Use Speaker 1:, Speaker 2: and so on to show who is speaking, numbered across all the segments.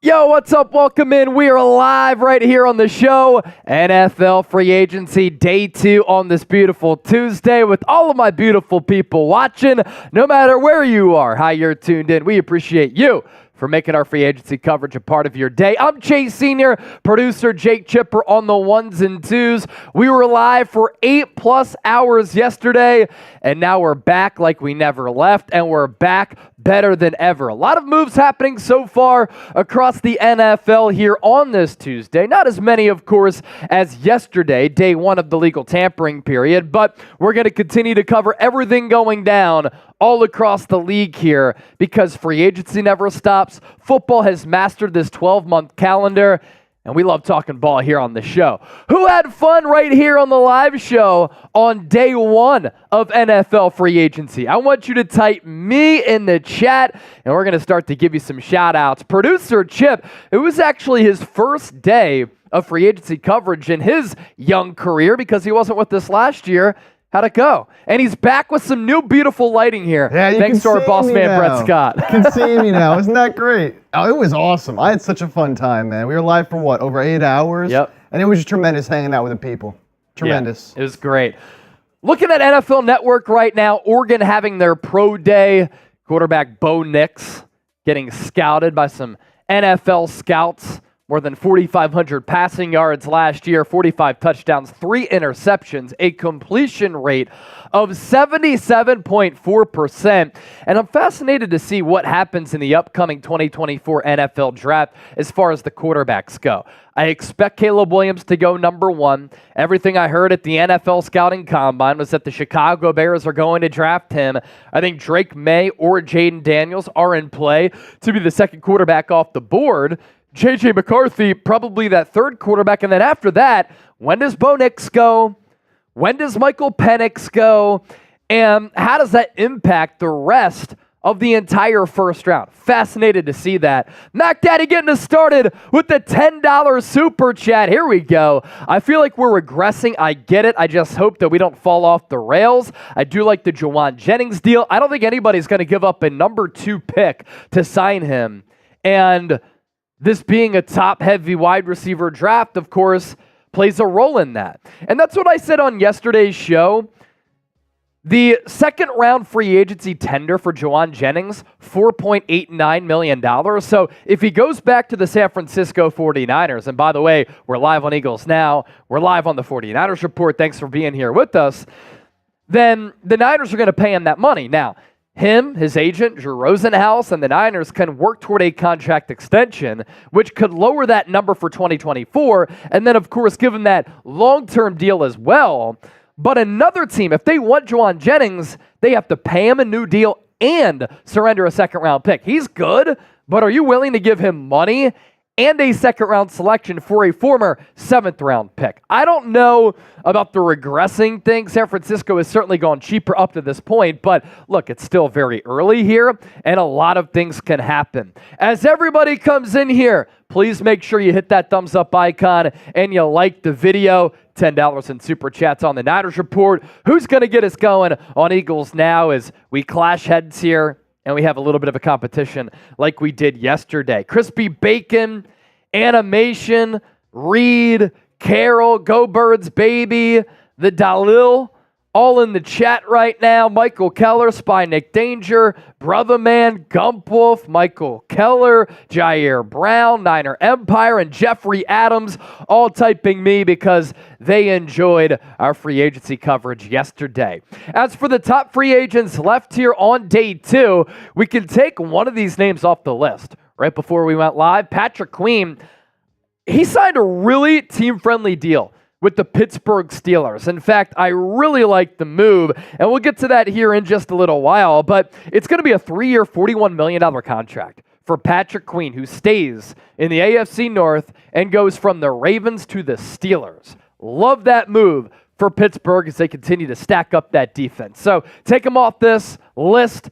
Speaker 1: Yo, what's up? Welcome in. We are live right here on the show. NFL Free Agency Day 2 on this beautiful Tuesday with all of my beautiful people watching, no matter where you are, how you're tuned in. We appreciate you for making our free agency coverage a part of your day. I'm Chase Sr., producer Jake Chipper on the ones and twos. We were live for 8+ hours yesterday, and now we're back like we never left, and we're back better than ever. A lot of moves happening so far across the NFL here on this Tuesday. Not as many, of course, as yesterday, day 1 of the legal tampering period, but we're going to continue to cover everything going down all across the league here because free agency never stops. Football has mastered this 12-month calendar, and we love talking ball here on the show. Who had fun right here on the live show on day 1 of NFL free agency? I want you to type me in the chat, and we're going to start to give you some shout-outs. Producer Chip, it was actually his first day of free agency coverage in his young career because he wasn't with us last year. How'd it go? And he's back with some new beautiful lighting here.
Speaker 2: Yeah,
Speaker 1: thanks to our boss man, Brett Scott.
Speaker 2: You can see me now. Isn't that great? Oh, it was awesome. I had such a fun time, man. We were live for what, over 8 hours?
Speaker 1: Yep.
Speaker 2: And it was just tremendous hanging out with the people. Tremendous.
Speaker 1: Yeah, it was great. Looking at NFL Network right now, Oregon having their pro day. Quarterback Bo Nix getting scouted by some NFL scouts. More than 4,500 passing yards last year, 45 touchdowns, 3 interceptions, a completion rate of 77.4%. And I'm fascinated to see what happens in the upcoming 2024 NFL draft as far as the quarterbacks go. I expect Caleb Williams to go number 1. Everything I heard at the NFL Scouting Combine was that the Chicago Bears are going to draft him. I think Drake May or Jaden Daniels are in play to be the second quarterback off the board. J.J. McCarthy, probably that third quarterback. And then after that, when does Bo Nix go? When does Michael Penix go? And how does that impact the rest of the entire first round? Fascinated to see that. Mac Daddy getting us started with the $10 super chat. Here we go. I feel like we're regressing. I get it. I just hope that we don't fall off the rails. I do like the Jauan Jennings deal. I don't think anybody's going to give up a number 2 pick to sign him. And this being a top-heavy wide receiver draft, of course, plays a role in that. And that's what I said on yesterday's show. The second-round free agency tender for Jauan Jennings, $4.89 million. So if he goes back to the San Francisco 49ers, and by the way, we're live on Eagles Now, we're live on the 49ers Report, thanks for being here with us, then the Niners are going to pay him that money. Now, him, his agent, Drew Rosenhaus, and the Niners can work toward a contract extension, which could lower that number for 2024, and then, of course, give him that long-term deal as well. But another team, if they want Jauan Jennings, they have to pay him a new deal and surrender a second-round pick. He's good, but are you willing to give him money and a second-round selection for a former 7th-round pick? I don't know about the regressing thing. San Francisco has certainly gone cheaper up to this point, but look, it's still very early here, and a lot of things can happen. As everybody comes in here, please make sure you hit that thumbs up icon and you like the video. $10 in super chats on the Niners Report. Who's going to get us going on Eagles Now as we clash heads here? And we have a little bit of a competition like we did yesterday. Crispy Bacon, Animation, Reed, Carol, Go Birds Baby, the Dalil, all in the chat right now. Michael Keller, Spy Nick Danger, Brother Man, Gump Wolf, Michael Keller, Jair Brown, Niner Empire, and Jeffrey Adams, all typing me because they enjoyed our free agency coverage yesterday. As for the top free agents left here on day 2, we can take one of these names off the list. Right before we went live, Patrick Queen, he signed a really team-friendly deal with the Pittsburgh Steelers. In fact, I really like the move, and we'll get to that here in just a little while, but it's going to be a 3-year, $41 million contract for Patrick Queen, who stays in the AFC North and goes from the Ravens to the Steelers. Love that move for Pittsburgh as they continue to stack up that defense. So take them off this list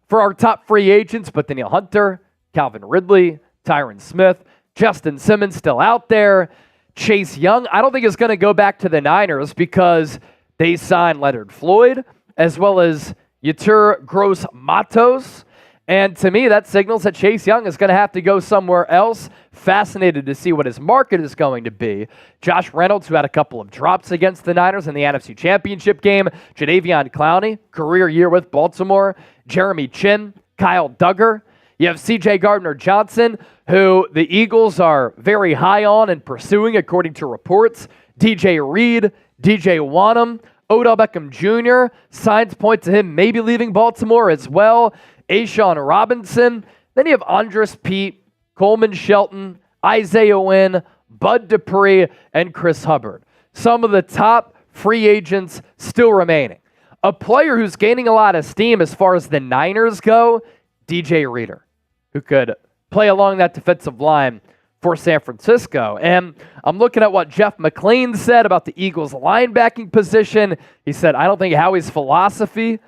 Speaker 1: for our top free agents, but Danielle Hunter, Calvin Ridley, Tyron Smith, Justin Simmons still out there. Chase Young, I don't think is going to go back to the Niners because they signed Leonard Floyd as well as Yetur Gross-Matos And to me, that signals that Chase Young is going to have to go somewhere else. Fascinated to see what his market is going to be. Josh Reynolds, who had a couple of drops against the Niners in the NFC Championship game. Jadeveon Clowney, career year with Baltimore. Jeremy Chin, Kyle Duggar. You have C.J. Gardner-Johnson, who the Eagles are very high on and pursuing, according to reports. DJ Reed, DJ Wanham, Odell Beckham Jr. Signs point to him maybe leaving Baltimore as well. A'Shawn Robinson. Then you have Andres Pete, Coleman Shelton, Isaiah Wynn, Bud Dupree, and Chris Hubbard. Some of the top free agents still remaining. A player who's gaining a lot of steam as far as the Niners go, DJ Reader, who could play along that defensive line for San Francisco. And I'm looking at what Jeff McLean said about the Eagles' linebacking position. He said, I don't think Howie's philosophy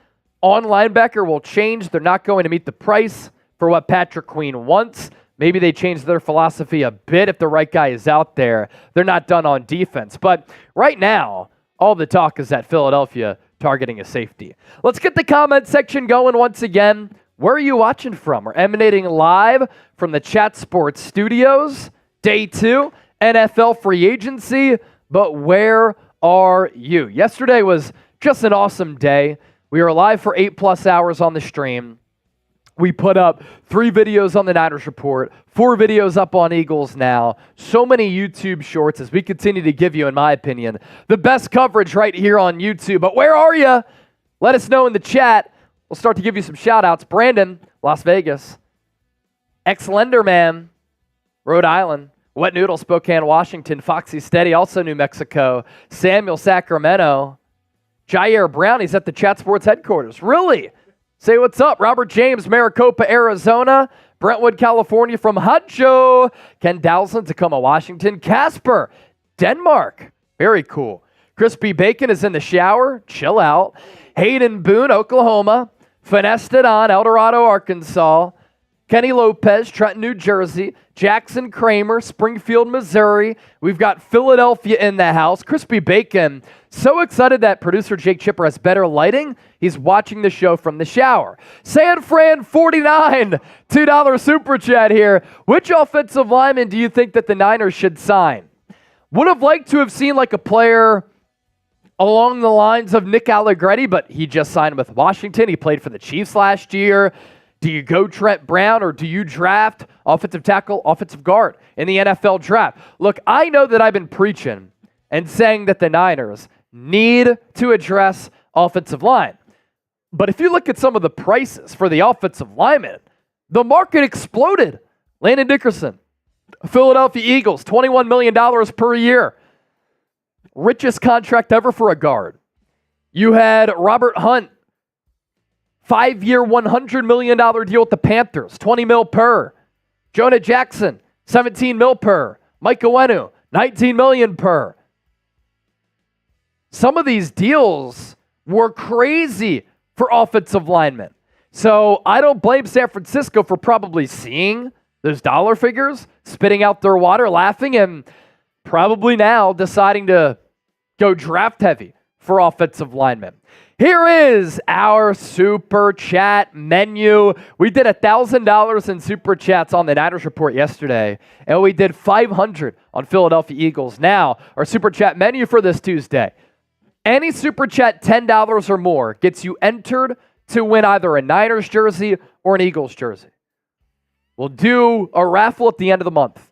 Speaker 1: on linebacker will change. They're not going to meet the price for what Patrick Queen wants. Maybe they change their philosophy a bit if the right guy is out there. They're not done on defense. But right now, all the talk is that Philadelphia targeting a safety. Let's get the comment section going once again. Where are you watching from? We're emanating live from the Chat Sports Studios. Day 2, NFL free agency. But where are you? Yesterday was just an awesome day. We were live for 8+ hours on the stream. We put up 3 videos on the Niners Report, 4 videos up on Eagles Now, so many YouTube shorts as we continue to give you, in my opinion, the best coverage right here on YouTube. But where are you? Let us know in the chat. We'll start to give you some shout-outs. Brandon, Las Vegas. Ex-Lenderman, Rhode Island. Wet Noodle, Spokane, Washington. Foxy Steady, also New Mexico. Samuel, Sacramento. Jair Brown, he's at the Chat Sports headquarters. Really? Say what's up. Robert James, Maricopa, Arizona. Brentwood, California from Huncho. Ken Dowson, Tacoma, Washington. Casper, Denmark. Very cool. Crispy Bacon is in the shower. Chill out. Hayden Boone, Oklahoma. Finessed on El Dorado, Arkansas. Kenny Lopez, Trenton, New Jersey. Jackson Kramer, Springfield, Missouri. We've got Philadelphia in the house. Crispy Bacon, so excited that producer Jake Chipper has better lighting. He's watching the show from the shower. San Fran 49, $2 super chat here. Which offensive lineman do you think that the Niners should sign? Would have liked to have seen like a player along the lines of Nick Allegretti, but he just signed with Washington. He played for the Chiefs last year. Do you go Trent Brown or do you draft offensive tackle, offensive guard in the NFL draft? Look, I know that I've been preaching and saying that the Niners need to address offensive line. But if you look at some of the prices for the offensive linemen, the market exploded. Landon Dickerson, Philadelphia Eagles, $21 million per year. Richest contract ever for a guard. You had Robert Hunt, 5-year, $100 million deal with the Panthers, $20 mil per. Jonah Jackson, $17 mil per. Mike Owenu, $19 million per. Some of these deals were crazy for offensive linemen. So I don't blame San Francisco for probably seeing those dollar figures, spitting out their water, laughing, and probably now deciding to go draft heavy for offensive linemen. Here is our Super Chat menu. We did $1,000 in Super Chats on the Niners Report yesterday, and we did $500 on Philadelphia Eagles. Now, our Super Chat menu for this Tuesday. Any Super Chat $10 or more gets you entered to win either a Niners jersey or an Eagles jersey. We'll do a raffle at the end of the month.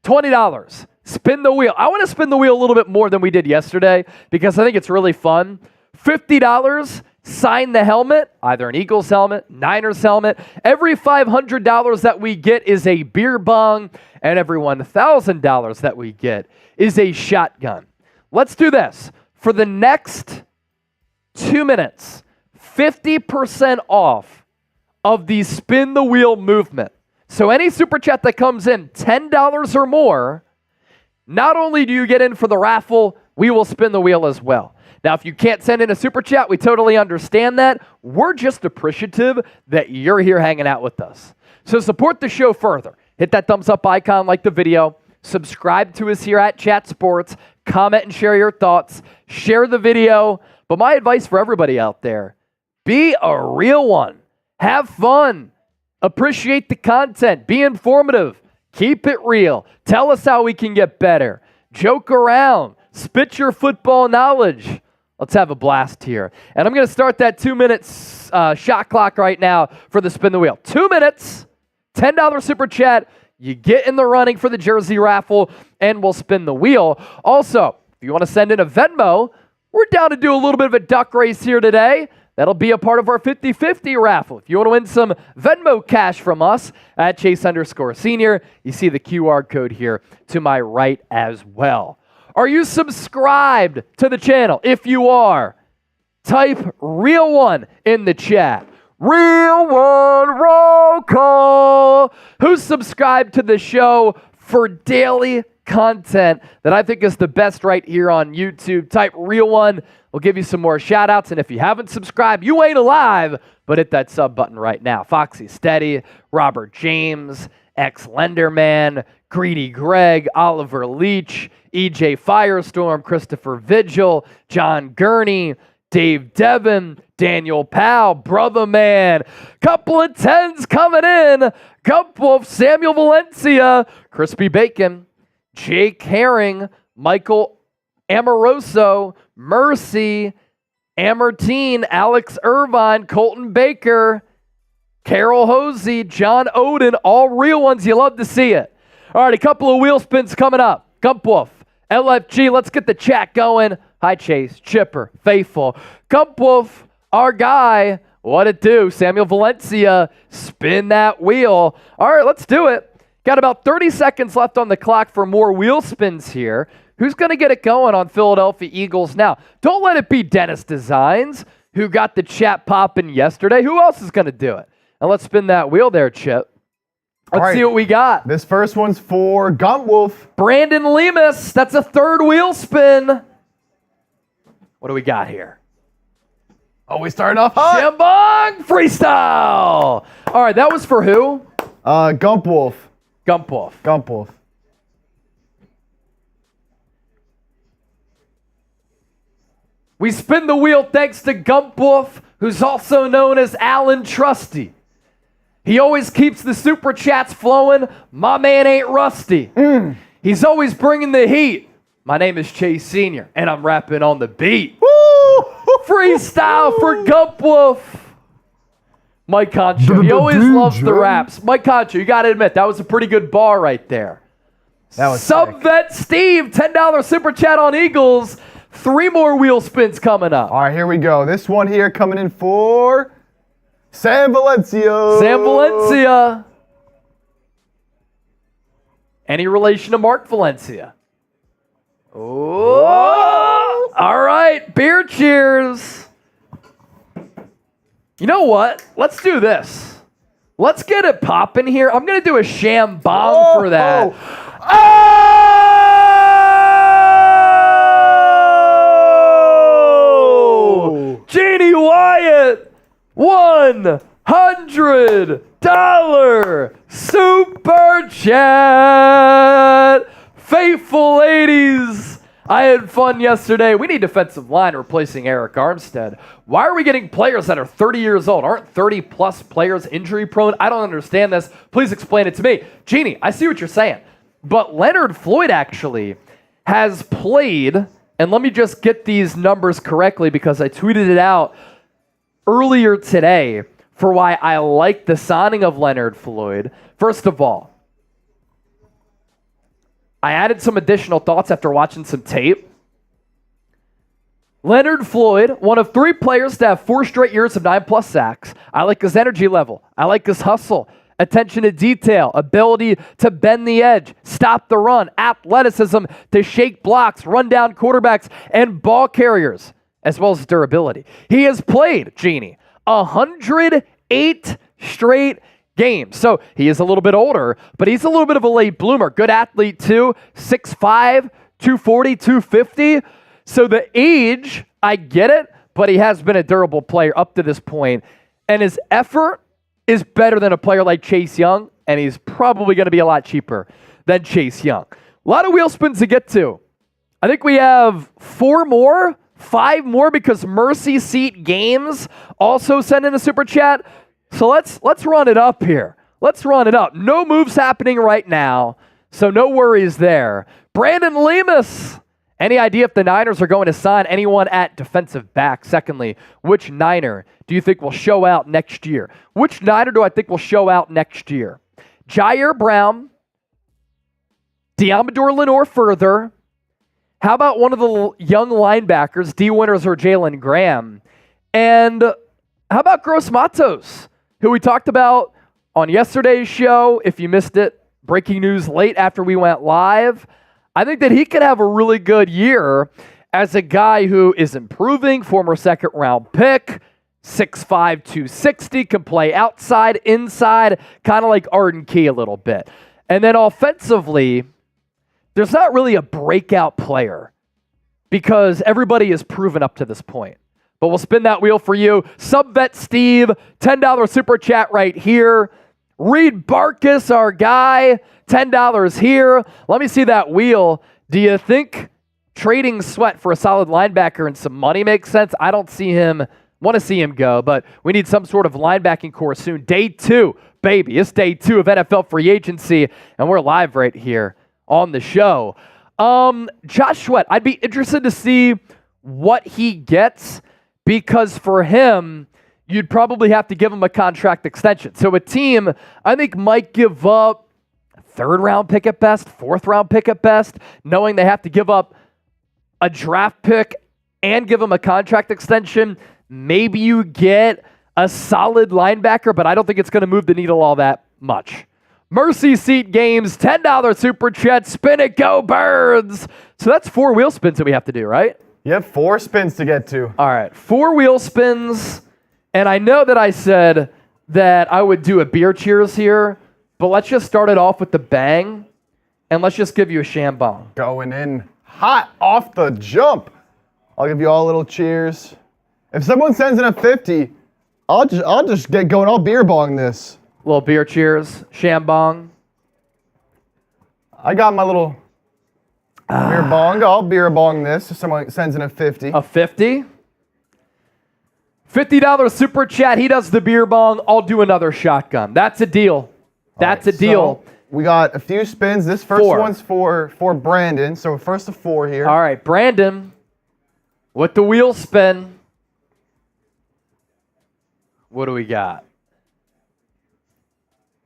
Speaker 1: $20. Spin the wheel. I want to spin the wheel a little bit more than we did yesterday because I think it's really fun. $50, sign the helmet, either an Eagles helmet, Niners helmet. Every $500 that we get is a beer bong, and every $1,000 that we get is a shotgun. Let's do this. For the next 2 minutes, 50% off of the spin the wheel movement. So any super chat that comes in, $10 or more, not only do you get in for the raffle, we will spin the wheel as well. Now, if you can't send in a super chat, we totally understand that. We're just appreciative that you're here hanging out with us. So support the show further. Hit that thumbs up icon, like the video, subscribe to us here at Chat Sports, comment and share your thoughts, share the video. But my advice for everybody out there, be a real one Have fun. Appreciate the content. Be informative. Keep it real. Tell us how we can get better. Joke around. Spit your football knowledge. Let's have a blast here. And I'm going to start that 2 minutes shot clock right now for the spin the wheel. 2 minutes, $10 super chat. You get in the running for the jersey raffle, and we'll spin the wheel. Also, if you want to send in a Venmo, we're down to do a little bit of a duck race here today. That'll be a part of our 50-50 raffle. If you want to win some Venmo cash from us at Chase_Senior, you see the QR code here to my right as well. Are you subscribed to the channel? If you are, type Real One in the chat. Real One roll call. Who's subscribed to the show for daily content that I think is the best right here on YouTube? Type Real One. We'll give you some more shout outs. And if you haven't subscribed, you ain't alive, but hit that sub button right now. Foxy Steady, Robert James, X Lenderman, Greedy Greg, Oliver Leach, EJ Firestorm, Christopher Vigil, John Gurney, Dave Devon, Daniel Powell, Brother Man, couple of tens coming in, couple of Samuel Valencia, Crispy Bacon, Jake Herring, Michael Amoroso, Mercy, Amertine, Alex Irvine, Colton Baker, Carol Hosey, John Odin, all real ones. You love to see it. All right, a couple of wheel spins coming up. Gump Wolf, LFG, let's get the chat going. Hi, Chase, Chipper, Faithful. Gump Wolf, our guy. What it do? Samuel Valencia, spin that wheel. All right, let's do it. Got about 30 seconds left on the clock for more wheel spins here. Who's going to get it going on Philadelphia Eagles now? Don't let it be Dennis Designs, who got the chat popping yesterday. Who else is going to do it? And let's spin that wheel there, Chip. Let's see what we got.
Speaker 2: This first one's for Gump Wolf.
Speaker 1: Brandon Lemus. That's a third wheel spin. What do we got here?
Speaker 2: Oh, we started off hot.
Speaker 1: Shambong freestyle. All right, that was for who?
Speaker 2: Gump Wolf.
Speaker 1: Gump Wolf.
Speaker 2: Gump Wolf.
Speaker 1: We spin the wheel thanks to Gump Wolf, who's also known as Alan Trusty. He always keeps the super chats flowing. My man ain't rusty. He's always bringing the heat. My name is Chase Senior, and I'm rapping on the beat.
Speaker 2: Woo!
Speaker 1: Freestyle for Gump Wolf. Mike Concho, he always loves the raps. Mike Concho, you got to admit, that was a pretty good bar right there.
Speaker 2: That was
Speaker 1: Subvet Steve, $10 super chat on Eagles. 3 more wheel spins coming up.
Speaker 2: All right, here we go. This one here coming in for Sam Valencia.
Speaker 1: Sam Valencia. Any relation to Mark Valencia? Oh, all right. Beer cheers. You know what? Let's do this. Let's get it popping here. I'm going to do a sham bomb for that. Oh! Jeannie Wyatt, $100 super chat. Faithful ladies, I had fun yesterday. We need defensive line replacing Eric Armstead. Why are we getting players that are 30 years old? Aren't 30-plus players injury prone? I don't understand this. Please explain it to me. Jeannie, I see what you're saying. But Leonard Floyd actually has played, and let me just get these numbers correctly because I tweeted it out earlier today for why I like the signing of Leonard Floyd. First of all, I added some additional thoughts after watching some tape. Leonard Floyd, one of 3 players to have 4 straight years of 9+ sacks. I like his energy level. I like his hustle, attention to detail, ability to bend the edge, stop the run, athleticism to shake blocks, run down quarterbacks, and ball carriers, as well as durability. He has played, Jeannie, 108 straight games. So he is a little bit older, but he's a little bit of a late bloomer. Good athlete too, 6'5", 240, 250. So the age, I get it, but he has been a durable player up to this point. And his effort is better than a player like Chase Young, and he's probably going to be a lot cheaper than Chase Young. A lot of wheel spins to get to. I think we have 5 more, because Mercy Seat Games also sent in a super chat. So let's run it up here. Let's run it up. No moves happening right now, so no worries there. Brandon Lemus. Any idea if the Niners are going to sign anyone at defensive back? Secondly, which Niner do you think will show out next year? Which Niner do I think will show out next year? Jair Brown, Deommodore Lenoir further. How about one of the young linebackers, D. Winters or Jalen Graham? And how about Gross Matos, who we talked about on yesterday's show? If you missed it, breaking news late after we went live. I think that he could have a really good year as a guy who is improving, former second-round pick, 6'5", 260, can play outside, inside, kind of like Arden Key a little bit. And then offensively, there's not really a breakout player because everybody is proven up to this point. But we'll spin that wheel for you. Subvet Steve, $10 super chat right here. Reed Barkus, our guy, $10 here. Let me see that wheel. Do you think trading Sweat for a solid linebacker and some money makes sense? I don't want to see him go, but we need some sort of linebacking core soon. Day 2, baby. It's day 2 of NFL free agency, and we're live right here on the show. Josh Sweat, I'd be interested to see what he gets, because for him, you'd probably have to give him a contract extension. So a team, I think, might give up a 3rd-round pick at best, 4th-round pick at best, knowing they have to give up a draft pick and give him a contract extension. Maybe you get a solid linebacker, but I don't think it's going to move the needle all that much. Mercy Seat Games, $10 super chat. Spin it, go Birds. So that's 4 wheel spins that we have to do, right?
Speaker 2: You have 4 spins to get to.
Speaker 1: All right, 4 wheel spins. And I know that I said that I would do a beer cheers here, but let's just start it off with the bang, and let's just give you a shambong.
Speaker 2: Going in hot off the jump. I'll give you all a little cheers. If someone sends in a 50, I'll just get going. I'll beer bong this.
Speaker 1: Little beer cheers, shambong.
Speaker 2: I got my little beer bong. I'll beer bong this if someone sends in a 50.
Speaker 1: A 50? $50 super chat. He does the beer bong. I'll do another shotgun. That's a deal. That's a deal.
Speaker 2: So we got a few spins. This first one's for Brandon. So first of 4 here.
Speaker 1: All right, Brandon with the wheel spin. What do we got?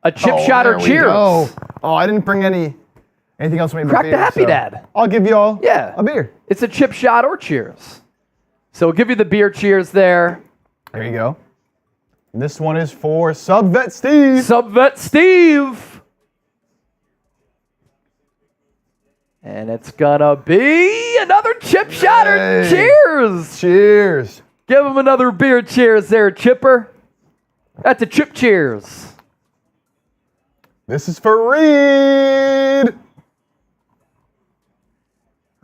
Speaker 1: A chip shot or cheers.
Speaker 2: Oh, I didn't bring anything else.
Speaker 1: Crack the Happy Dad.
Speaker 2: I'll give you all a beer.
Speaker 1: It's a chip shot or cheers. So we'll give you the beer cheers there.
Speaker 2: There you go. This one is for Subvet Steve.
Speaker 1: Subvet Steve. And it's gonna be another chip shot or cheers.
Speaker 2: Cheers.
Speaker 1: Give him another beer cheers there, Chipper. That's a chip cheers.
Speaker 2: This is for Reed.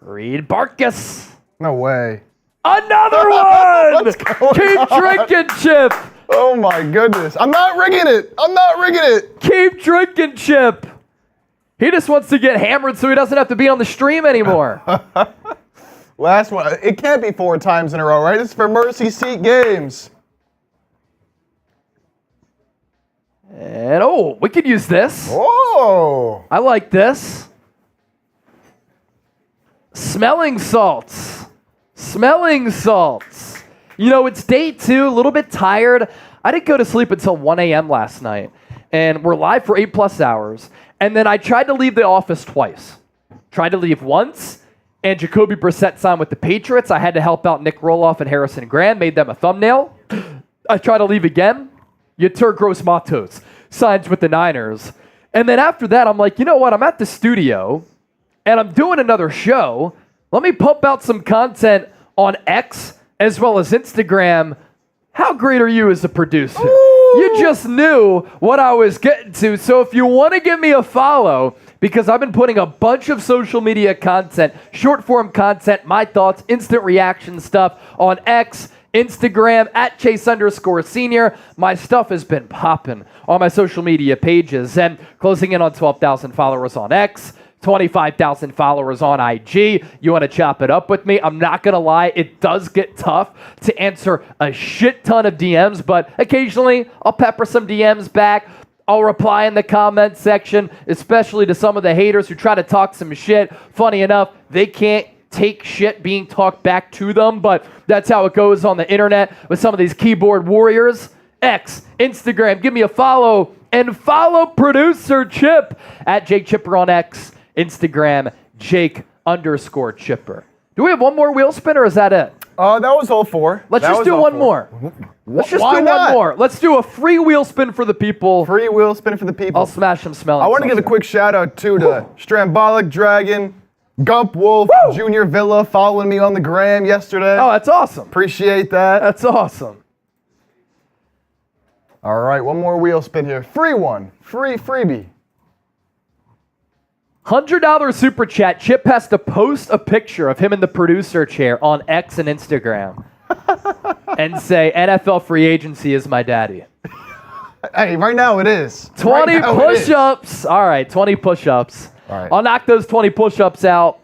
Speaker 1: Reed Barkus.
Speaker 2: No way.
Speaker 1: Another one!
Speaker 2: Let's go.
Speaker 1: Keep drinking, Chip.
Speaker 2: Oh my goodness. I'm not rigging it.
Speaker 1: Keep drinking, Chip. He just wants to get hammered so he doesn't have to be on the stream anymore.
Speaker 2: Last one. It can't be 4 times in a row, right? It's for Mercy Seat Games.
Speaker 1: And we could use this.
Speaker 2: Oh.
Speaker 1: I like this. Smelling salts. Smelling salts. You know, it's day 2, a little bit tired. I didn't go to sleep until 1 a.m. last night. And we're live for 8+ hours. And then I tried to leave the office twice. Tried to leave once, and Jacoby Brissett signed with the Patriots. I had to help out Nick Roloff and Harrison Graham, made them a thumbnail. I tried to leave again. Yetur Gross-Matos signs with the Niners. And then after that, I'm like, you know what? I'm at the studio, and I'm doing another show. Let me pump out some content on X as well as Instagram. How great are you as a producer? Ooh. You just knew what I was getting to. So if you want to give me a follow, because I've been putting a bunch of social media content, short form content, my thoughts, instant reaction stuff on X, Instagram, at Chase_Senior. My stuff has been popping on my social media pages and closing in on 12,000 followers on X, 25,000 followers on IG. You want to chop it up with me? I'm not going to lie. It does get tough to answer a shit ton of DMs, but occasionally I'll pepper some DMs back. I'll reply in the comment section, especially to some of the haters who try to talk some shit. Funny enough, they can't take shit being talked back to them, but that's how it goes on the internet with some of these keyboard warriors. X, Instagram, give me a follow, and follow producer Chip at Jake Chipper on X, Instagram, Jake_Chipper. Do we have one more wheel spin, or is that it?
Speaker 2: That was all four.
Speaker 1: Let's just do one more. Let's just do one more. Let's do a free wheel spin for the people.
Speaker 2: Free wheel spin for the people.
Speaker 1: I'll smash some smelling.
Speaker 2: I want to give a quick shout out too to Strambolic Dragon, Gump Wolf, Junior Villa following me on the gram yesterday.
Speaker 1: Oh, that's awesome.
Speaker 2: Appreciate that.
Speaker 1: That's awesome.
Speaker 2: All right, one more wheel spin here. Free one. Freebie.
Speaker 1: $100 super chat. Chip has to post a picture of him in the producer chair on X and Instagram and say, NFL free agency is my daddy.
Speaker 2: Hey, right now it is.
Speaker 1: 20 push-ups. All right, 20 push-ups.
Speaker 2: All right.
Speaker 1: I'll knock those 20 push-ups out.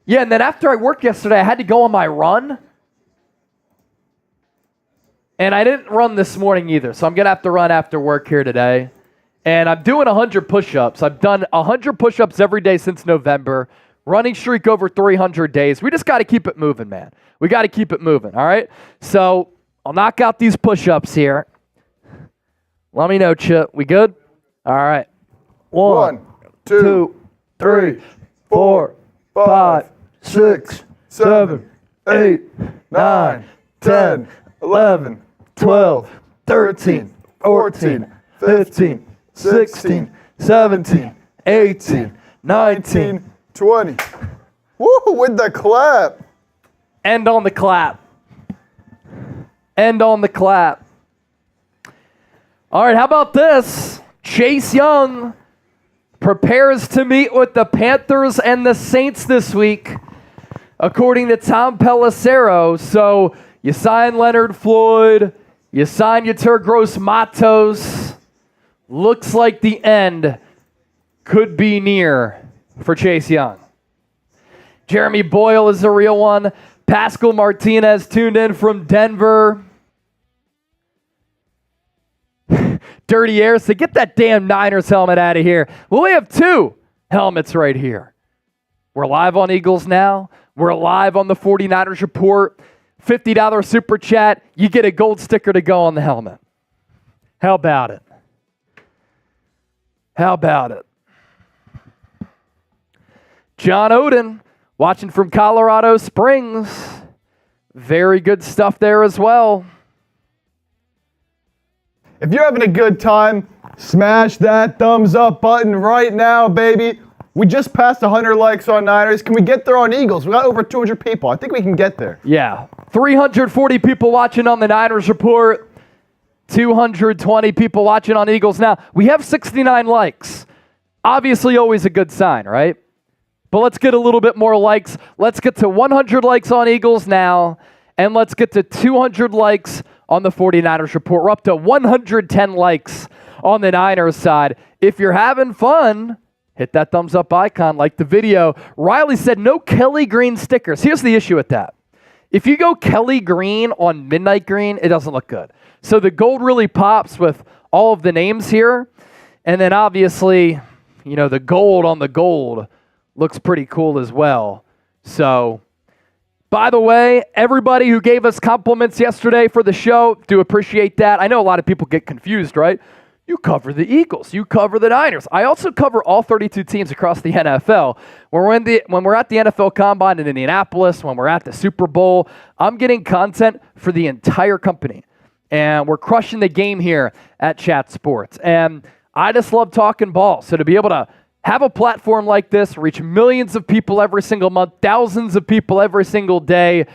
Speaker 1: Yeah, and then after I worked yesterday, I had to go on my run. And I didn't run this morning either, so I'm going to have to run after work here today. And I'm doing 100 push-ups. I've done 100 push-ups every day since November. Running streak over 300 days. We just got to keep it moving, man. We got to keep it moving, all right? So I'll knock out these push-ups here. Let me know, Chip. We good? All right. 1, 2, 3, 4, 5, 6, 7, 8, 9, 10, 11, 12, 13, 14, 15, 16, 17, 18, 19,
Speaker 2: 20. Woo, with the clap.
Speaker 1: End on the clap. End on the clap. All right, how about this? Chase Young prepares to meet with the Panthers and the Saints this week, according to Tom Pelissero. So you sign Leonard Floyd, you sign Yetur Gross-Matos. Looks like the end could be near for Chase Young. Jeremy Boyle is a real one. Pascal Martinez tuned in from Denver. Dirty Air said, get that damn Niners helmet out of here. Well, we have 2 helmets right here. We're live on Eagles Now. We're live on the 49ers Report. $50 super chat. You get a gold sticker to go on the helmet. How about it? How about it? John Odum, watching from Colorado Springs. Very good stuff there as well.
Speaker 2: If you're having a good time, smash that thumbs up button right now, baby. We just passed 100 likes on Niners. Can we get there on Eagles? We got over 200 people. I think we can get there.
Speaker 1: Yeah. 340 people watching on the Niners Report. 220 people watching on Eagles Now. We have 69 likes. Obviously always a good sign, right? But let's get a little bit more likes. Let's get to 100 likes on Eagles Now. And let's get to 200 likes on the 49ers Report. We're up to 110 likes on the Niners side. If you're having fun, hit that thumbs up icon, like the video. Riley said no Kelly Green stickers. Here's the issue with that. If you go Kelly Green on midnight green, it doesn't look good. So the gold really pops with all of the names here. And then obviously, you know, the gold on the gold looks pretty cool as well. So, by the way, everybody who gave us compliments yesterday for the show, do appreciate that. I know a lot of people get confused, right? You cover the Eagles. You cover the Niners. I also cover all 32 teams across the NFL. When we're at the NFL Combine in Indianapolis, when we're at the Super Bowl, I'm getting content for the entire company. And we're crushing the game here at Chat Sports. And I just love talking ball. So to be able to have a platform like this, reach millions of people every single month, thousands of people every single day,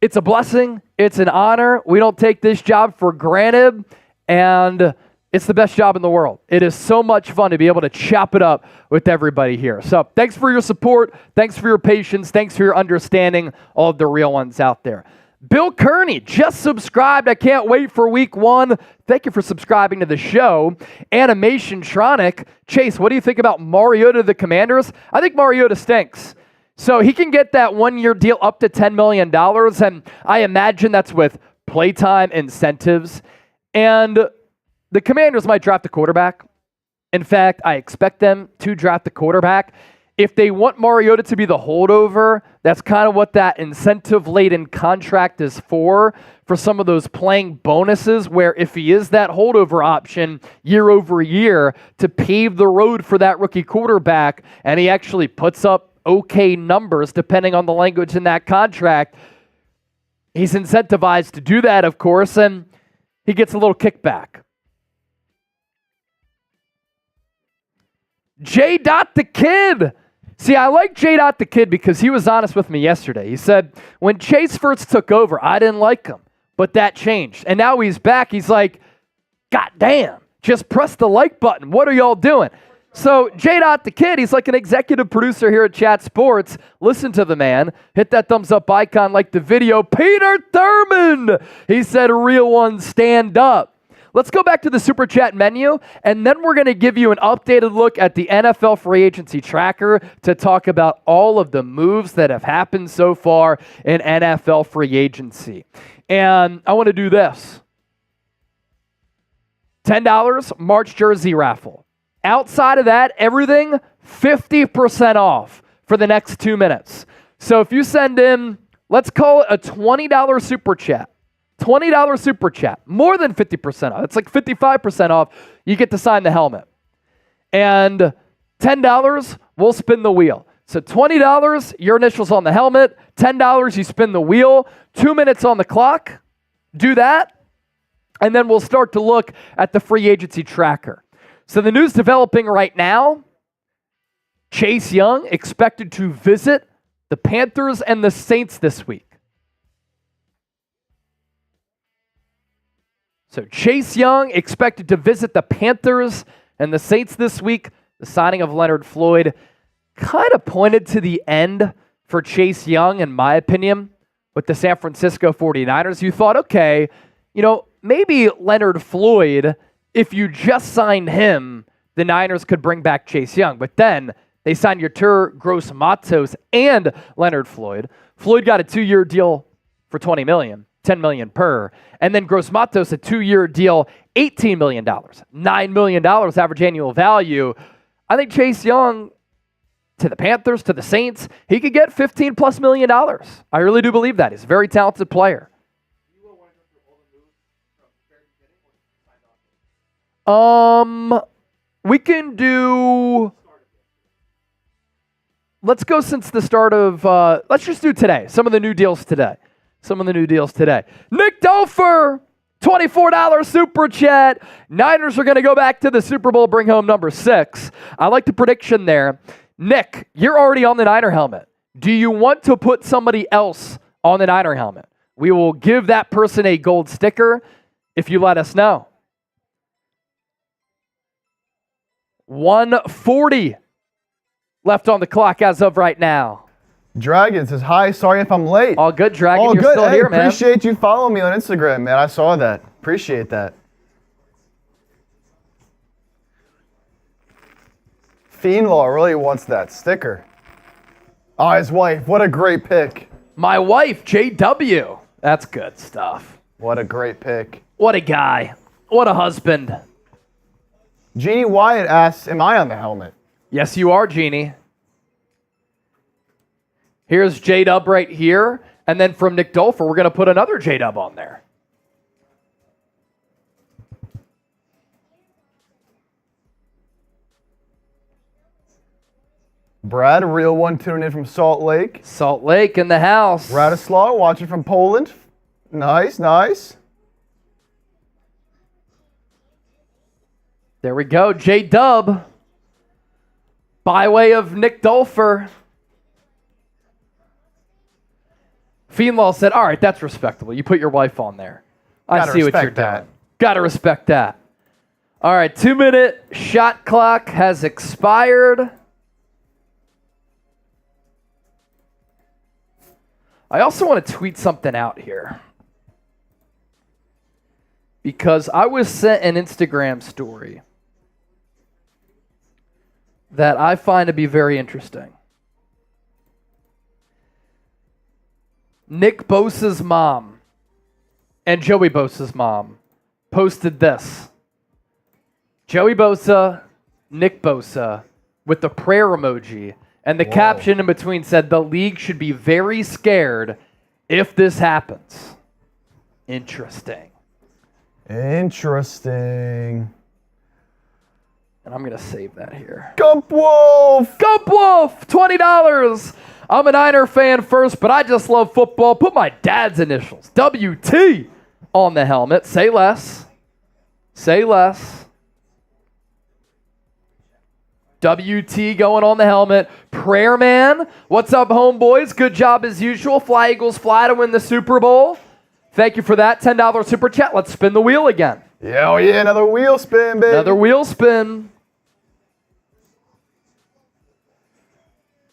Speaker 1: it's a blessing. It's an honor. We don't take this job for granted. And it's the best job in the world. It is so much fun to be able to chop it up with everybody here. So thanks for your support. Thanks for your patience. Thanks for your understanding, all of the real ones out there. Bill Kearney just subscribed. I can't wait for week 1. Thank you for subscribing to the show. Animationtronic. Chase, what do you think about Mariota to the Commanders? I think Mariota stinks. So he can get that 1-year deal up to $10 million, and I imagine that's with playtime incentives. And the Commanders might draft a quarterback. In fact, I expect them to draft the quarterback. If they want Mariota to be the holdover, that's kind of what that incentive-laden contract is for some of those playing bonuses, where if he is that holdover option year over year to pave the road for that rookie quarterback, and he actually puts up okay numbers depending on the language in that contract, he's incentivized to do that, of course, and he gets a little kickback. J. the Kid. See, I like J. the Kid because he was honest with me yesterday. He said, when Chase first took over, I didn't like him, but that changed. And now he's back. He's like, God damn, just press the like button. What are y'all doing? So J. the Kid, he's like an executive producer here at Chat Sports. Listen to the man. Hit that thumbs up icon, like the video. Peter Thurman. He said, real one, stand up. Let's go back to the Super Chat menu, and then we're going to give you an updated look at the NFL free agency tracker to talk about all of the moves that have happened so far in NFL free agency. And I want to do this. $10 March jersey raffle. Outside of that, everything 50% off for the next 2 minutes. So if you send in, let's call it a $20 Super Chat. $20 Super Chat, more than 50% off. It's like 55% off. You get to sign the helmet. And $10, we'll spin the wheel. So $20, your initials on the helmet. $10, you spin the wheel. 2 minutes on the clock. Do that. And then we'll start to look at the free agency tracker. So the news developing right now, Chase Young expected to visit the Panthers and the Saints this week. So Chase Young expected to visit the Panthers and the Saints this week. The signing of Leonard Floyd kind of pointed to the end for Chase Young, in my opinion, with the San Francisco 49ers. You thought, okay, maybe Leonard Floyd, if you just signed him, the Niners could bring back Chase Young. But then they signed Yetur Gross-Matos and Leonard Floyd. Floyd got a 2-year deal for $20 million. $10 million per. And then Gross-Matos, a 2-year deal, $18 million. $9 million average annual value. I think Chase Young, to the Panthers, to the Saints, he could get $15+ million. I really do believe that. He's a very talented player. We can do... Let's go since the start of... let's just do today. Some of the new deals today. Nick Dofer, $24 Super Chat. Niners are going to go back to the Super Bowl, bring home number 6. I like the prediction there. Nick, you're already on the Niner helmet. Do you want to put somebody else on the Niner helmet? We will give that person a gold sticker if you let us know. 1:40 left on the clock as of right now.
Speaker 2: Dragon says, hi, sorry if I'm late.
Speaker 1: All good, Dragon. You're still here, man.
Speaker 2: Appreciate you following me on Instagram, man. I saw that. Appreciate that. Fiendlaw really wants that sticker. Oh, his wife. What a great pick.
Speaker 1: My wife, JW. That's good stuff.
Speaker 2: What a great pick.
Speaker 1: What a guy. What a husband.
Speaker 2: Jeannie Wyatt asks, am I on the helmet?
Speaker 1: Yes, you are, Jeannie. Here's J-Dub right here. And then from Nick Dolfer, we're going to put another J-Dub on there.
Speaker 2: Brad, a real one, tuning in from Salt Lake.
Speaker 1: Salt Lake in the house.
Speaker 2: Radislaw, watching from Poland. Nice, nice.
Speaker 1: There we go. J-Dub. By way of Nick Dolfer. Fiendlaw said, all right, that's respectable. You put your wife on there. I see what you're doing. Got to respect that. All right, 2-minute shot clock has expired. I also want to tweet something out here, because I was sent an Instagram story that I find to be very interesting. Nick Bosa's mom and Joey Bosa's mom posted this. Joey Bosa, Nick Bosa, with the prayer emoji. And the caption in between said, the league should be very scared if this happens. Interesting.
Speaker 2: Interesting.
Speaker 1: And I'm going to save that here.
Speaker 2: Gump Wolf!
Speaker 1: Gump Wolf! $20. I'm a Niner fan first, but I just love football. Put my dad's initials, WT, on the helmet. Say less. Say less. WT going on the helmet. Prayer Man. What's up, homeboys? Good job as usual. Fly Eagles fly to win the Super Bowl. Thank you for that. $10 super chat. Let's spin the wheel again.
Speaker 2: Yeah, oh yeah, another wheel spin, baby.
Speaker 1: Another wheel spin.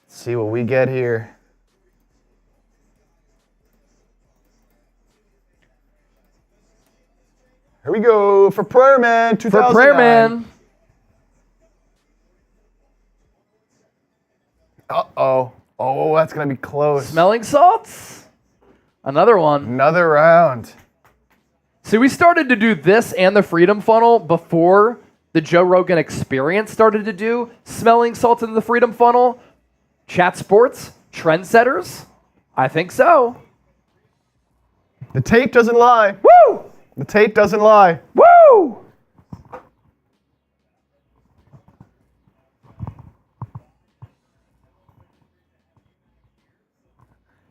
Speaker 2: Let's see what we get here. Here we go for Prayer Man 2009.
Speaker 1: For Prayer Man.
Speaker 2: Uh-oh. Oh, that's going to be close.
Speaker 1: Smelling salts. Another one.
Speaker 2: Another round.
Speaker 1: See, we started to do this and the Freedom Funnel before the Joe Rogan Experience started to do smelling salts in the Freedom Funnel. Chat Sports, trendsetters? I think so.
Speaker 2: The tape doesn't lie.
Speaker 1: Woo!
Speaker 2: The tape doesn't lie.
Speaker 1: Woo!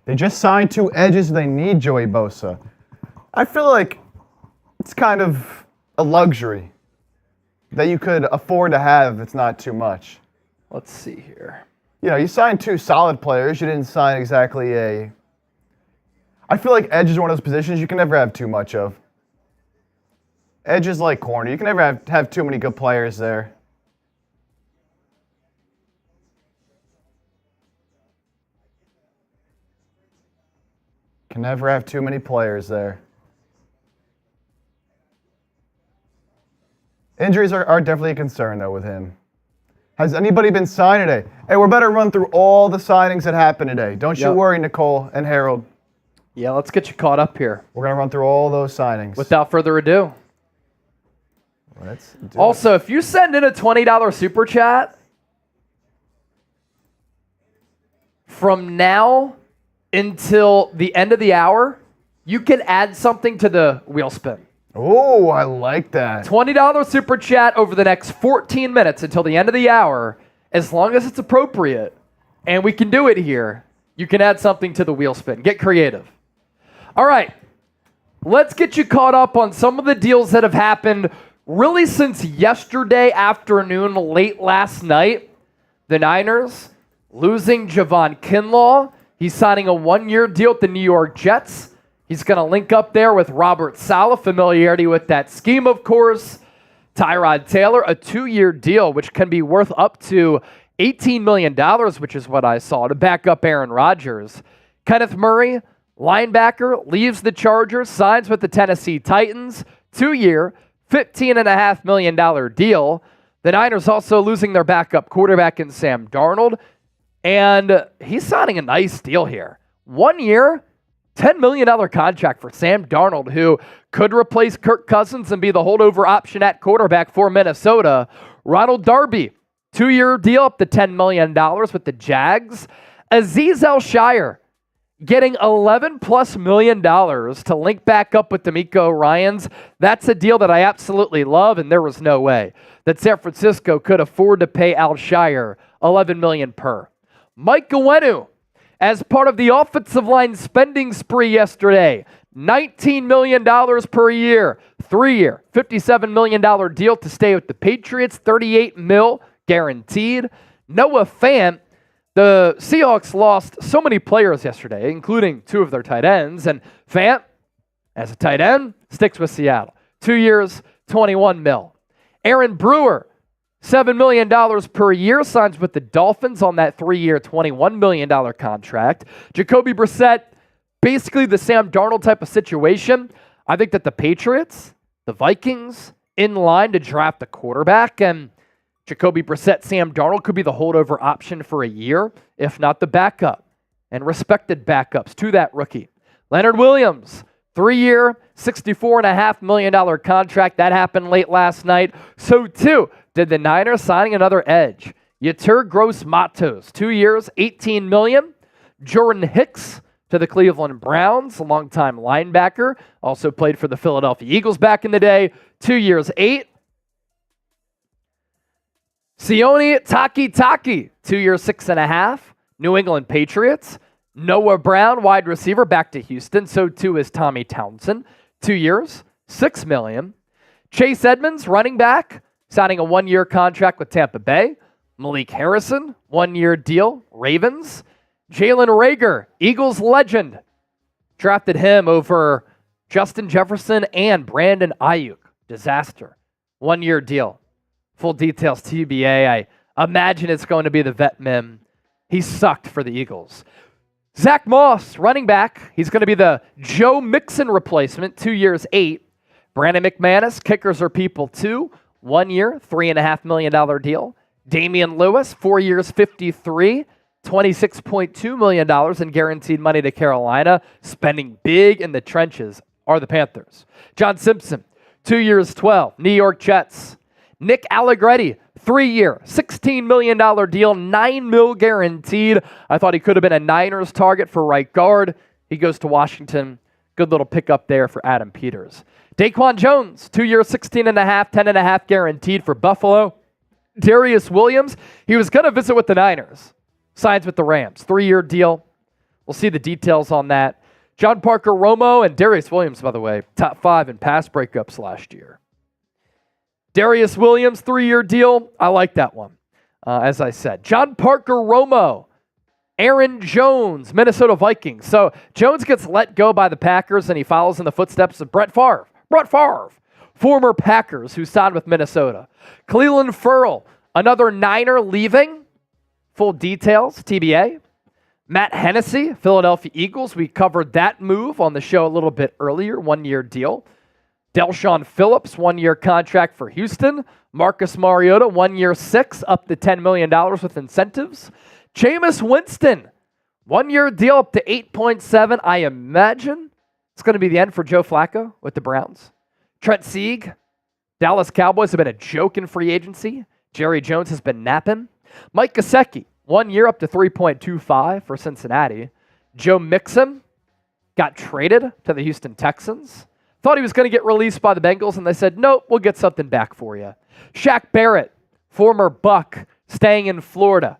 Speaker 2: They just signed 2 edges and they need Joey Bosa. I feel like it's kind of a luxury that you could afford to have if it's not too much.
Speaker 1: Let's see here.
Speaker 2: You know, you signed 2 solid players. You didn't sign exactly a... I feel like edge is one of those positions you can never have too much of. Edge is like corner. You can never have too many good players there. Can never have too many players there. Injuries are definitely a concern, though, with him. Has anybody been signed today? Hey, we're better run through all the signings that happened today. Don't you worry, Nicole and Harold.
Speaker 1: Yeah, let's get you caught up here.
Speaker 2: We're going to run through all those signings.
Speaker 1: Without further ado.
Speaker 2: Let's do
Speaker 1: also, if you send in a $20 super chat from now until the end of the hour, you can add something to the wheel spin.
Speaker 2: Oh, I like that.
Speaker 1: $20 super chat over the next 14 minutes until the end of the hour, as long as it's appropriate, and we can do it here, you can add something to the wheel spin. Get creative. All right, let's get you caught up on some of the deals that have happened really since yesterday afternoon, late last night. The Niners losing Javon Kinlaw. He's signing a 1-year deal with the New York Jets. He's going to link up there with Robert Saleh, familiarity with that scheme, of course. Tyrod Taylor, a 2-year deal, which can be worth up to $18 million, which is what I saw, to back up Aaron Rodgers. Kenneth Murray, linebacker, leaves the Chargers, signs with the Tennessee Titans. 2-year, $15.5 million deal. The Niners also losing their backup quarterback in Sam Darnold. And he's signing a nice deal here. 1 year, $10 million contract for Sam Darnold, who could replace Kirk Cousins and be the holdover option at quarterback for Minnesota. Ronald Darby, 2-year deal up to $10 million with the Jags. Azeez Al-Shire getting $11+ million to link back up with DeMeco Ryans. That's a deal that I absolutely love, and there was no way that San Francisco could afford to pay Al-Shire $11 million per. Mike Gwenu, as part of the offensive line spending spree yesterday, $19 million per year, 3-year, $57 million deal to stay with the Patriots, $38 million guaranteed. Noah Fant, the Seahawks lost so many players yesterday, including 2 of their tight ends, and Fant, as a tight end, sticks with Seattle. 2 years, $21 million. Aaron Brewer, $7 million per year, signs with the Dolphins on that 3-year, $21 million contract. Jacoby Brissett, basically the Sam Darnold type of situation. I think that the Patriots, the Vikings, in line to draft a quarterback, and Jacoby Brissett, Sam Darnold could be the holdover option for a year, if not the backup, and respected backups to that rookie. Leonard Williams, 3-year, $64.5 million contract. That happened late last night. So too did the Niners signing another edge. Yetur Gross-Matos, 2 years, $18 million. Jordan Hicks to the Cleveland Browns, a longtime linebacker. Also played for the Philadelphia Eagles back in the day. 2 years, $8 million. Sione Takitaki, 2 years, $6.5 million. New England Patriots. Noah Brown, wide receiver, back to Houston. So too is Tommy Townsend. 2 years, $6 million. Chase Edmonds, running back, signing a 1-year contract with Tampa Bay. Malik Harrison, 1-year deal, Ravens. Jalen Reagor, Eagles legend, drafted him over Justin Jefferson and Brandon Ayuk. Disaster. 1-year deal. Full details TBA. I imagine it's going to be the vet mem. He sucked for the Eagles. Zach Moss, running back. He's going to be the Joe Mixon replacement, 2 years, $8 million. Brandon McManus, kickers are people too. 1 year, $3.5 million deal. Damian Lewis, 4 years, $53 million. $26.2 million in guaranteed money to Carolina. Spending big in the trenches are the Panthers. John Simpson, 2 years, $12 million. New York Jets. Nick Allegretti, 3-year, $16 million deal, $9 million guaranteed. I thought he could have been a Niners target for right guard. He goes to Washington. Good little pickup there for Adam Peters. Daquan Jones, 2 years, $16.5 million, $10.5 million guaranteed for Buffalo. Darius Williams, he was going to visit with the Niners. Signs with the Rams. 3-year deal. We'll see the details on that. John Parker Romo and Darius Williams, by the way, top 5 in pass breakups last year. Darius Williams, 3-year deal. I like that one. As I said, John Parker Romo, Aaron Jones, Minnesota Vikings. So Jones gets let go by the Packers and he follows in the footsteps of Brett Favre. Former Packers who signed with Minnesota. Cleveland Ferrell, another Niner leaving. Full details, TBA. Matt Hennessy, Philadelphia Eagles. We covered that move on the show a little bit earlier. 1-year deal. Delshon Phillips, 1-year contract for Houston. Marcus Mariota, 1 year, $6 million, up to $10 million with incentives. Jameis Winston, 1-year deal up to $8.7 million. I imagine it's going to be the end for Joe Flacco with the Browns. Trent Sieg, Dallas Cowboys have been a joke in free agency. Jerry Jones has been napping. Mike Gesicki, 1 year up to $3.25 million for Cincinnati. Joe Mixon got traded to the Houston Texans. Thought he was going to get released by the Bengals, and they said, nope, we'll get something back for you. Shaq Barrett, former Buck, staying in Florida.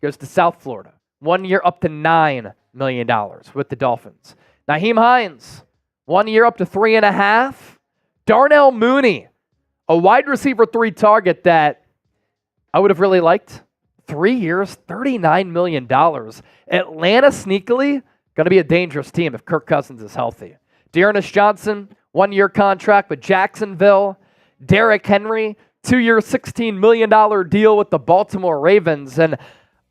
Speaker 1: Goes to South Florida. 1 year up to $9 million with the Dolphins. Nyheim Hines, 1 year up to $3.5 million. Darnell Mooney, a wide receiver 3 target that I would have really liked. 3 years, $39 million. Atlanta sneakily going to be a dangerous team if Kirk Cousins is healthy. Dearness Johnson, 1-year contract with Jacksonville. Derrick Henry, 2 year, $16 million deal with the Baltimore Ravens. And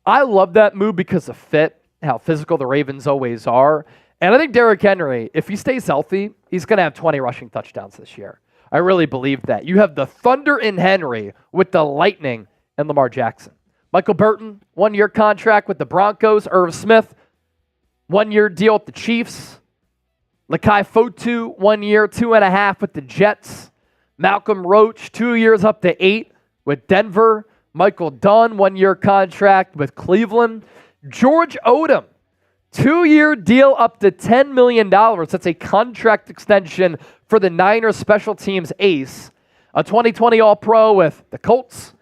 Speaker 1: I love that move because of fit, how physical the Ravens always are. And I think Derrick Henry, if he stays healthy, he's going to have 20 rushing touchdowns this year. I really believe that. You have the Thunder in Henry with the Lightning and Lamar Jackson. Michael Burton, 1-year contract with the Broncos. Irv Smith, 1-year deal with the Chiefs. Lakai Fotu, 1 year, $2.5 million with the Jets. Malcolm Roach, 2 years up to $8 million with Denver. Michael Dunn, 1-year contract with Cleveland. George Odum, 2-year deal up to $10 million. That's a contract extension for the Niners special teams ace. A 2020 All-Pro with the Colts.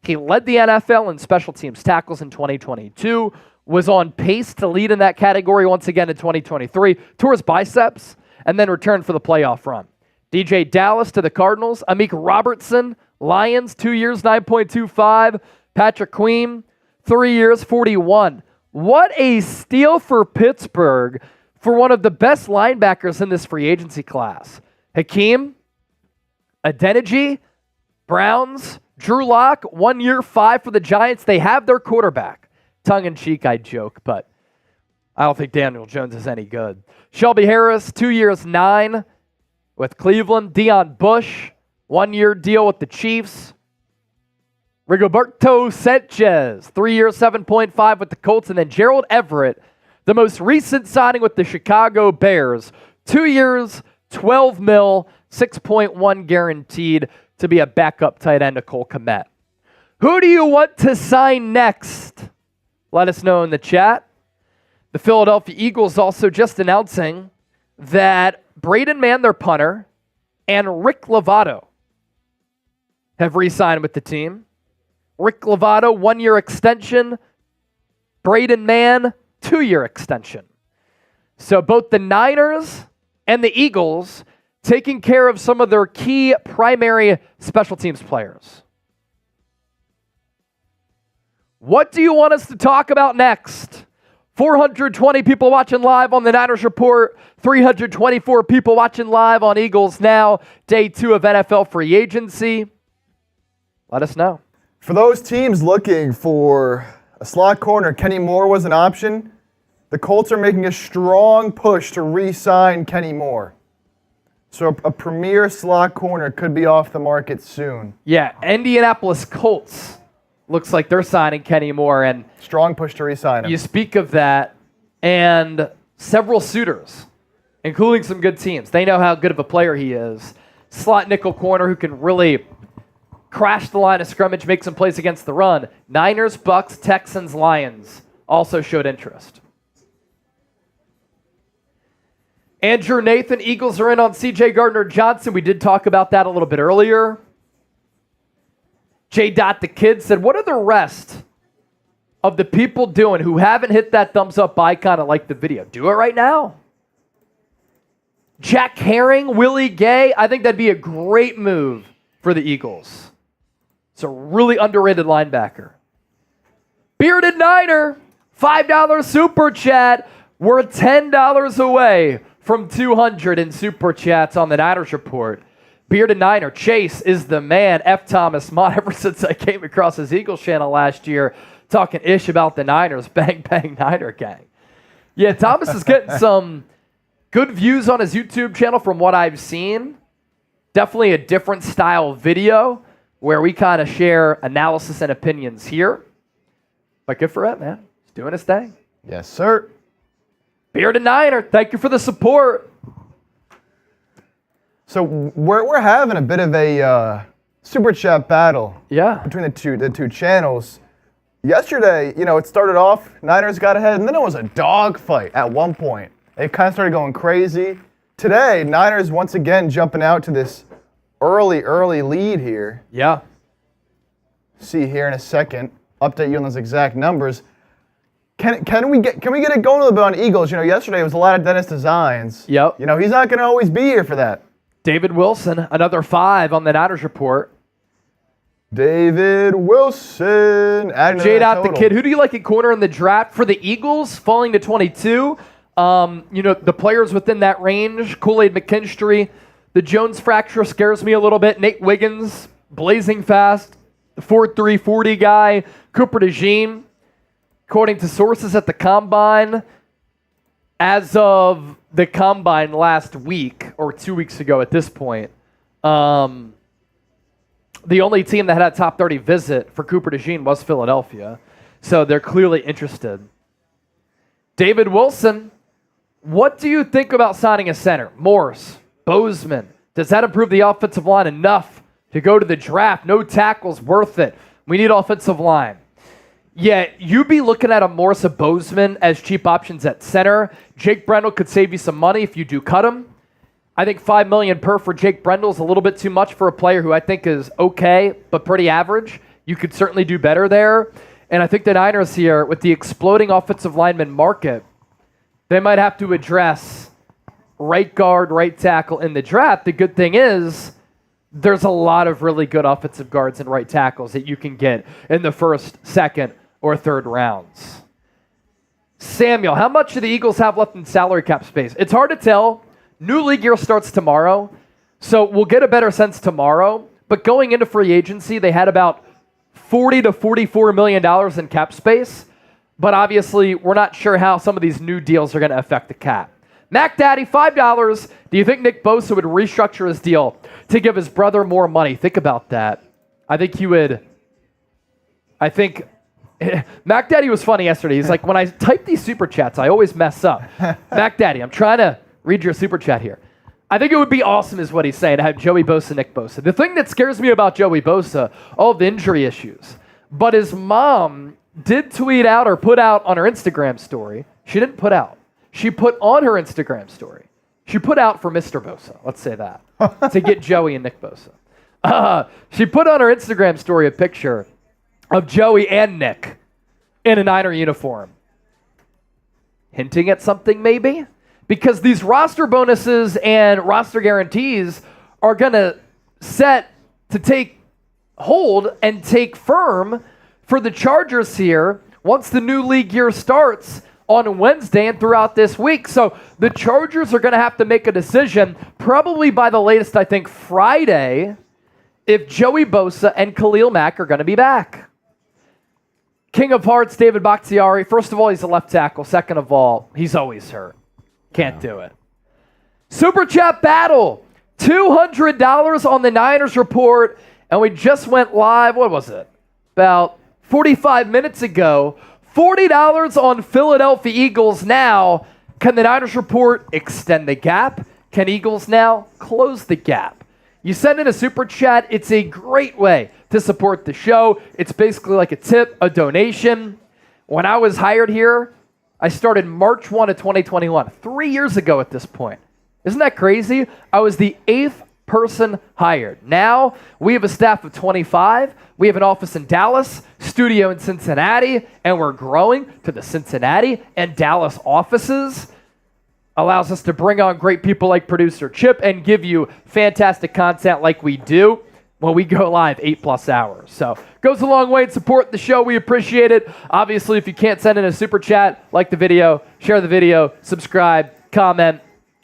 Speaker 1: He led the NFL in special teams tackles in 2022. Was on pace to lead in that category once again in 2023. Tore his biceps and then returned for the playoff run. DJ Dallas to the Cardinals. Amik Robertson, Lions, 2 years, $9.25 million. Patrick Queen, 3 years, $41 million. What a steal for Pittsburgh for one of the best linebackers in this free agency class. Hakeem Adeniji, Browns, Drew Lock, 1 year, $5 million for the Giants. They have their quarterback. Tongue-in-cheek, I joke, but I don't think Daniel Jones is any good. Shelby Harris, 2 years, 9 with Cleveland. Deion Bush, 1-year deal with the Chiefs. Rigoberto Sanchez, 3 years, 7.5 with the Colts. And then Gerald Everett, the most recent signing with the Chicago Bears. 2 years, 12 mil, 6.1 guaranteed to be a backup tight end to Cole Kmet. Who do you want to sign next? Let us know in the chat. The Philadelphia Eagles also just announcing that Braden Mann, their punter, and Rick Lovato have re-signed with the team. Rick Lovato, 1-year extension. Braden Mann, 2-year extension. So both the Niners and the Eagles taking care of some of their key primary special teams players. What do you want us to talk about next? 420 people watching live on the Niners Report, 324 people watching live on Eagles Now, day 2 of NFL free agency. Let us know.
Speaker 2: For those teams looking for a slot corner, Kenny Moore was an option. The Colts are making a strong push to re-sign Kenny Moore. So a premier slot corner could be off the market soon.
Speaker 1: Yeah, Indianapolis Colts. Looks like they're signing Kenny Moore. And
Speaker 2: strong push to re-sign him.
Speaker 1: You speak of that, and several suitors, including some good teams. They know how good of a player he is. Slot nickel corner who can really crash the line of scrimmage, make some plays against the run. Niners, Bucks, Texans, Lions also showed interest. Andrew Nathan, Eagles are in on C.J. Gardner-Johnson. We did talk about that a little bit earlier. J. Dot the Kid said, what are the rest of the people doing who haven't hit that thumbs up icon and like the video? Do it right now. Jack Herring, Willie Gay, I think that'd be a great move for the Eagles. It's a really underrated linebacker. Bearded Niner, $5 super chat. We're $10 away from 200 in super chats on the Niners Report. Bearded Niner, Chase is the man. F. Thomas Mott, ever since I came across his Eagles channel last year, talking ish about the Niners, bang, bang, Niner gang. Yeah, Thomas is getting some good views on his YouTube channel from what I've seen. Definitely a different style video where we kind of share analysis and opinions here. But good for it, man. He's doing his thing.
Speaker 2: Yes, sir.
Speaker 1: Bearded Niner, thank you for the support.
Speaker 2: So we're having a bit of a super chat battle between the two channels. Yesterday, it started off, Niners got ahead, and then it was a dogfight at one point. It kind of started going crazy. Today, Niners once again jumping out to this early lead here.
Speaker 1: Yeah.
Speaker 2: See here in a second. Update you on those exact numbers. Can we get it going a little bit on Eagles? Yesterday was a lot of Dennis Designs.
Speaker 1: Yep.
Speaker 2: He's not going to always be here for that.
Speaker 1: David Wilson, another 5 on the Niners Report.
Speaker 2: David Wilson.
Speaker 1: J. Dot the Kid. Who do you like at corner in the draft? For the Eagles, falling to 22. The players within that range, Kool-Aid McKinstry. The Jones fracture scares me a little bit. Nate Wiggins, blazing fast. The 4.3 40 guy. Cooper DeJean. According to sources at the Combine, as of the Combine last week, or 2 weeks ago at this point, the only team that had a top 30 visit for Cooper DeJean was Philadelphia. So they're clearly interested. David Wilson, what do you think about signing a center? Morse, Bozeman. Does that improve the offensive line enough to go to the draft? No tackles, worth it. We need offensive line. Yeah, you'd be looking at a Morse or Bozeman as cheap options at center. Jake Brendel could save you some money if you do cut him. I think $5 million per for Jake Brendel is a little bit too much for a player who I think is okay, but pretty average. You could certainly do better there. And I think the Niners here, with the exploding offensive lineman market, they might have to address right guard, right tackle in the draft. The good thing is there's a lot of really good offensive guards and right tackles that you can get in the first, second, or third rounds. Samuel, how much do the Eagles have left in salary cap space? It's hard to tell. New league year starts tomorrow, so we'll get a better sense tomorrow. But going into free agency, they had about $40 to $44 million in cap space. but obviously we're not sure how some of these new deals are going to affect the cap. Mac Daddy, $5. Do you think Nick Bosa would restructure his deal to give his brother more money? Think about that. I think he would. Mac Daddy was funny yesterday. He's like, when I type these super chats, I always mess up. Mac Daddy, I'm trying to read your super chat here. I think it would be awesome, is what he's saying, to have Joey Bosa, Nick Bosa. The thing that scares me about Joey Bosa, all the injury issues, but his mom did tweet out or put out on her Instagram story. She didn't put out. She put on her Instagram story. She put out for Mr. Bosa, let's say that, to get Joey and Nick Bosa. She put on her Instagram story a picture of Joey and Nick in a Niner uniform. Hinting at something, maybe? Because these roster bonuses and roster guarantees are going to set to take hold and take firm for the Chargers here once the new league year starts on Wednesday and throughout this week. So the Chargers are going to have to make a decision probably by the latest, I think, Friday, if Joey Bosa and Khalil Mack are going to be back. King of Hearts, David Bakhtiari. First of all, he's a left tackle. Second of all, he's always hurt. Can't do it. Super Chat Battle. $200 on the Niners report. And we just went live, what was it? About 45 minutes ago. $40 on Philadelphia Eagles now. Can the Niners report extend the gap? Can Eagles now close the gap? You send in a super chat. It's a great way to support the show. It's basically like a tip, a donation. When I was hired here, I started March 1 of 2021, 3 years ago at this point. Isn't that crazy? I was the 8th person hired. Now we have a staff of 25. We have an office in Dallas, studio in Cincinnati, and we're growing to the Cincinnati and Dallas offices. Allows us to bring on great people like producer Chip and give you fantastic content like we do when we go live 8+ hours. So goes a long way to support the show. We appreciate it. Obviously, if you can't send in a super chat, like the video, share the video, subscribe, comment,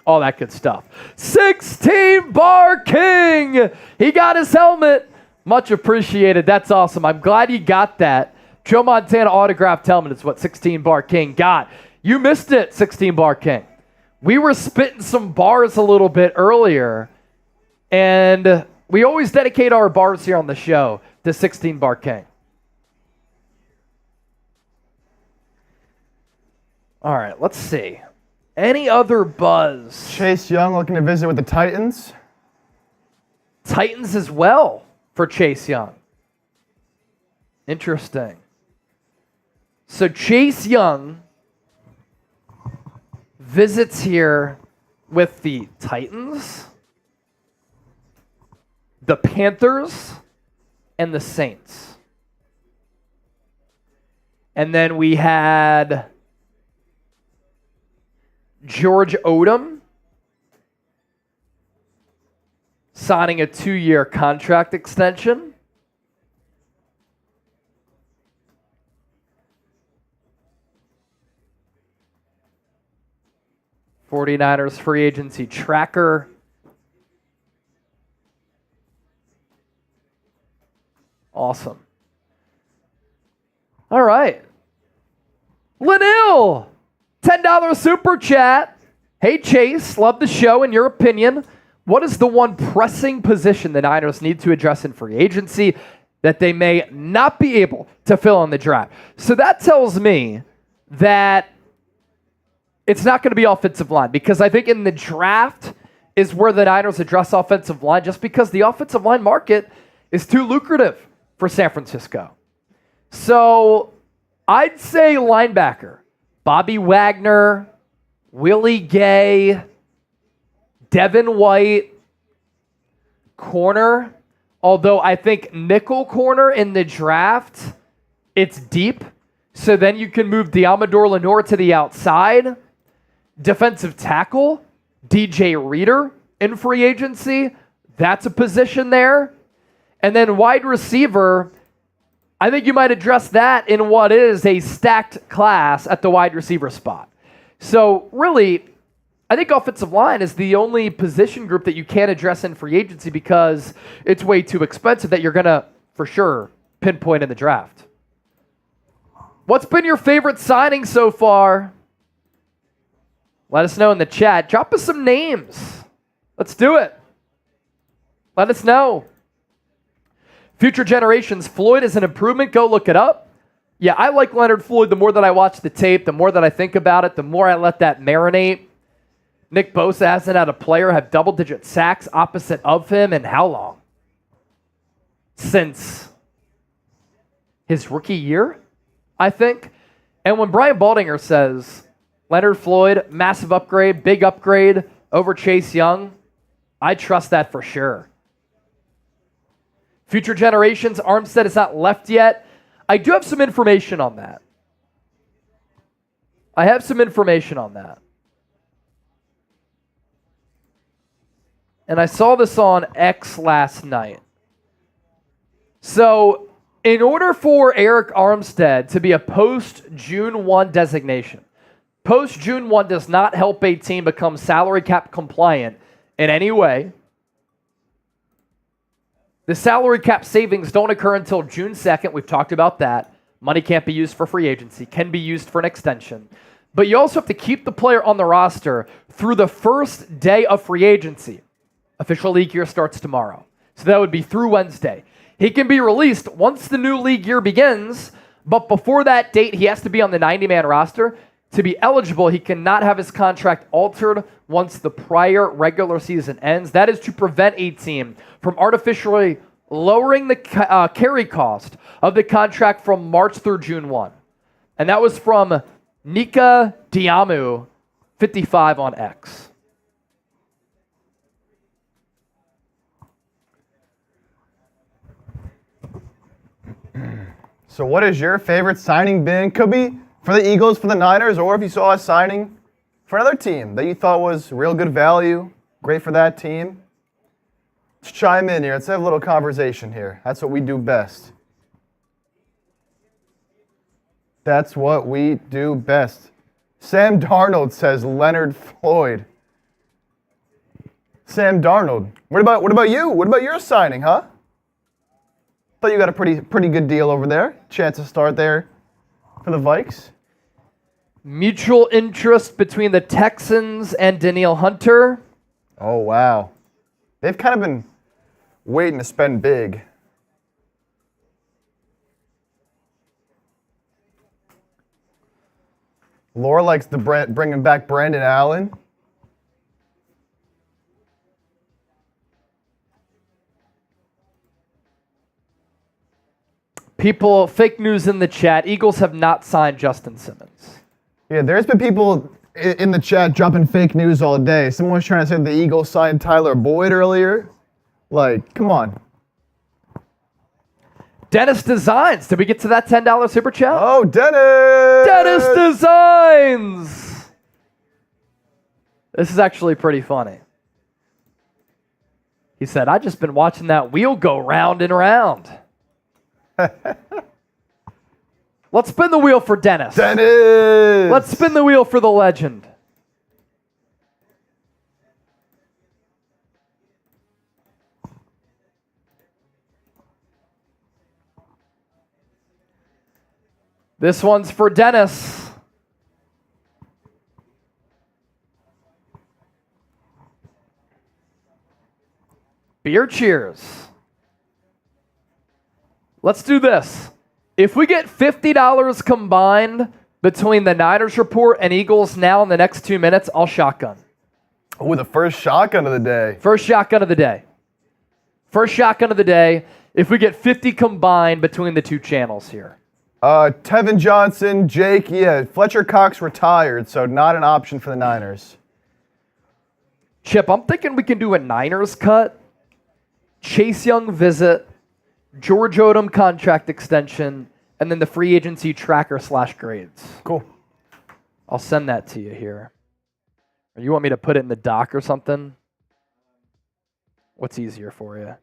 Speaker 1: all that good stuff. 16 Bar King. He got his helmet. Much appreciated. That's awesome. I'm glad you got that. Joe Montana autographed helmet is what 16 Bar King got. You missed it, 16 Bar King. We were spitting some bars a little bit earlier, and we always dedicate our bars here on the show to 16 Bar King. All right, let's see. Any other buzz?
Speaker 2: Chase Young looking to visit with the Titans.
Speaker 1: Titans as well for Chase Young. Interesting. So Chase Young visits here with the Titans, the Panthers, and the Saints. And then we had George Odum signing a 2-year contract extension. '49ers free agency tracker. Awesome. All right. Lanil, $10 super chat. Hey, Chase, love the show. In your opinion, what is the one pressing position the Niners need to address in free agency that they may not be able to fill in the draft? So that tells me that it's not going to be offensive line, because I think in the draft is where the Niners address offensive line, just because the offensive line market is too lucrative for San Francisco. So I'd say linebacker. Bobby Wagner, Willie Gay, Devin White, corner. Although I think nickel corner in the draft, it's deep. So then you can move Diamador Lenore to the outside. Defensive tackle, DJ Reader in free agency. That's a position there. And then wide receiver, I think you might address that in what is a stacked class at the wide receiver spot. So really, I think offensive line is the only position group that you can't address in free agency because it's way too expensive that you're going to, for sure, pinpoint in the draft. What's been your favorite signing so far? Let us know in the chat. Drop us some names. Let's do it. Let us know. Future Generations, Floyd is an improvement. Go look it up. Yeah, I like Leonard Floyd. The more that I watch the tape, the more that I think about it, the more I let that marinate. Nick Bosa hasn't had a player have double-digit sacks opposite of him in how long? Since his rookie year, I think. And when Brian Baldinger says, Leonard Floyd, massive upgrade, big upgrade over Chase Young, I trust that for sure. Future Generations, Armstead is not left yet. I do have some information on that. I have some information on that. And I saw this on X last night. So, in order for Eric Armstead to be a post-June 1 designation, post-June 1 does not help a team become salary cap compliant in any way. The salary cap savings don't occur until June 2nd. We've talked about that. Money can't be used for free agency, can be used for an extension. But you also have to keep the player on the roster through the first day of free agency. Official league year starts tomorrow. So that would be through Wednesday. He can be released once the new league year begins, but before that date, he has to be on the 90-man roster. To be eligible, he cannot have his contract altered once the prior regular season ends. That is to prevent a team from artificially lowering the carry cost of the contract from March through June 1. And that was from Nika Diamu, 55 on X.
Speaker 2: So what is your favorite signing been? Could be for the Eagles, for the Niners, or if you saw a signing for another team that you thought was real good value, great for that team. Let's chime in here. Let's have a little conversation here. That's what we do best. That's what we do best. Sam Darnold says Leonard Floyd. Sam Darnold. What about you? What about your signing, huh? Thought you got a pretty good deal over there. Chance to start there for the Vikes.
Speaker 1: Mutual interest between the Texans and Danielle Hunter.
Speaker 2: Oh, wow. They've kind of been waiting to spend big. Laura likes bringing back Brandon Allen.
Speaker 1: People, fake news in the chat. Eagles have not signed Justin Simmons.
Speaker 2: Yeah, there's been people in the chat dropping fake news all day. Someone was trying to say the Eagles signed Tyler Boyd earlier. Like, come on.
Speaker 1: Dennis Designs. Did we get to that $10 super chat?
Speaker 2: Oh, Dennis!
Speaker 1: Dennis Designs! This is actually pretty funny. He said, I've just been watching that wheel go round and round. Let's spin the wheel for Dennis.
Speaker 2: Dennis!
Speaker 1: Let's spin the wheel for the legend. This one's for Dennis. Beer cheers. Let's do this. If we get $50 combined between the Niners report and Eagles now in the next 2 minutes, I'll shotgun.
Speaker 2: Oh, the first shotgun of the day.
Speaker 1: First shotgun of the day. First shotgun of the day. If we get 50 combined between the two channels here.
Speaker 2: Tevin Johnson, Jake, yeah. Fletcher Cox retired, so not an option for the Niners.
Speaker 1: Chip, I'm thinking we can do a Niners cut, Chase Young visit, George Odum contract extension, and then the free agency tracker / grades.
Speaker 2: Cool.
Speaker 1: I'll send that to you here. Or you want me to put it in the doc or something? What's easier for you?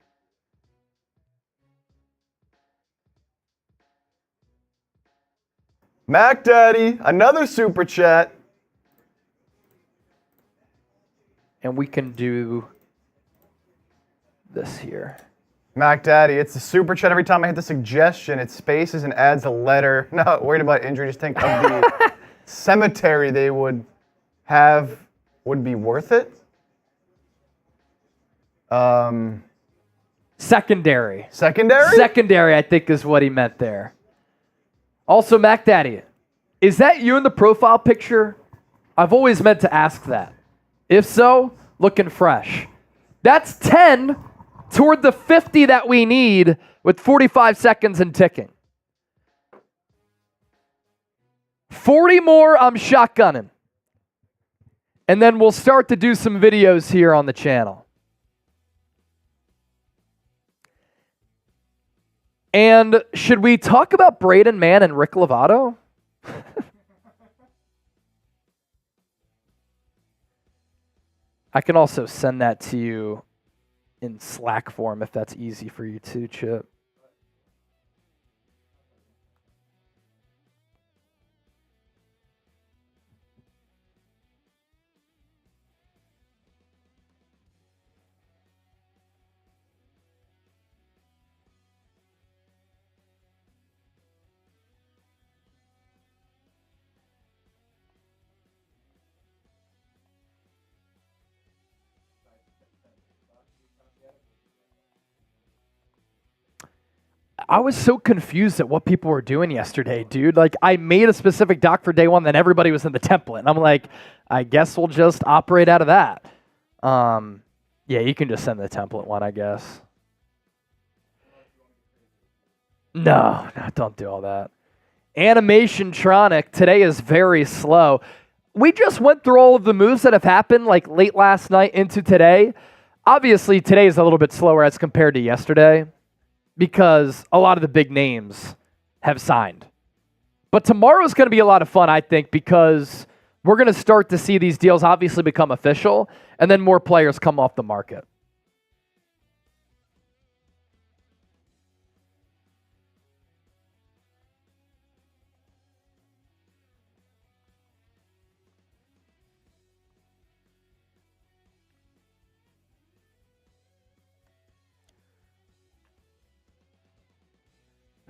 Speaker 2: Mac Daddy, another super chat.
Speaker 1: And we can do this here.
Speaker 2: Mac Daddy, it's a super chat. Every time I hit the suggestion, it spaces and adds a letter. Not worried about injury. Just think of the cemetery they would have would be worth it.
Speaker 1: Secondary.
Speaker 2: Secondary?
Speaker 1: Secondary, I think, is what he meant there. Also, Mac Daddy, is that you in the profile picture? I've always meant to ask that. If so, looking fresh. That's 10 toward the 50 that we need with 45 seconds and ticking. 40 more, I'm shotgunning. And then we'll start to do some videos here on the channel. And should we talk about Braden Mann and Rick Lovato? I can also send that to you in Slack form if that's easy for you too, Chip. I was so confused at what people were doing yesterday, dude. Like, I made a specific doc for day one, then everybody was in the template. And I'm like, I guess we'll just operate out of that. Yeah, you can just send the template one, I guess. No, don't do all that. Animation Tronic, today is very slow. We just went through all of the moves that have happened like late last night into today. Obviously, today is a little bit slower as compared to yesterday, because a lot of the big names have signed. But tomorrow's going to be a lot of fun, I think, because we're going to start to see these deals obviously become official, and then more players come off the market.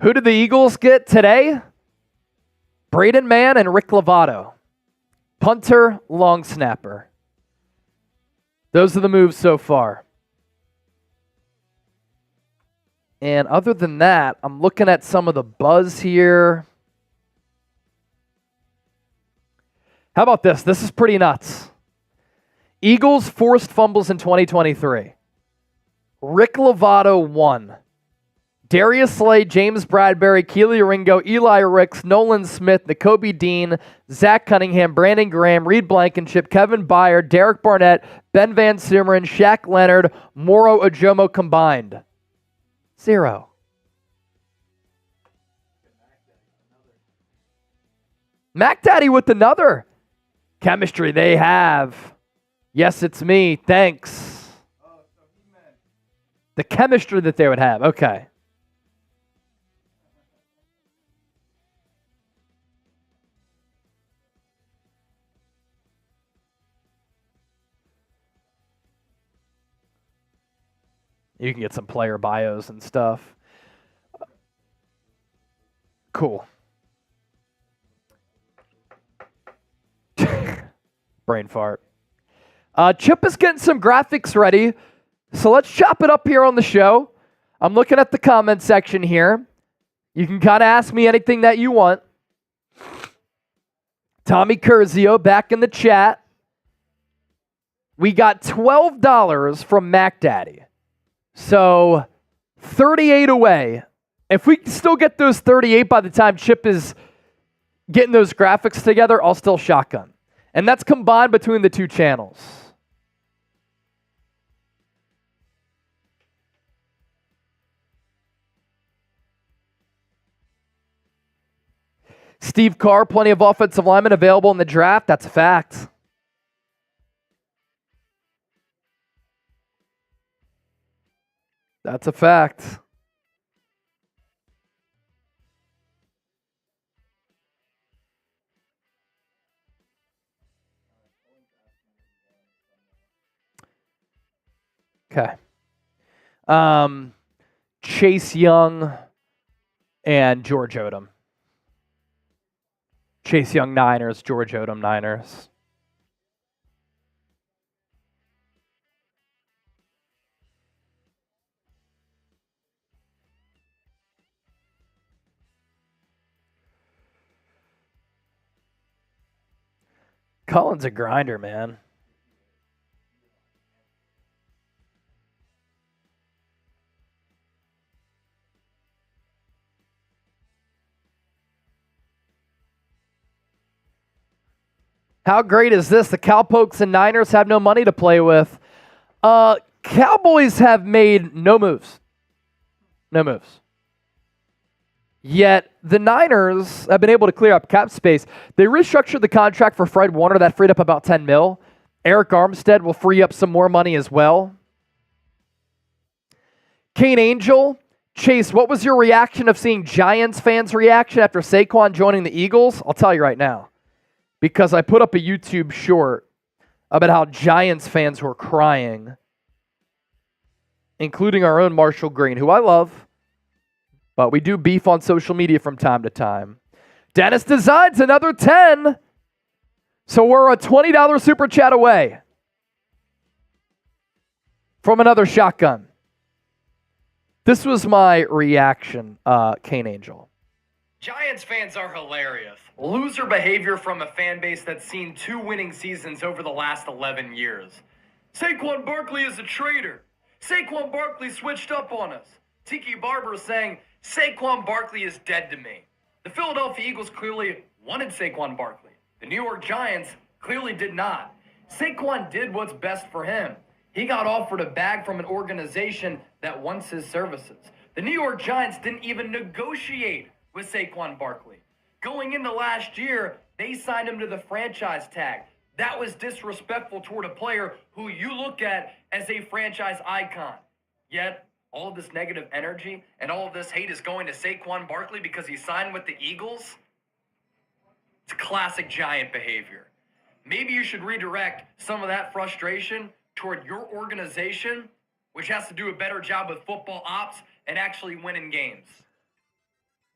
Speaker 1: Who did the Eagles get today? Braden Mann and Rick Lovato. Punter, long snapper. Those are the moves so far. And other than that, I'm looking at some of the buzz here. How about this? This is pretty nuts. Eagles forced fumbles in 2023. Rick Lovato won. Darius Slay, James Bradbury, Keely Ringo, Eli Ricks, Nolan Smith, Nakobe Dean, Zach Cunningham, Brandon Graham, Reed Blankenship, Kevin Byard, Derek Barnett, Ben Van Sumeren, Shaq Leonard, Moro Ojomo combined. 0. Mac Daddy with another. Chemistry they have. Yes, it's me. Thanks. The chemistry that they would have. Okay. You can get some player bios and stuff. Cool. Brain fart. Chip is getting some graphics ready, so let's chop it up here on the show. I'm looking at the comment section here. You can kind of ask me anything that you want. Tommy Curzio back in the chat. We got $12 from Mac Daddy. So 38 away. If we still get those 38 by the time Chip is getting those graphics together, I'll still shotgun. And that's combined between the two channels. Steve Carr, plenty of offensive linemen available in the draft. That's a fact. That's a fact. Okay. Chase Young, and George Odum. Chase Young, Niners. George Odum, Niners. Cullen's a grinder, man. How great is this? The Cowpokes and Niners have no money to play with. Cowboys have made no moves. No moves. Yet the Niners have been able to clear up cap space. They restructured the contract for Fred Warner. That freed up about $10 million. Eric Armstead will free up some more money as well. Kane Angel, Chase, what was your reaction of seeing Giants fans' reaction after Saquon joining the Eagles? I'll tell you right now. Because I put up a YouTube short about how Giants fans were crying, including our own Marshall Green, who I love, but we do beef on social media from time to time. Dennis Designs another 10. So we're a $20 super chat away from another shotgun. This was my reaction, Kane Angel.
Speaker 3: Giants fans are hilarious. Loser behavior from a fan base that's seen 2 winning seasons over the last 11 years. Saquon Barkley is a traitor. Saquon Barkley switched up on us. Tiki Barber saying, Saquon Barkley is dead to me. The Philadelphia Eagles clearly wanted Saquon Barkley. The New York Giants clearly did not. Saquon did what's best for him. He got offered a bag from an organization that wants his services. The New York Giants didn't even negotiate with Saquon Barkley. Going into last year, they signed him to the franchise tag. That was disrespectful toward a player who you look at as a franchise icon. Yet, all of this negative energy and all of this hate is going to Saquon Barkley because he signed with the Eagles? It's classic Giant behavior. Maybe you should redirect some of that frustration toward your organization, which has to do a better job with football ops and actually winning games.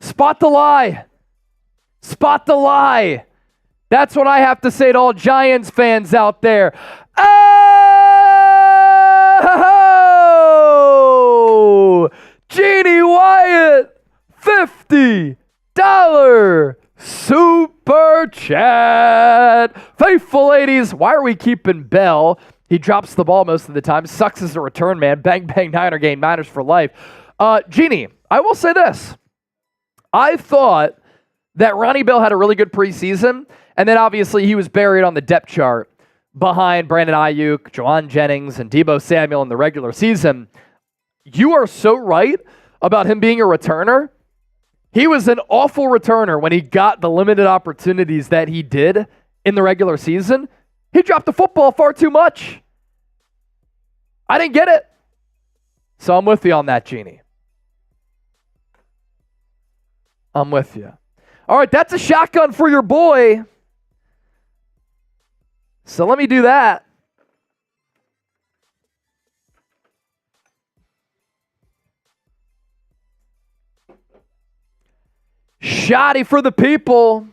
Speaker 1: Spot the lie. Spot the lie. That's what I have to say to all Giants fans out there. Oh! Jeannie Wyatt, $50 super chat. Faithful ladies, why are we keeping Bell? He drops the ball most of the time. Sucks as a return man. Bang, bang, Niner game. Niners for life. Jeannie, I will say this. I thought that Ronnie Bell had a really good preseason, and then obviously he was buried on the depth chart behind Brandon Ayuk, Jauan Jennings, and Deebo Samuel in the regular season. You are so right about him being a returner. He was an awful returner when he got the limited opportunities that he did in the regular season. He dropped the football far too much. I didn't get it. So I'm with you on that, Jeannie. I'm with you. All right, that's a shotgun for your boy. So let me do that. Shoddy for the people.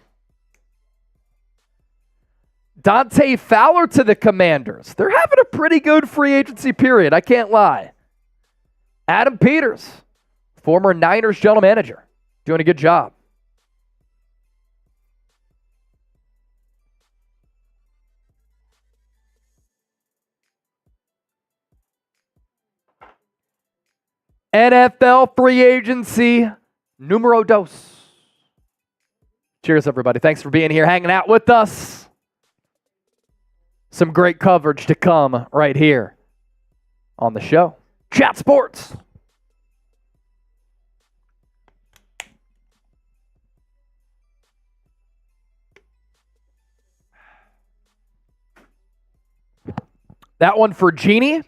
Speaker 1: Dante Fowler to the Commanders. They're having a pretty good free agency period, I can't lie. Adam Peters, former Niners general manager, doing a good job. NFL free agency numero dos. Cheers, everybody. Thanks for being here, hanging out with us. Some great coverage to come right here on the show. Chat Sports. That one for Jeannie,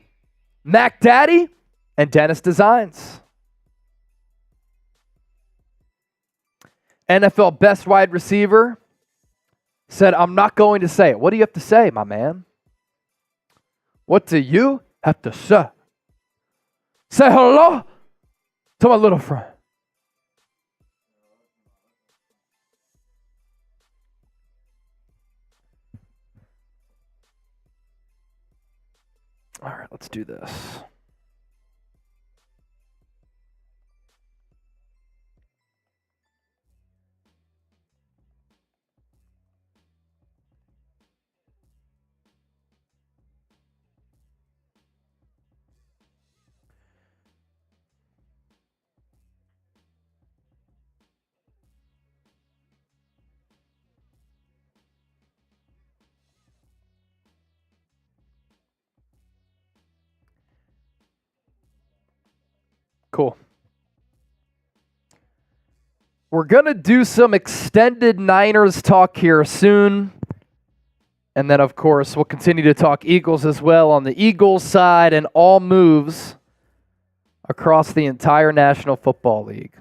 Speaker 1: Mac Daddy, and Dennis Designs. NFL best wide receiver said, I'm not going to say it. What do you have to say, my man? What do you have to say? Say hello to To my little friend. All right, let's do this. Cool. We're going to do some extended Niners talk here soon. And then, of course, we'll continue to talk Eagles as well on the Eagles side and all moves across the entire National Football League.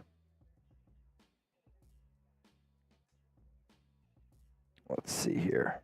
Speaker 1: Let's see here.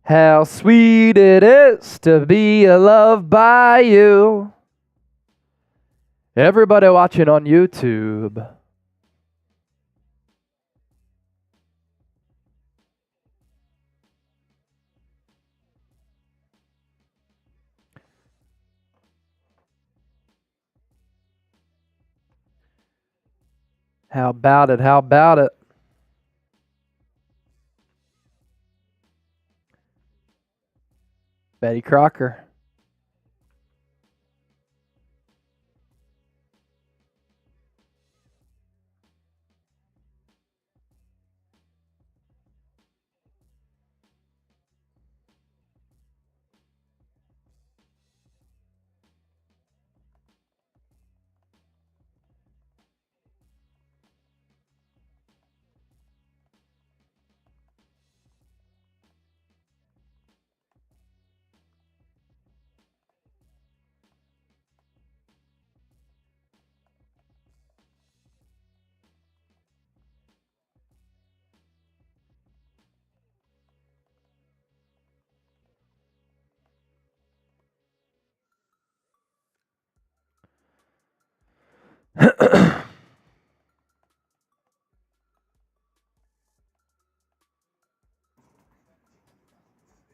Speaker 1: How sweet it is to be loved by you. Everybody watching on YouTube. How about it? How about it? Betty Crocker.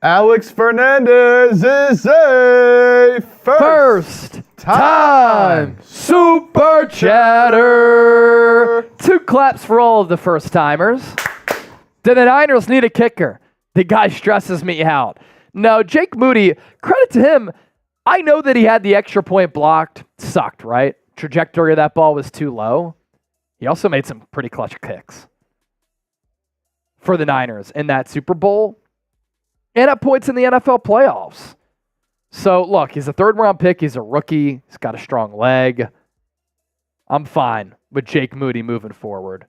Speaker 2: Alex Fernandez is a
Speaker 1: First time Super Chatter. 2 claps for all of the first timers. Do the Niners need a kicker? The guy stresses me out. No, Jake Moody, credit to him. I know that he had the extra point blocked. Sucked, right? Trajectory of that ball was too low. He also made some pretty clutch kicks for the Niners in that Super Bowl and at points in the NFL playoffs. So, look, he's a third-round pick. He's a rookie. He's got a strong leg. I'm fine with Jake Moody moving forward.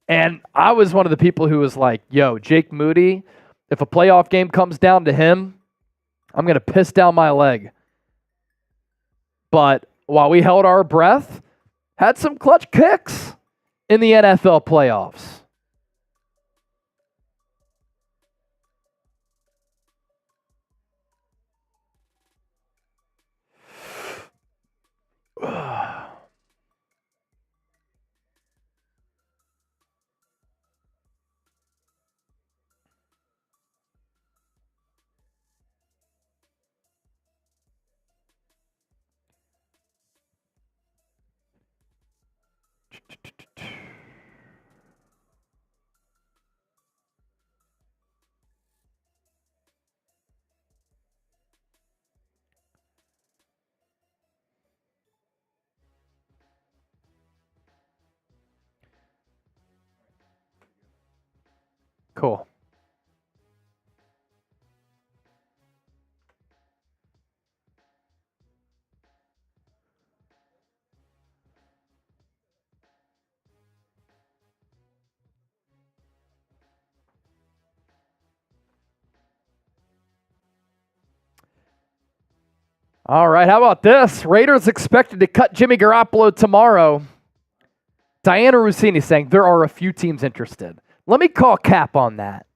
Speaker 1: And I was one of the people who was like, yo, Jake Moody, if a playoff game comes down to him, I'm going to piss down my leg. But while we held our breath, had some clutch kicks in the NFL playoffs. Cool. All right, how about this? Raiders expected to cut Jimmy Garoppolo tomorrow. Diana Rossini saying there are a few teams interested. Let me call cap on that.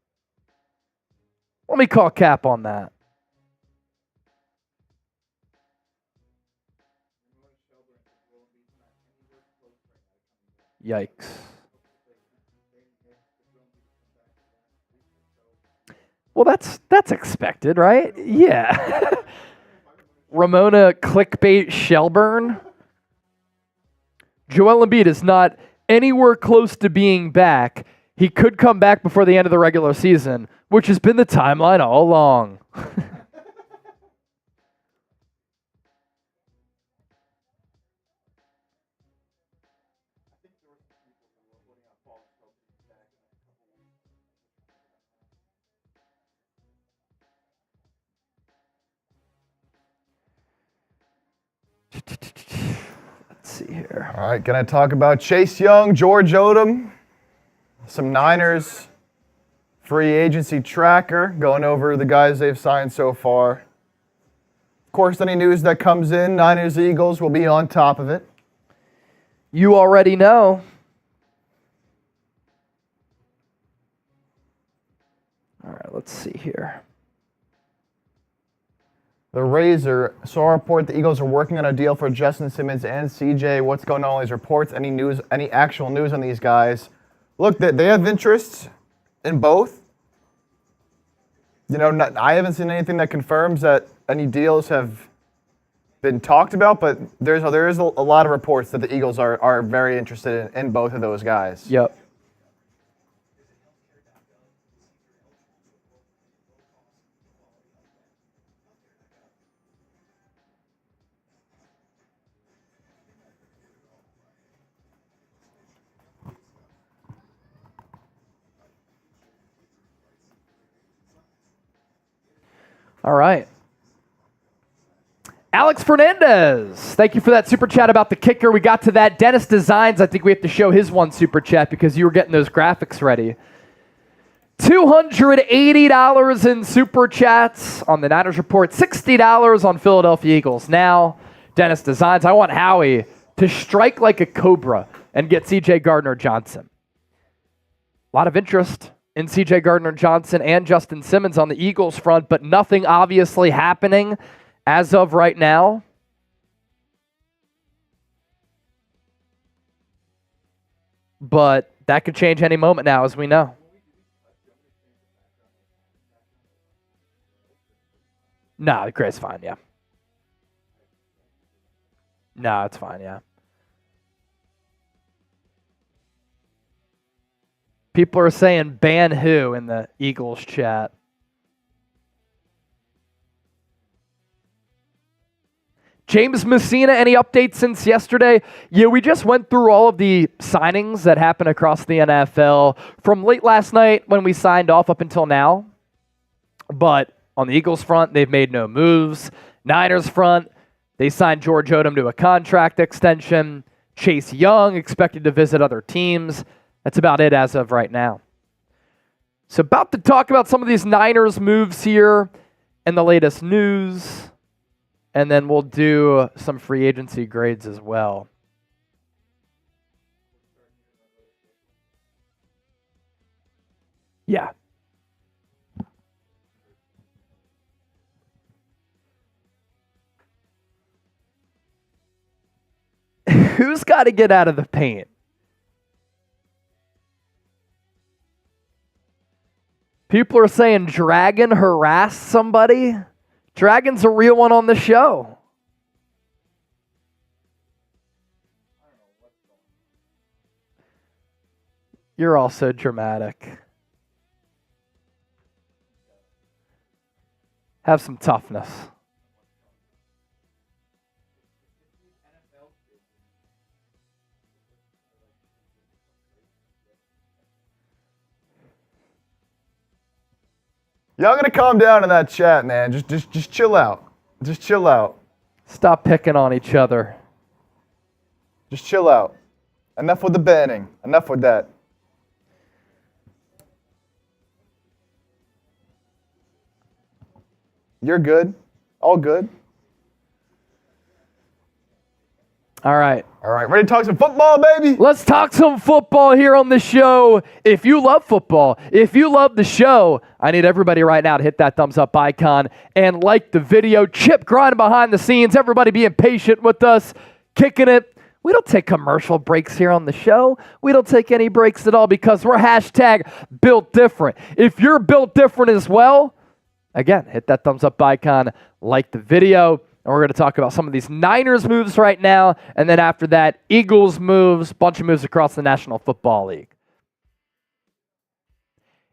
Speaker 1: Yikes. Well, that's expected, right? Yeah. Ramona clickbait Shelburne. Joel Embiid is not anywhere close to being back. He could come back before the end of the regular season, which has been the timeline all along. Let's see here.
Speaker 2: All right, gonna talk about Chase Young, George Odum, some Niners free agency tracker, going over the guys they've signed so far. Of course, any news that comes in, Niners, Eagles, will be on top of it.
Speaker 1: You already know. All right, let's see here.
Speaker 2: The Razor saw a report the Eagles are working on a deal for Justin Simmons and CJ. What's going on with these reports? Any news? Any actual news on these guys? Look, they have interests in both. You know, I haven't seen anything that confirms that any deals have been talked about, but there is a lot of reports that the Eagles are very interested in both of those guys.
Speaker 1: Yep. All right. Alex Fernandez, thank you for that super chat about the kicker. We got to that. Dennis Designs, I think we have to show his one super chat because you were getting those graphics ready. $280 in super chats on the Niners Report, $60 on Philadelphia Eagles. Now, Dennis Designs, I want Howie to strike like a cobra and get C.J. Gardner-Johnson. A lot of interest in C.J. Gardner-Johnson and Justin Simmons on the Eagles front, but nothing obviously happening as of right now. But that could change any moment now, as we know. No, the gray's fine, yeah. No, it's fine, yeah. People are saying ban who in the Eagles chat. James Messina, any updates since yesterday? Yeah, we just went through all of the signings that happened across the NFL from late last night when we signed off up until now. But on the Eagles front, they've made no moves. Niners front, they signed George Odum to a contract extension. Chase Young expected to visit other teams. That's about it as of right now. So about to talk about some of these Niners moves here and the latest news. And then we'll do some free agency grades as well. Yeah. Who's got to get out of the paint? People are saying Dragon harassed somebody. Dragon's a real one on the show. You're all so dramatic. Have some toughness.
Speaker 2: Y'all gotta calm down in that chat, man. Just chill out. Just chill out.
Speaker 1: Stop picking on each other.
Speaker 2: Just chill out. Enough with the banning. Enough with that. You're good. All good.
Speaker 1: All right.
Speaker 2: All right, ready to talk some football, baby?
Speaker 1: Let's talk some football here on the show. If you love football, if you love the show, I need everybody right now to hit that thumbs up icon and like the video. Chip grinding behind the scenes. Everybody being patient with us, kicking it. We don't take commercial breaks here on the show. We don't take any breaks at all because we're hashtag built different. If you're built different as well, again, hit that thumbs up icon, like the video. And we're going to talk about some of these Niners moves right now. And then after that, Eagles moves, bunch of moves across the National Football League.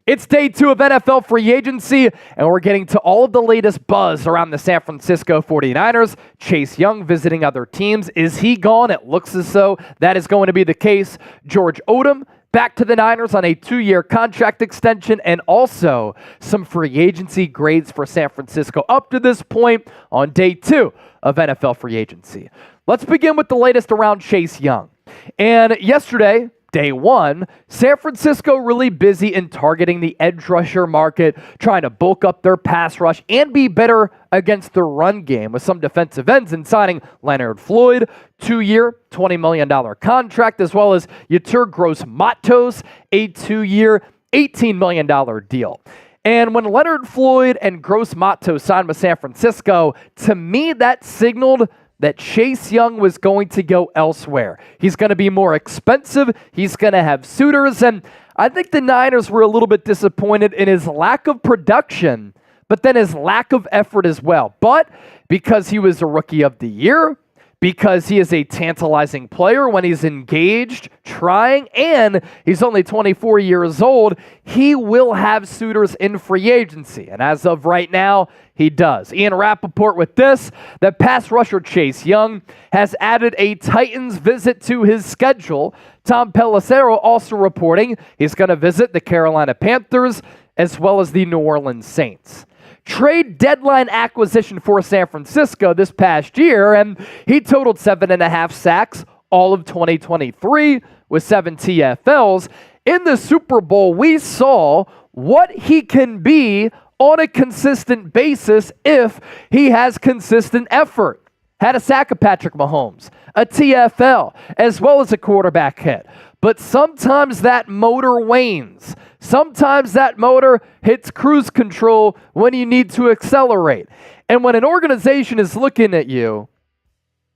Speaker 1: It's day 2 of NFL free agency, and we're getting to all of the latest buzz around the San Francisco 49ers. Chase Young visiting other teams. Is he gone? It looks as though that is going to be the case. George Odum back to the Niners on a 2-year contract extension, and also some free agency grades for San Francisco up to this point on day 2 of NFL free agency. Let's begin with the latest around Chase Young. And yesterday, day 1, San Francisco really busy in targeting the edge rusher market, trying to bulk up their pass rush and be better against the run game with some defensive ends and signing Leonard Floyd, 2-year, $20 million contract, as well as Yetur Gross-Matos, a 2-year, $18 million deal. And when Leonard Floyd and Gross-Matos signed with San Francisco, to me that signaled that Chase Young was going to go elsewhere. He's going to be more expensive. He's going to have suitors. And I think the Niners were a little bit disappointed in his lack of production, but then his lack of effort as well. But because he was a Rookie of the Year, because he is a tantalizing player when he's engaged, trying, and he's only 24 years old, he will have suitors in free agency. And as of right now, he does. Ian Rappaport with this, that pass rusher Chase Young has added a Titans visit to his schedule. Tom Pelissero also reporting he's going to visit the Carolina Panthers as well as the New Orleans Saints. Trade deadline acquisition for San Francisco this past year, and he totaled 7.5 sacks all of 2023 with 7 TFLs. In the Super Bowl, we saw what he can be on a consistent basis if he has consistent effort. Had a sack of Patrick Mahomes, a TFL, as well as a quarterback hit. But sometimes that motor wanes. Sometimes that motor hits cruise control when you need to accelerate. And when an organization is looking at you,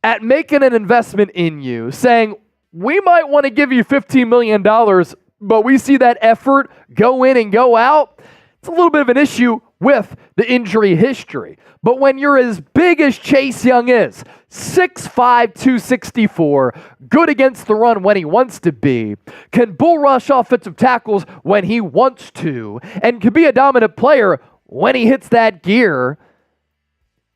Speaker 1: at making an investment in you, saying, we might want to give you $15 million, but we see that effort go in and go out, it's a little bit of an issue with the injury history. But when you're as big as Chase Young is, 6'5", 264, good against the run when he wants to be, can bull rush offensive tackles when he wants to, and can be a dominant player when he hits that gear,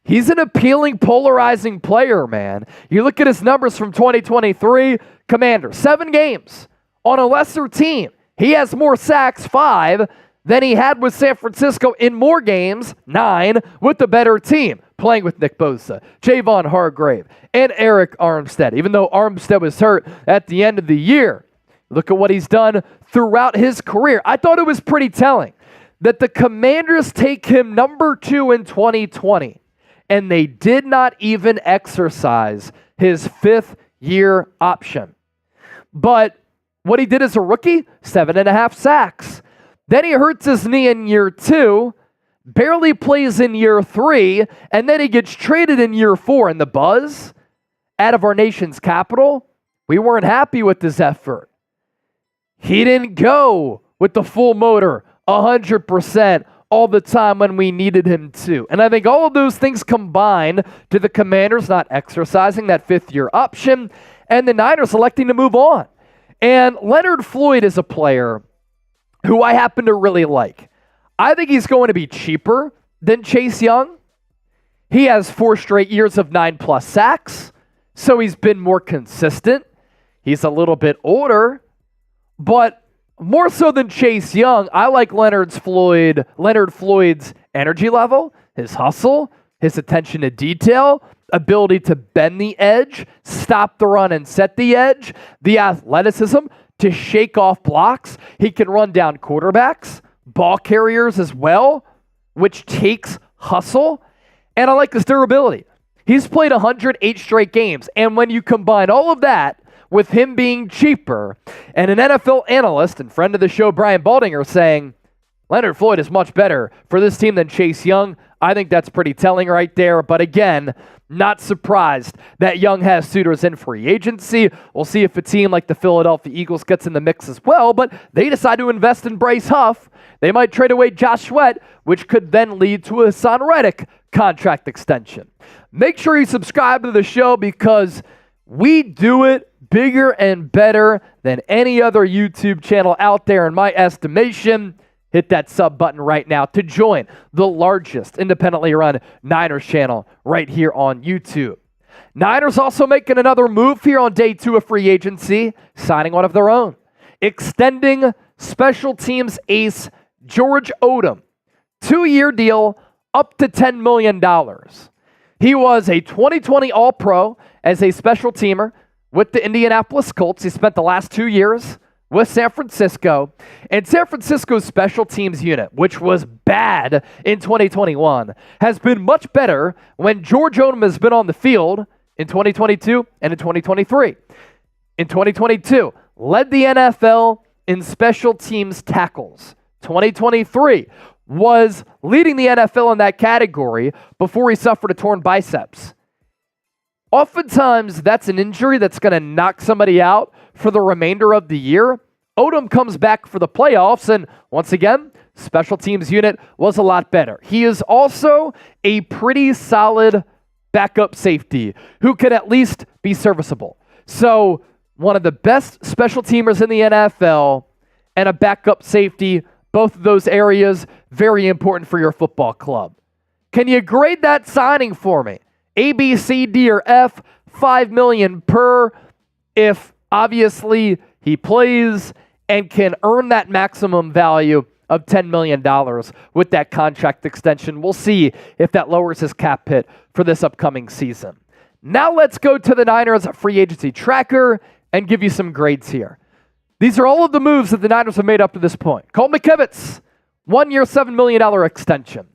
Speaker 1: he's an appealing, polarizing player, man. You look at his numbers from 2023, Commander, 7 games on a lesser team. He has more sacks, 5, than he had with San Francisco in more games, 9, with the better team, playing with Nick Bosa, Javon Hargrave, and Eric Armstead, even though Armstead was hurt at the end of the year. Look at what he's done throughout his career. I thought it was pretty telling that the Commanders take him number 2 in 2020, and they did not even exercise his 5th-year option. But what he did as a rookie, 7.5 sacks. Then he hurts his knee in year 2, barely plays in year 3, and then he gets traded in year 4. And the buzz out of our nation's capital, we weren't happy with his effort. He didn't go with the full motor 100% all the time when we needed him to. And I think all of those things combined to the Commanders not exercising that 5th-year option and the Niners electing to move on. And Leonard Floyd is a player who I happen to really like. I think he's going to be cheaper than Chase Young. He has 4 straight years of 9+ sacks, so he's been more consistent. He's a little bit older, but more so than Chase Young, I like Leonard Floyd's energy level, his hustle, his attention to detail, ability to bend the edge, stop the run and set the edge, the athleticism to shake off blocks. He can run down quarterbacks, ball carriers as well, which takes hustle. And I like his durability. He's played 108 straight games. And when you combine all of that with him being cheaper and an NFL analyst and friend of the show, Brian Baldinger, saying Leonard Floyd is much better for this team than Chase Young, I think that's pretty telling right there. But again, not surprised that Young has suitors in free agency. We'll see if a team like the Philadelphia Eagles gets in the mix as well, but they decide to invest in Bryce Huff. They might trade away Josh Sweat, which could then lead to a Haason Reddick contract extension. Make sure you subscribe to the show because we do it bigger and better than any other YouTube channel out there in my estimation. Hit that sub button right now to join the largest independently run Niners channel right here on YouTube. Niners also making another move here on day 2 of free agency, signing one of their own, extending special teams ace George Odum, 2-year deal up to $10 million. He was a 2020 All-Pro as a special teamer with the Indianapolis Colts. He spent the last 2 years with San Francisco, and San Francisco's special teams unit, which was bad in 2021, has been much better when George Odum has been on the field in 2022 and in 2023. In 2022, led the NFL in special teams tackles. 2023 was leading the NFL in that category before he suffered a torn biceps. Oftentimes, that's an injury that's going to knock somebody out for the remainder of the year. Odum comes back for the playoffs, and once again, special teams unit was a lot better. He is also a pretty solid backup safety who can at least be serviceable. So, one of the best special teamers in the NFL and a backup safety, both of those areas, very important for your football club. Can you grade that signing for me? A, B, C, D, or F, $5 million per, if obviously he plays and can earn that maximum value of $10 million with that contract extension. We'll see if that lowers his cap hit for this upcoming season. Now let's go to the Niners free agency tracker and give you some grades here. These are all of the moves that the Niners have made up to this point. Colt McKivitz, 1-year, $7 million extension.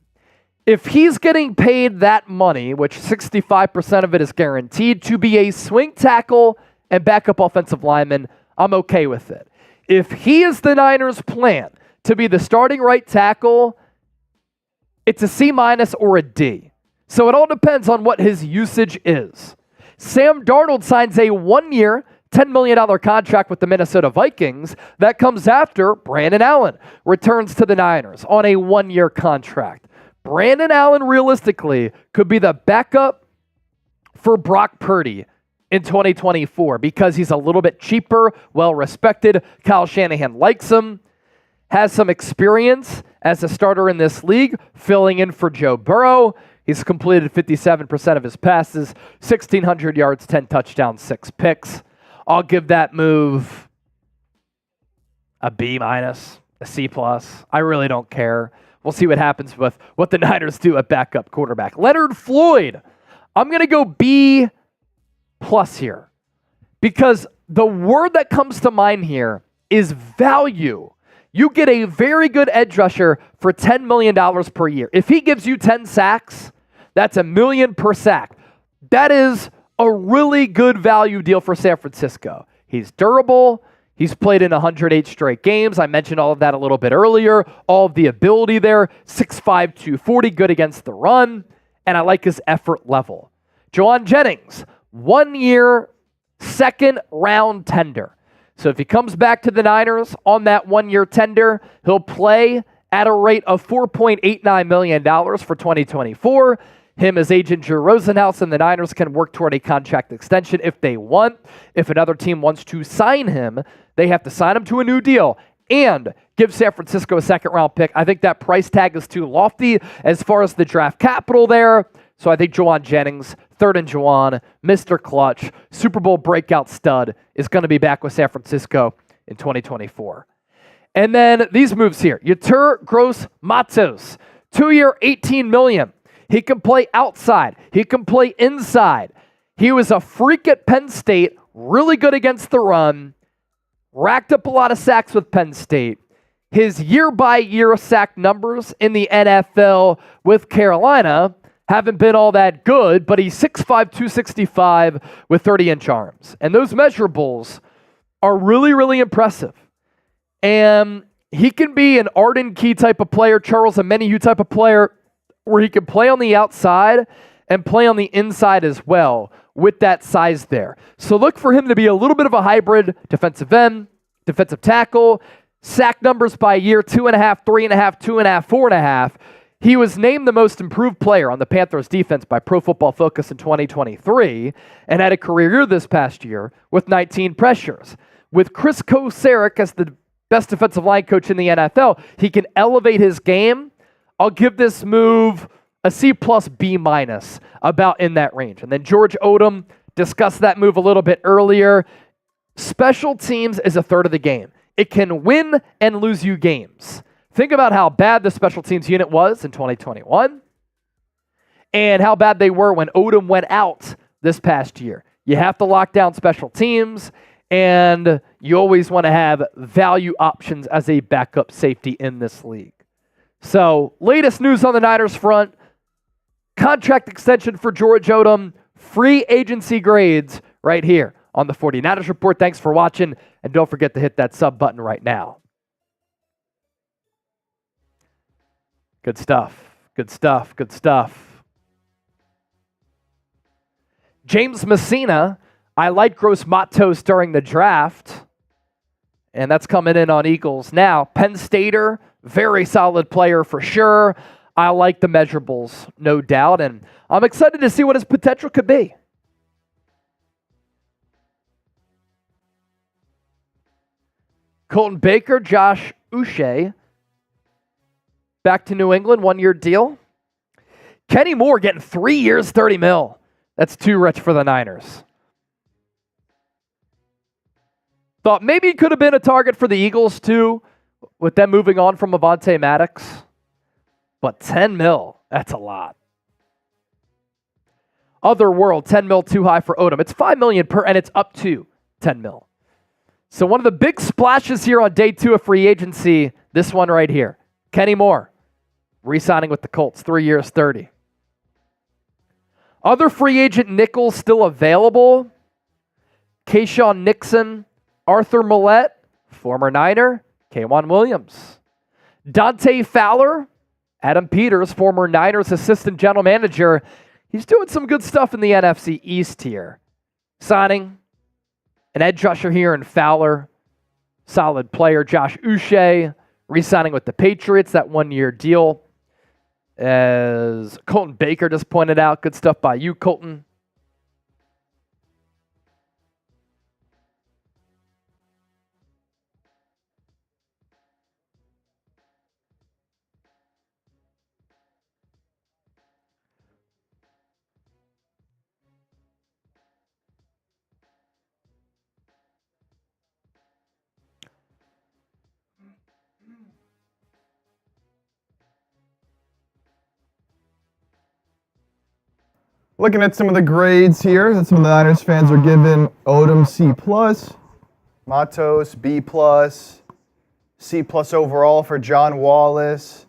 Speaker 1: If he's getting paid that money, which 65% of it is guaranteed, to be a swing tackle and backup offensive lineman, I'm okay with it. If he is the Niners' plan to be the starting right tackle, it's a C- or a D. So it all depends on what his usage is. Sam Darnold signs a 1-year, $10 million contract with the Minnesota Vikings. That comes after Brandon Allen returns to the Niners on a 1-year contract. Brandon Allen, realistically, could be the backup for Brock Purdy in 2024 because he's a little bit cheaper, well-respected. Kyle Shanahan likes him, has some experience as a starter in this league, filling in for Joe Burrow. He's completed 57% of his passes, 1,600 yards, 10 touchdowns, 6 picks. I'll give that move a B-, a C+. I really don't care. We'll see what happens with what the Niners do at backup quarterback. Leonard Floyd, I'm going to go B+ here because the word that comes to mind here is value. You get a very good edge rusher for $10 million per year. If he gives you 10 sacks, that's $1 million per sack. That is a really good value deal for San Francisco. He's durable. He's played in 108 straight games. I mentioned all of that a little bit earlier. All of the ability there. 6'5", 240, good against the run. And I like his effort level. Jauan Jennings, 1-year, 2nd-round tender. So if he comes back to the Niners on that 1-year tender, he'll play at a rate of $4.89 million for 2024. Him as agent Drew Rosenhaus and the Niners can work toward a contract extension if they want. If another team wants to sign him, they have to sign him to a new deal and give San Francisco a 2nd-round pick. I think that price tag is too lofty as far as the draft capital there. So I think Jauan Jennings, 3rd and Jauan, Mr. Clutch, Super Bowl breakout stud, is going to be back with San Francisco in 2024. And then these moves here. Yetur Gross-Matos, 2-year, $18 million. He can play outside. He can play inside. He was a freak at Penn State, really good against the run, racked up a lot of sacks with Penn State. His year-by-year sack numbers in the NFL with Carolina haven't been all that good, but he's 6'5", 265 with 30-inch arms. And those measurables are really, really impressive. And he can be an Arden Key type of player, Charles Omenihu type of player, where he can play on the outside and play on the inside as well with that size there. So look for him to be a little bit of a hybrid defensive end, defensive tackle, sack numbers by year, 2.5, 3.5, 2.5, 4.5. He was named the most improved player on the Panthers defense by Pro Football Focus in 2023 and had a career year this past year with 19 pressures. With Chris Kocurek as the best defensive line coach in the NFL, he can elevate his game. I'll give this move a C+, B-, about in that range. And then George Odum discussed that move a little bit earlier. Special teams is a third of the game. It can win and lose you games. Think about how bad the special teams unit was in 2021 and how bad they were when Odum went out this past year. You have to lock down special teams, and you always want to have value options as a backup safety in this league. So, latest news on the Niners front, contract extension for George Odum, free agency grades right here on the 49ers Report. Thanks for watching, and don't forget to hit that sub button right now. Good stuff, good stuff, good stuff. James Messina, I like Gross Matos during the draft, and that's coming in on Eagles now. Penn Stater, very solid player for sure. I like the measurables, no doubt, and I'm excited to see what his potential could be. Colton Baker, Josh Uche, back to New England, 1-year deal. Kenny Moore getting 3 years, $30 million. That's too rich for the Niners. Thought maybe he could have been a target for the Eagles too, with them moving on from Avonte Maddox. But $10 million, that's a lot. Otherworld, $10 million too high for Odom. It's $5 million per, and it's up to $10 million. So one of the big splashes here on day 2 of free agency, this one right here. Kenny Moore, re-signing with the Colts, 3 years, $30. Other free agent nickels still available. Keyshawn Nixon, Arthur Millette, former Niner, K'Wan Williams. Dante Fowler, Adam Peters, former Niners assistant general manager. He's doing some good stuff in the NFC East here. Signing an edge rusher here in Fowler. Solid player. Josh Uche, re-signing with the Patriots, that 1-year deal. As Colton Baker just pointed out, good stuff by you, Colton.
Speaker 2: Looking at some of the grades here that some of the Niners fans are giving Odom C+, Matos B+, C+ overall for John Wallace.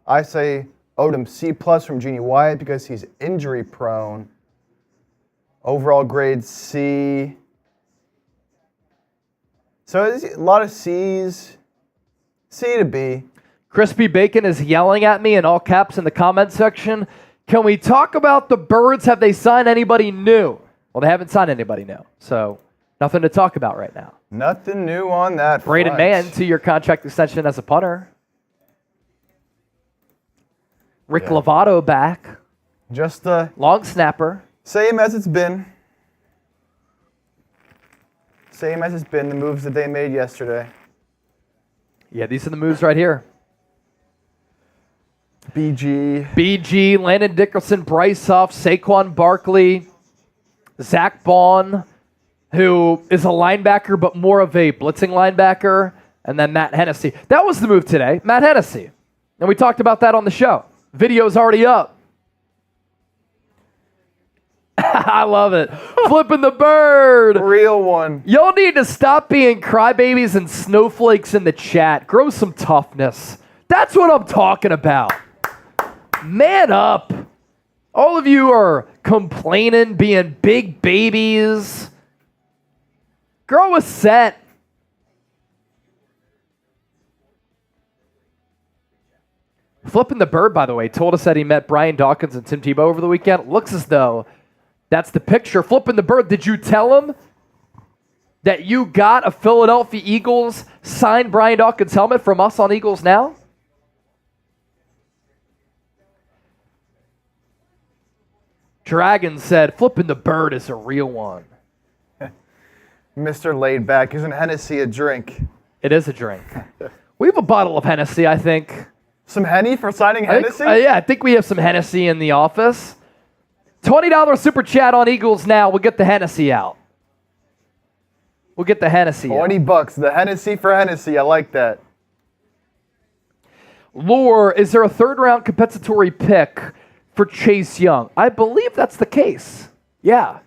Speaker 2: I say Odom C+ from Jeannie Wyatt because he's injury prone. Overall grade C. So a lot of C's. C to B.
Speaker 1: Crispy Bacon is yelling at me in all caps in the comment section. Can we talk about the Birds? Have they signed anybody new? Well, they haven't signed anybody new, so nothing to talk about right now.
Speaker 2: Nothing new on that
Speaker 1: Braden
Speaker 2: front.
Speaker 1: Mann, 2-year contract extension as a punter. Rick Lovato back.
Speaker 2: Just the
Speaker 1: long snapper.
Speaker 2: Same as it's been. Same as it's been, the moves that they made yesterday.
Speaker 1: Yeah, these are the moves right here.
Speaker 2: BG,
Speaker 1: Landon Dickerson, Bryce Huff, Saquon Barkley, Zack Baun, who is a linebacker but more of a blitzing linebacker, and then Matt Hennessy. That was the move today, Matt Hennessy. And we talked about that on the show. Video's already up. I love it. Flipping the bird.
Speaker 2: Real one.
Speaker 1: Y'all need to stop being crybabies and snowflakes in the chat. Grow some toughness. That's what I'm talking about. Man up. All of you are complaining, being big babies. Grow a set. Flipping the Bird, by the way, told us that he met Brian Dawkins and Tim Tebow over the weekend. Looks as though that's the picture. Flipping the Bird, did you tell him that you got a Philadelphia Eagles signed Brian Dawkins helmet from us on Eagles Now? Dragon said, Flipping the Bird is a real one.
Speaker 2: Mr. Laid Back, isn't Hennessy a drink?
Speaker 1: It is a drink. We have a bottle of Hennessy, I think.
Speaker 2: Some Henny for signing Hennessy?
Speaker 1: I think we have some Hennessy in the office. $20 super chat on Eagles Now. We'll get the Hennessy out. We'll get the Hennessy out.
Speaker 2: $20. The Hennessy for Hennessy. I like that.
Speaker 1: Lore, is there a third-round compensatory pick for Chase Young? I believe that's the case. Yeah.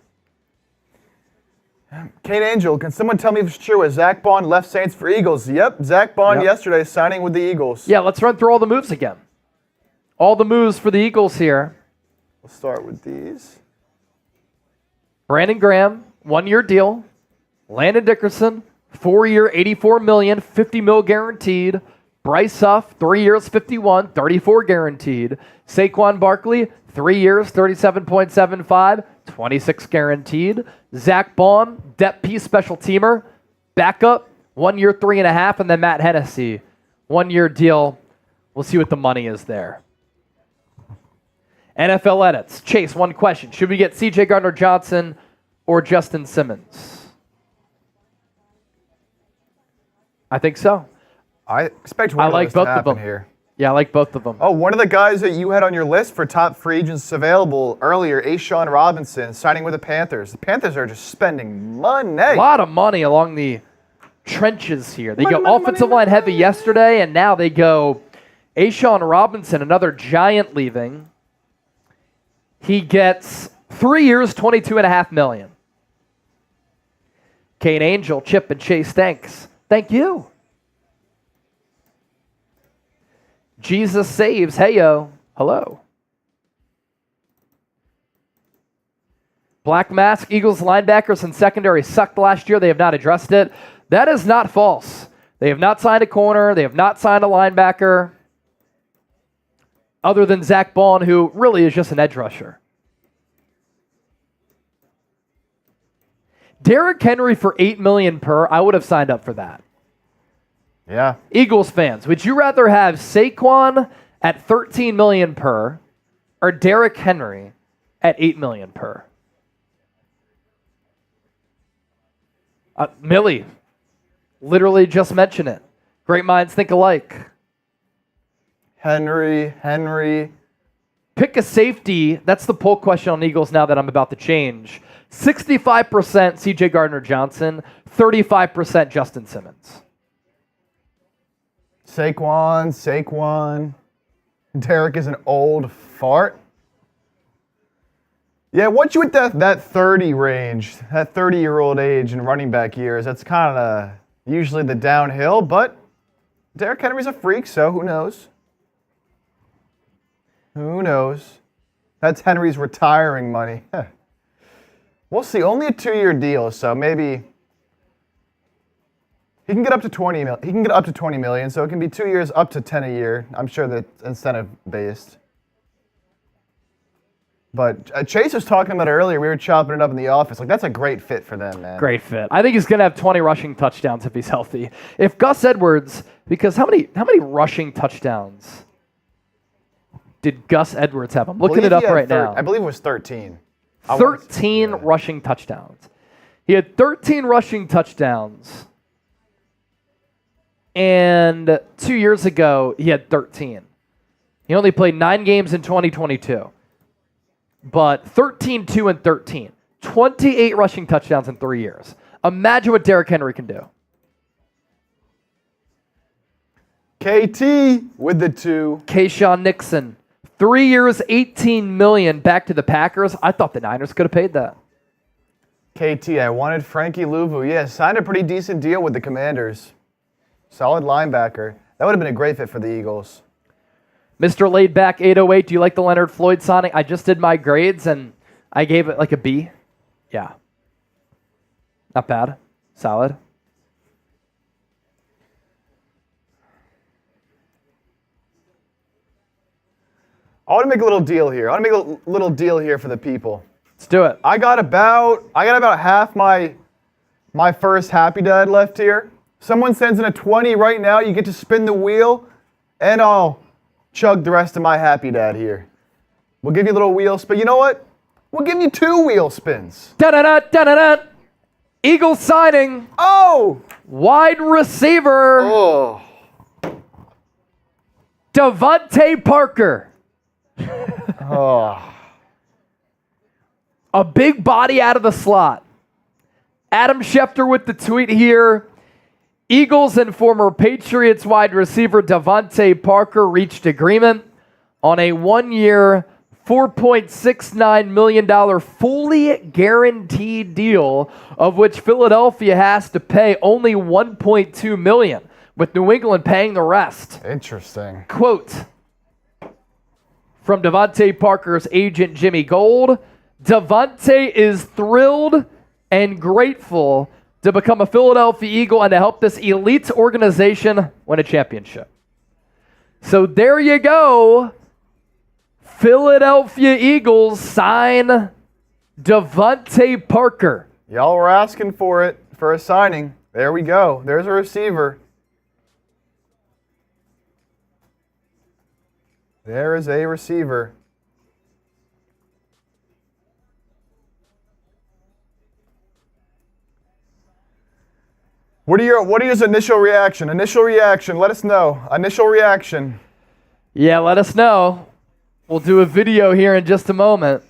Speaker 2: Kate Angel, can someone tell me if it's true? Is Zack Baun left Saints for Eagles? Yep, Zack Baun yesterday signing with the Eagles.
Speaker 1: Yeah, let's run through all the moves again. All the moves for the Eagles here.
Speaker 2: We'll start with these.
Speaker 1: Brandon Graham, 1-year deal. Landon Dickerson, 4-year, $84 million, $50 million guaranteed. Bryce Huff, 3 years, $51, $34 guaranteed. Saquon Barkley, 3 years, $37.75, $26 guaranteed. Zack Baun, depth piece special teamer, backup, 1 year, $3.5, and then Matt Hennessy, 1-year deal. We'll see what the money is there. NFL edits. Chase, one question. Should we get C.J. Gardner-Johnson or Justin Simmons? I think so.
Speaker 2: I expect one of those to happen here.
Speaker 1: Yeah, I like both of them.
Speaker 2: Oh, one of the guys that you had on your list for top free agents available earlier, A'Shawn Robinson, signing with the Panthers. The Panthers are just spending money.
Speaker 1: A lot of money along the trenches here. They go offensive line heavy yesterday, and now they go A'Shawn Robinson, another giant leaving. He gets 3 years, $22.5 million. Kane Angel, Chip, and Chase, thanks. Thank you. Jesus saves. Heyo. Hello. Black Mask, Eagles linebackers and secondary sucked last year. They have not addressed it. That is not false. They have not signed a corner. They have not signed a linebacker. Other than Zack Baun, who really is just an edge rusher. Derrick Henry for $8 million per, I would have signed up for that.
Speaker 2: Yeah.
Speaker 1: Eagles fans, would you rather have Saquon at $13 million per or Derrick Henry at $8 million per? Millie, literally just mentioned it. Great minds think alike.
Speaker 2: Henry.
Speaker 1: Pick a safety. That's the poll question on Eagles Now that I'm about to change. 65% C.J. Gardner-Johnson, 35% Justin Simmons.
Speaker 2: Saquon. Derrick is an old fart. Yeah, once you hit that 30 range, that 30-year-old age in running back years, that's kind of usually the downhill, but Derrick Henry's a freak, so who knows? Who knows? That's Henry's retiring money. We'll see. Only a 2-year deal, so maybe he can get up to 20 million. He can get up to 20 million, so it can be 2 years, up to 10 a year. I'm sure that's incentive based. But Chase was talking about it earlier. We were chopping it up in the office. Like, that's a great fit for them, man.
Speaker 1: Great fit. I think he's going to have 20 rushing touchdowns if he's healthy. If Gus Edwards, because how many rushing touchdowns did Gus Edwards have? I'm looking it up right now.
Speaker 2: I believe it was 13.
Speaker 1: 13 rushing touchdowns. He had 13 rushing touchdowns. And 2 years ago, he had 13. He only played 9 games in 2022. But 13, 2, and 13. 28 rushing touchdowns in 3 years. Imagine what Derrick Henry can do.
Speaker 2: KT with the 2.
Speaker 1: Kayshawn Nixon. 3 years, $18 million back to the Packers. I thought the Niners could have paid that.
Speaker 2: KT, I wanted Frankie Louvu. Yeah, signed a pretty decent deal with the Commanders. Solid linebacker. That would have been a great fit for the Eagles.
Speaker 1: Mr. Laid Back 808, do you like the Leonard Floyd signing? I just did my grades and I gave it like a B. Yeah. Not bad. Solid.
Speaker 2: I want to make a little deal here. I want to make a little deal here for the people.
Speaker 1: Let's do it.
Speaker 2: I got about half my first Happy Dad left here. Someone sends in a 20 right now. You get to spin the wheel, and I'll chug the rest of my Happy Dad here. We'll give you a little wheel spin. You know what? We'll give you 2 wheel spins.
Speaker 1: Da-da-da, da-da-da. Eagles signing.
Speaker 2: Oh!
Speaker 1: Wide receiver.
Speaker 2: Oh.
Speaker 1: Devante Parker.
Speaker 2: Oh.
Speaker 1: A big body out of the slot. Adam Schefter with the tweet here. Eagles and former Patriots wide receiver Devante Parker reached agreement on a 1-year, $4.69 million fully guaranteed deal, of which Philadelphia has to pay only $1.2 million, with New England paying the rest.
Speaker 2: Interesting.
Speaker 1: Quote from Devante Parker's agent Jimmy Gold: Devante is thrilled and grateful to become a Philadelphia Eagle and to help this elite organization win a championship. So there you go. Philadelphia Eagles sign Devante Parker.
Speaker 2: Y'all were asking for it for a signing. There we go. There's a receiver. There is a receiver. What are your initial reaction? Initial reaction. Let us know. Initial reaction.
Speaker 1: Yeah, let us know. We'll do a video here in just a moment.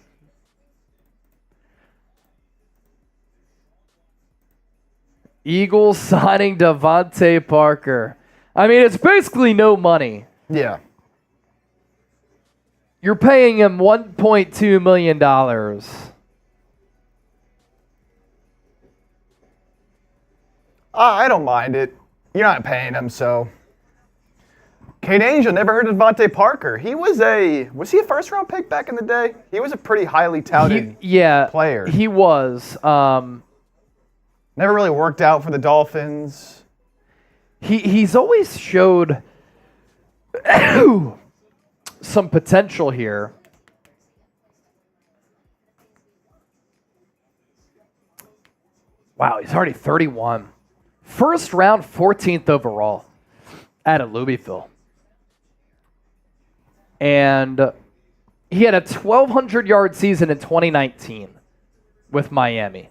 Speaker 1: Eagles signing Devante Parker. I mean, it's basically no money.
Speaker 2: Yeah.
Speaker 1: You're paying him $1.2 million.
Speaker 2: I don't mind it. You're not paying him, so. Kate Angel, never heard of Devante Parker. Was he a first-round pick back in the day? He was a pretty highly touted player.
Speaker 1: He was.
Speaker 2: Never really worked out for the Dolphins.
Speaker 1: He's always showed some potential here. Wow, he's already 31. First round, 14th overall out of Louisville. And he had a 1,200-yard season in 2019 with Miami.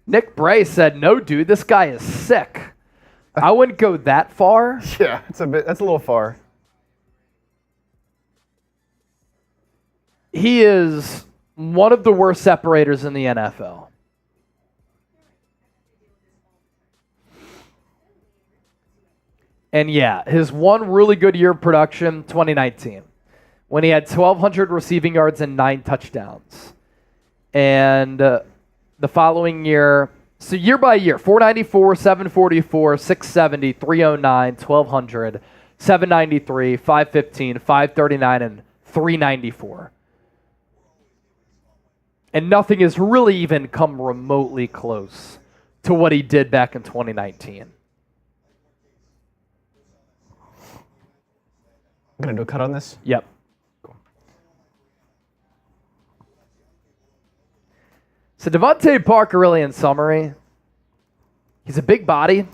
Speaker 1: Nick Bray said, "No, dude, this guy is sick." I wouldn't go that far.
Speaker 2: Yeah, that's a little far.
Speaker 1: He is one of the worst separators in the NFL. And yeah, his one really good year of production, 2019, when he had 1,200 receiving yards and 9 touchdowns. And the following year, so year by year, 494, 744, 670, 309, 1,200, 793, 515, 539, and 394. And nothing has really even come remotely close to what he did back in 2019.
Speaker 2: I'm going to do a cut on this?
Speaker 1: Yep.
Speaker 2: Cool.
Speaker 1: So Devante Parker, really in summary, he's a big body.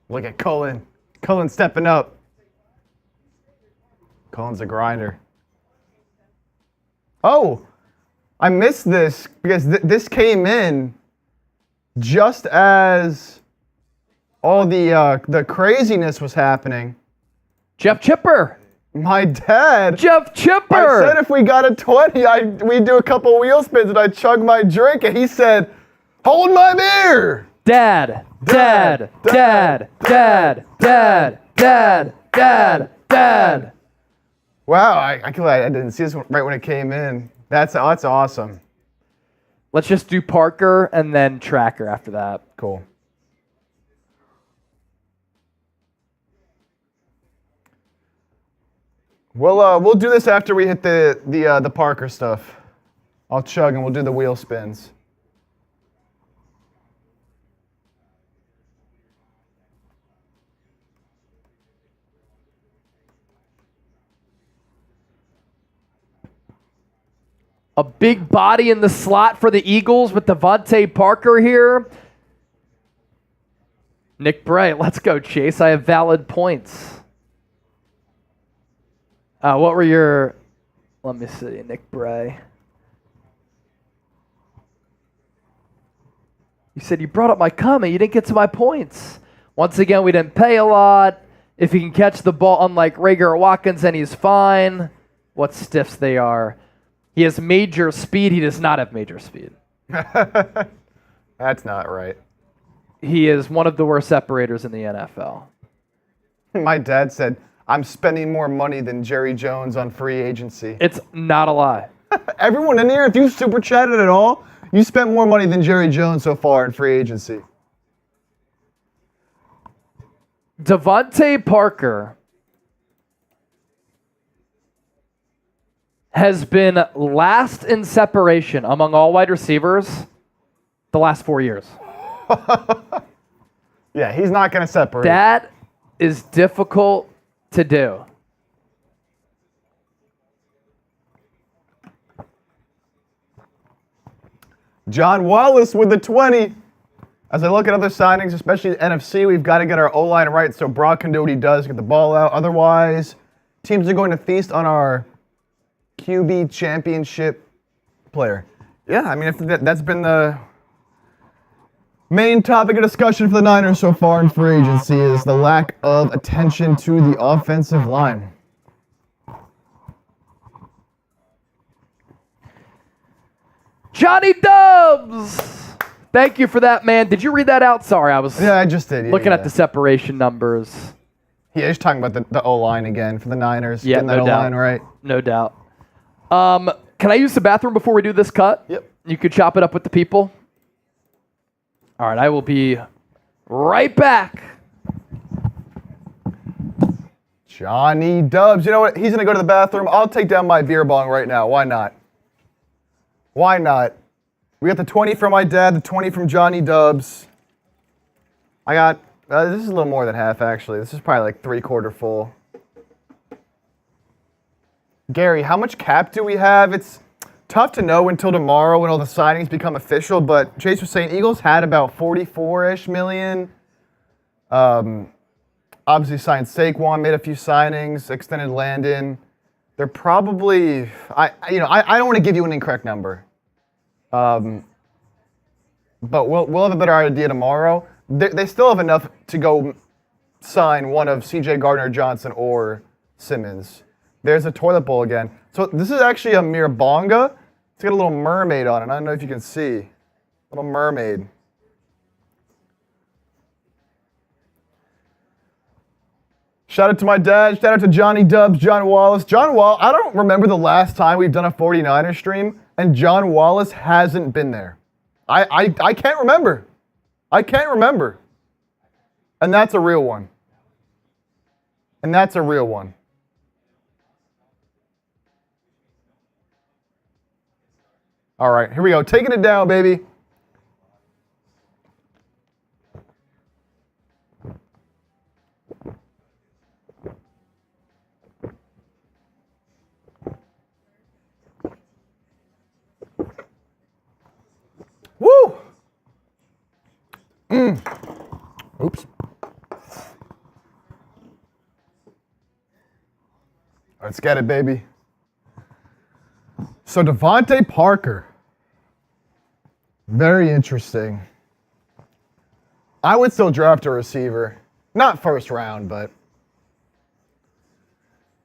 Speaker 2: Look at Cullen. Cullen stepping up. Cullen's a grinder. Oh, I missed this because this came in just as all the craziness was happening.
Speaker 1: Jeff Chipper.
Speaker 2: My dad.
Speaker 1: Jeff Chipper.
Speaker 2: I said if we got a 20, we'd do a couple wheel spins and I'd chug my drink. And he said, hold my beer.
Speaker 1: Dad.
Speaker 2: Wow, I didn't see this right when it came in. That's awesome.
Speaker 1: Let's just do Parker and then Tracker after that.
Speaker 2: Cool. We'll do this after we hit the Parker stuff. I'll chug and we'll do the wheel spins.
Speaker 1: A big body in the slot for the Eagles with Devante Parker here. Nick Bright, let's go, Chase. I have valid points. What were your... Let me see, Nick Bray. You said you brought up my comment. You didn't get to my points. Once again, we didn't pay a lot. If he can catch the ball, unlike Rager or Watkins, then he's fine. What stiffs they are. He has major speed. He does not have major speed.
Speaker 2: That's not right.
Speaker 1: He is one of the worst separators in the NFL.
Speaker 2: My dad said, I'm spending more money than Jerry Jones on free agency.
Speaker 1: It's not a lie.
Speaker 2: Everyone in here, if you super chatted at all, you spent more money than Jerry Jones so far in free agency.
Speaker 1: Devante Parker has been last in separation among all wide receivers the last 4 years.
Speaker 2: Yeah, he's not going to separate.
Speaker 1: That is difficult to do.
Speaker 2: John Wallace with the 20. As I look at other signings, especially the NFC, we've got to get our O-line right so Brock can do what he does, get the ball out. Otherwise, teams are going to feast on our QB championship player. Yeah, I mean, if that's been the main topic of discussion for the Niners so far in free agency is the lack of attention to the offensive line.
Speaker 1: Johnny Dubs! Thank you for that, man. Did you read that out? Sorry, I was
Speaker 2: I just did.
Speaker 1: looking at the separation numbers.
Speaker 2: Yeah, he's talking about the O-line again for the Niners.
Speaker 1: Yeah,
Speaker 2: getting that O-line right.
Speaker 1: No doubt. Can I use the bathroom before we do this cut?
Speaker 2: Yep.
Speaker 1: You could chop it up with the people. All right, I will be right back.
Speaker 2: Johnny Dubs. You know what? He's going to go to the bathroom. I'll take down my beer bong right now. Why not? Why not? We got the 20 from my dad, the 20 from Johnny Dubs. I got, this is a little more than half, actually. This is probably like 3/4 full. Gary, how much cap do we have? It's tough to know until tomorrow when all the signings become official, but Chase was saying Eagles had about 44-ish million. Obviously signed Saquon, made a few signings, extended Landon. They're probably, I don't want to give you an incorrect number. But we'll have a better idea tomorrow. They still have enough to go sign one of C.J. Gardner-Johnson or Simmons. There's a toilet bowl again. So this is actually a Mirabonga. It's got a little mermaid on it. I don't know if you can see. Little mermaid. Shout out to my dad. Shout out to Johnny Dubs, John Wallace. I don't remember the last time we've done a 49ers stream and John Wallace hasn't been there. I can't remember. I can't remember. And that's a real one. And that's a real one. All right, here we go. Taking it down, baby. Woo! Oops. Let's get it, baby. So Devante Parker. Very interesting. I would still draft a receiver. Not first round, but...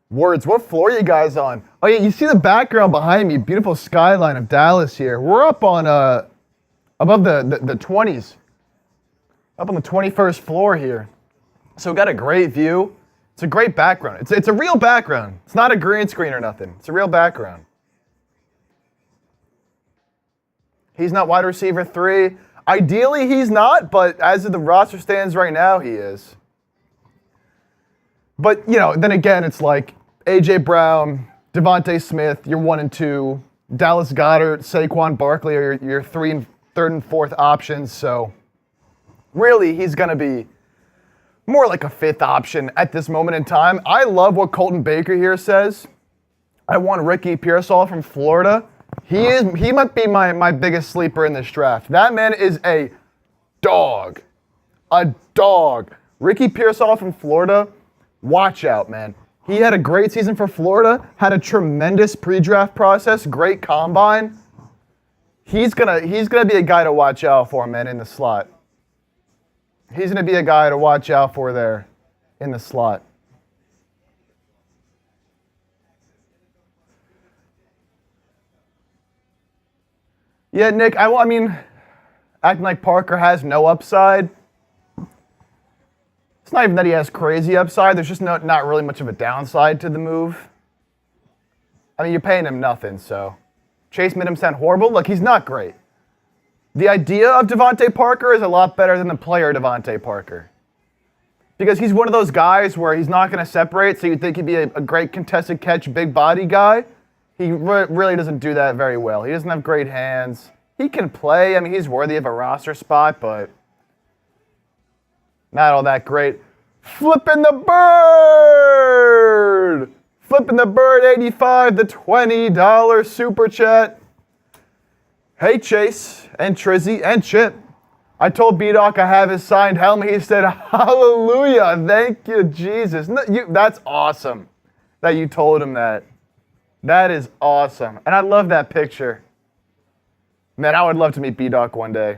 Speaker 2: Words, what floor are you guys on? Oh yeah, you see the background behind me. Beautiful skyline of Dallas here. We're up on, above the 20s. Up on the 21st floor here. So we got a great view. It's a great background. It's a real background. It's not a green screen or nothing. It's a real background. He's not wide receiver 3. Ideally, he's not, but as the roster stands right now, he is. But, you know, then again, it's like A.J. Brown, Devontae Smith, your 1 and 2. Dallas Goedert, Saquon Barkley are your 3rd and 4th options. So, really, he's going to be more like a 5th option at this moment in time. I love what Colton Baker here says. I want Ricky Pearsall from Florida. He might be my biggest sleeper in this draft. That man is a dog. A dog. Ricky Pearsall from Florida, watch out, man. He had a great season for Florida, had a tremendous pre-draft process, great combine. He's gonna be a guy to watch out for, man, in the slot. He's gonna be a guy to watch out for there in the slot. Yeah, Nick, I mean, acting like Parker has no upside. It's not even that he has crazy upside. There's just not really much of a downside to the move. I mean, you're paying him nothing, so. Chase made him sound horrible. Look, he's not great. The idea of Devante Parker is a lot better than the player Devante Parker. Because he's one of those guys where he's not going to separate, so you'd think he'd be a great contested catch, big body guy. He really doesn't do that very well. He doesn't have great hands. He can play. I mean, he's worthy of a roster spot, but not all that great. Flipping the bird! Flipping the bird 85, the $20 super chat. Hey, Chase and Trizzy and Chip. I told B-Doc I have his signed helmet. He said, hallelujah. Thank you, Jesus. No, that's awesome that you told him that. That is awesome. And I love that picture. Man, I would love to meet B-Doc one day.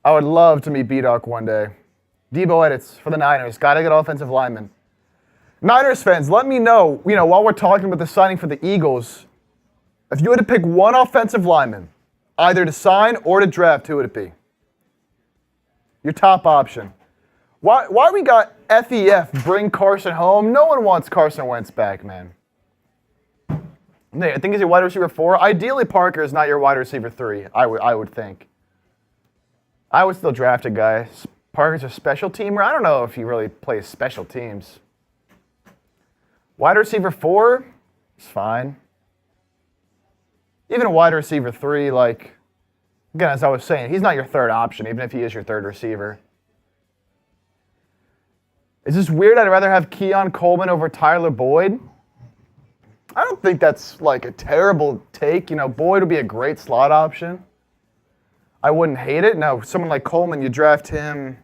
Speaker 2: I would love to meet B-Doc one day. Debo edits for the Niners. Got to get offensive linemen. Niners fans, let me know, while we're talking about the signing for the Eagles, if you had to pick one offensive lineman, either to sign or to draft, who would it be? Your top option. Why we got FEF, bring Carson home? No one wants Carson Wentz back, man. I think he's your wide receiver 4. Ideally, Parker is not your wide receiver 3, I would think. I would still draft a guy. Parker's a special teamer. I don't know if he really plays special teams. Wide receiver 4 is fine. Even a wide receiver 3, again, as I was saying, he's not your 3rd option, even if he is your 3rd receiver. Is this weird? I'd rather have Keon Coleman over Tyler Boyd. I don't think that's a terrible take. Boyd would be a great slot option. I wouldn't hate it. Now, someone like Coleman, you draft him.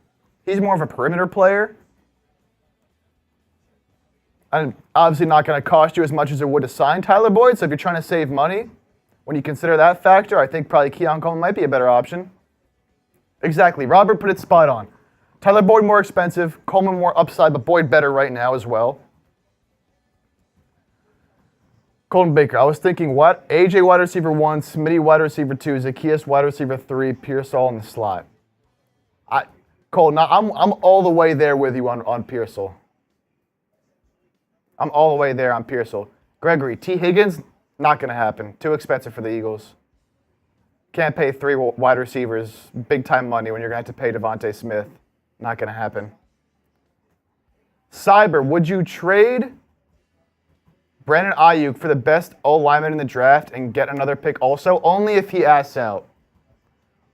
Speaker 2: He's more of a perimeter player. And obviously not going to cost you as much as it would to sign Tyler Boyd. So if you're trying to save money, when you consider that factor, I think probably Keon Coleman might be a better option. Exactly. Robert put it spot on. Tyler Boyd more expensive, Coleman more upside, but Boyd better right now as well. Colton Baker, I was thinking what? AJ wide receiver 1, Smitty wide receiver 2, Zacchaeus wide receiver 3, Pearsall in the slot. Colton, I'm all the way there with you on Pearsall. I'm all the way there on Pearsall. Gregory, T. Higgins, not going to happen. Too expensive for the Eagles. Can't pay 3 wide receivers big-time money when you're going to have to pay Devontae Smith. Not going to happen. Cyber, would you trade Brandon Ayuk for the best O-lineman in the draft and get another pick also? Only if he asks out.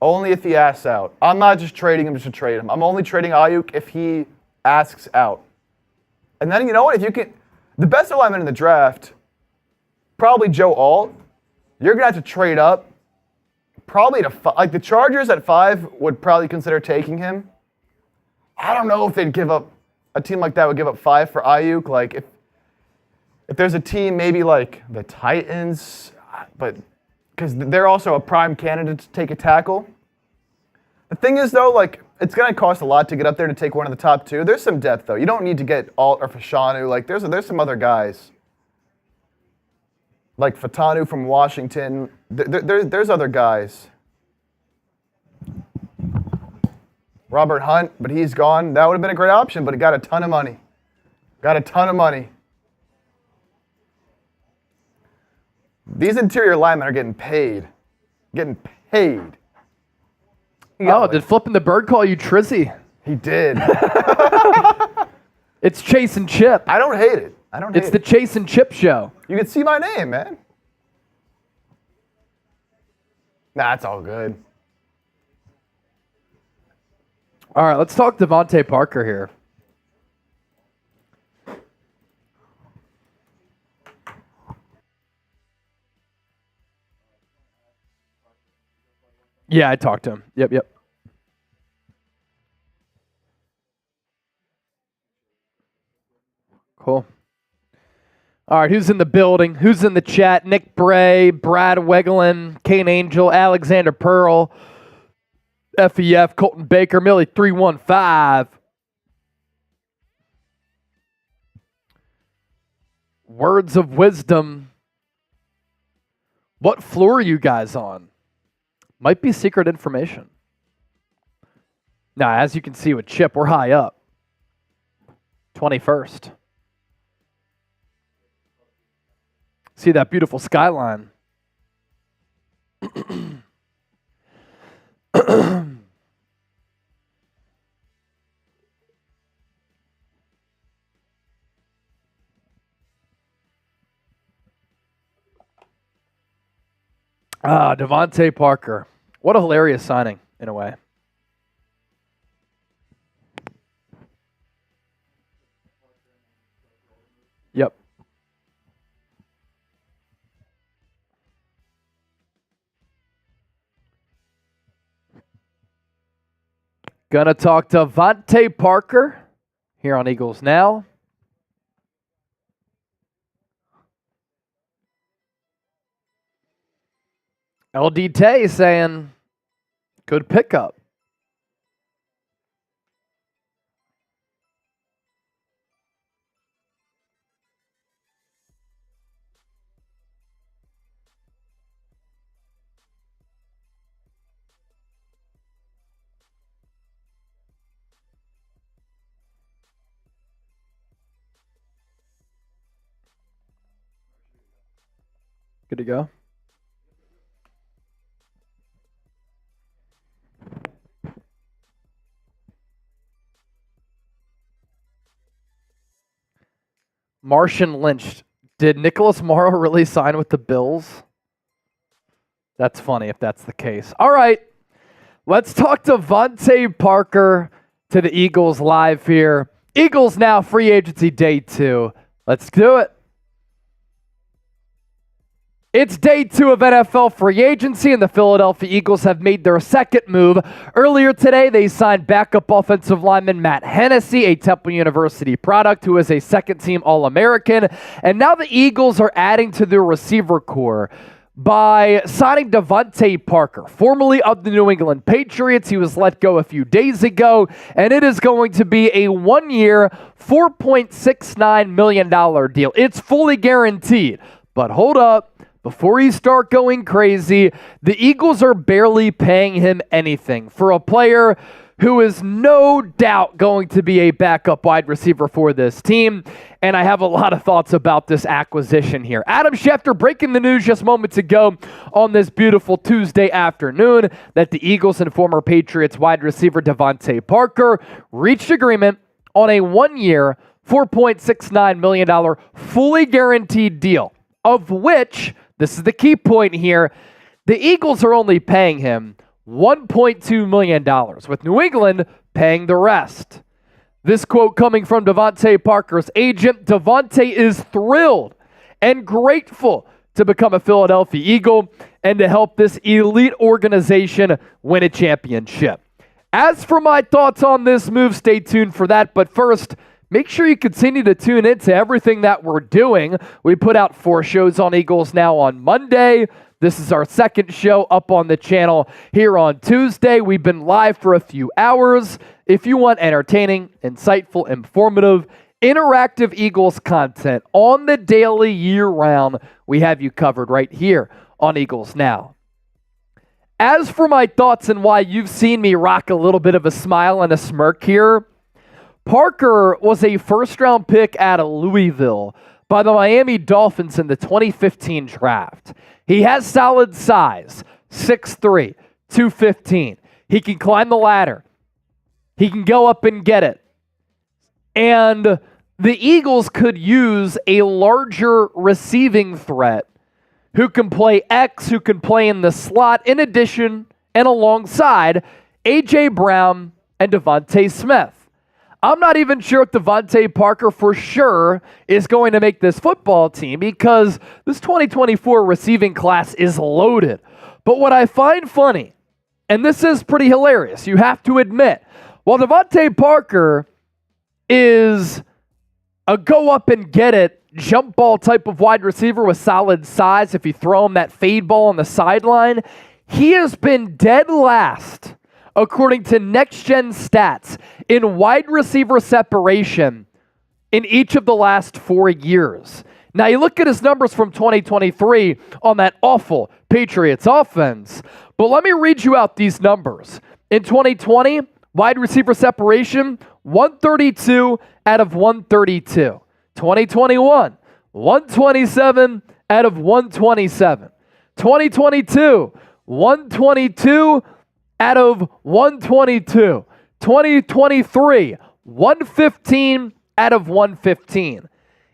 Speaker 2: Only if he asks out. I'm not just trading him just to trade him. I'm only trading Ayuk if he asks out. And then, you know what? If you can... The best O-lineman in the draft, probably Joe Alt. You're going to have to trade up. Probably to... the Chargers at 5 would probably consider taking him. I don't know if they'd give up a team like that would give up 5 for Ayuk. Like, if there's a team maybe like the Titans, but because they're also a prime candidate to take a tackle. The thing is, though, like, it's going to cost a lot to get up there to take one of the top 2. There's some depth, though. You don't need to get Alt or Fashanu. Like, there's some other guys. Like Fatanu from Washington. There's other guys. Robert Hunt, but he's gone. That would have been a great option, but he got a ton of money. These interior linemen are getting paid.
Speaker 1: Oh, did Flipping the Bird call you Trizzy?
Speaker 2: He did.
Speaker 1: It's Chase and Chip.
Speaker 2: I don't hate it.
Speaker 1: It's the Chase and Chip show.
Speaker 2: You can see my name, man. Nah, it's all good.
Speaker 1: All right, let's talk Devante Parker here. Yeah, I talked to him. Yep. Cool. All right, who's in the building? Who's in the chat? Nick Bray, Brad Wegelin, Kane Angel, Alexander Pearl, FEF, Colton Baker, Millie 315. Words of wisdom. What floor are you guys on? Might be secret information. Now, as you can see with Chip, we're high up. 21st. See that beautiful skyline. Devante Parker. What a hilarious signing, in a way. Yep. Gonna talk to Devante Parker here on Eagles Now. LD Tay saying, good pickup. Good to go. Martian lynched. Did Nicholas Morrow really sign with the Bills? That's funny if that's the case. All right. Let's talk to Devante Parker to the Eagles live here. Eagles Now free agency day 2. Let's do it. It's day 2 of NFL free agency, and the Philadelphia Eagles have made their second move. Earlier today, they signed backup offensive lineman Matt Hennessy, a Temple University product who is a second-team All-American. And now the Eagles are adding to their receiver core by signing Devante Parker, formerly of the New England Patriots. He was let go a few days ago, and it is going to be a 1-year, $4.69 million deal. It's fully guaranteed. But hold up. Before you start going crazy, the Eagles are barely paying him anything for a player who is no doubt going to be a backup wide receiver for this team. And I have a lot of thoughts about this acquisition here. Adam Schefter breaking the news just moments ago on this beautiful Tuesday afternoon that the Eagles and former Patriots wide receiver Devante Parker reached agreement on a 1-year, $4.69 million fully guaranteed deal, of which, this is the key point here, the Eagles are only paying him $1.2 million, with New England paying the rest. This quote coming from Devante Parker's agent: Devante is thrilled and grateful to become a Philadelphia Eagle and to help this elite organization win a championship. As for my thoughts on this move, stay tuned for that. But first, make sure you continue to tune into everything that we're doing. We put out 4 shows on Eagles Now on Monday. This is our second show up on the channel here on Tuesday. We've been live for a few hours. If you want entertaining, insightful, informative, interactive Eagles content on the daily, year-round, we have you covered right here on Eagles Now. As for my thoughts and why you've seen me rock a little bit of a smile and a smirk here, Parker was a first-round pick out of Louisville by the Miami Dolphins in the 2015 draft. He has solid size, 6'3", 215. He can climb the ladder. He can go up and get it. And the Eagles could use a larger receiving threat who can play X, who can play in the slot, in addition and alongside A.J. Brown and Devante Smith. I'm not even sure if Devante Parker for sure is going to make this football team because this 2024 receiving class is loaded. But what I find funny, and this is pretty hilarious, you have to admit, while Devante Parker is a go up and get it jump ball type of wide receiver with solid size, if you throw him that fade ball on the sideline, he has been dead last according to Next Gen Stats in wide receiver separation in each of the last 4 years. Now, you look at his numbers from 2023 on that awful Patriots offense, but let me read you out these numbers. In 2020, wide receiver separation, 132 out of 132. 2021, 127 out of 127. 2022, 122 out of 122. 2023, 115 out of 115.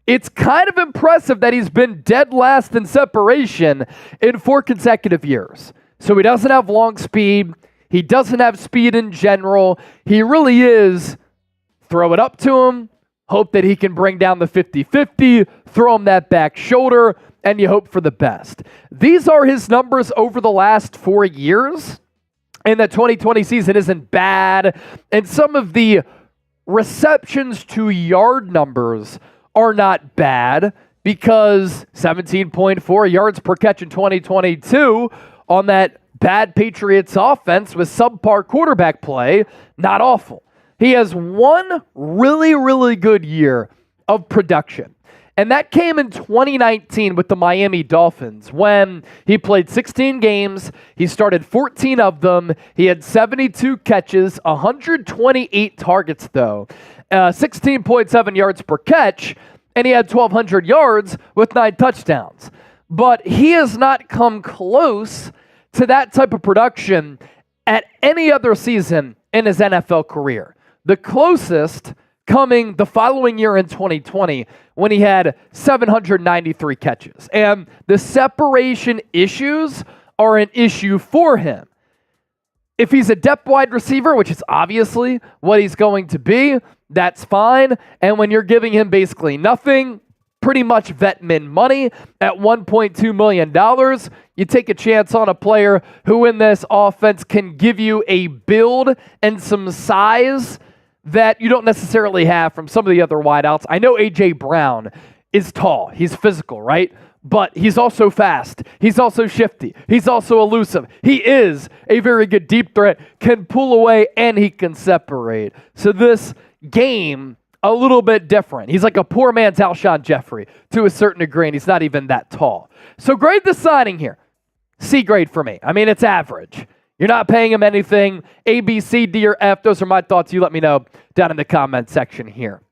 Speaker 1: It's kind of impressive that he's been dead last in separation in 4 consecutive years. So he doesn't have long speed. He doesn't have speed in general. He really is throw it up to him, hope that he can bring down the 50-50, throw him that back shoulder, and you hope for the best. These are his numbers over the last 4 years. And the 2020 season isn't bad. And some of the receptions to yard numbers are not bad because 17.4 yards per catch in 2022 on that bad Patriots offense with subpar quarterback play, not awful. He has one really, really good year of production. And that came in 2019 with the Miami Dolphins when he played 16 games. He started 14 of them. He had 72 catches, 128 targets though, 16.7 yards per catch, and he had 1,200 yards with 9 touchdowns. But he has not come close to that type of production at any other season in his NFL career. The closest coming the following year in 2020 when he had 793 catches. And the separation issues are an issue for him. If he's a depth wide receiver, which is obviously what he's going to be, that's fine. And when you're giving him basically nothing, pretty much vet min money at $1.2 million, you take a chance on a player who in this offense can give you a build and some size that you don't necessarily have from some of the other wideouts. I know A.J. Brown is tall. He's physical, right? But he's also fast. He's also shifty. He's also elusive. He is a very good deep threat, can pull away, and he can separate. So this game, a little bit different. He's like a poor man's Alshon Jeffrey to a certain degree, and he's not even that tall. So grade the signing here. C grade for me. I mean, it's average. You're not paying him anything. A, B, C, D, or F. Those are my thoughts. You let me know down in the comment section here.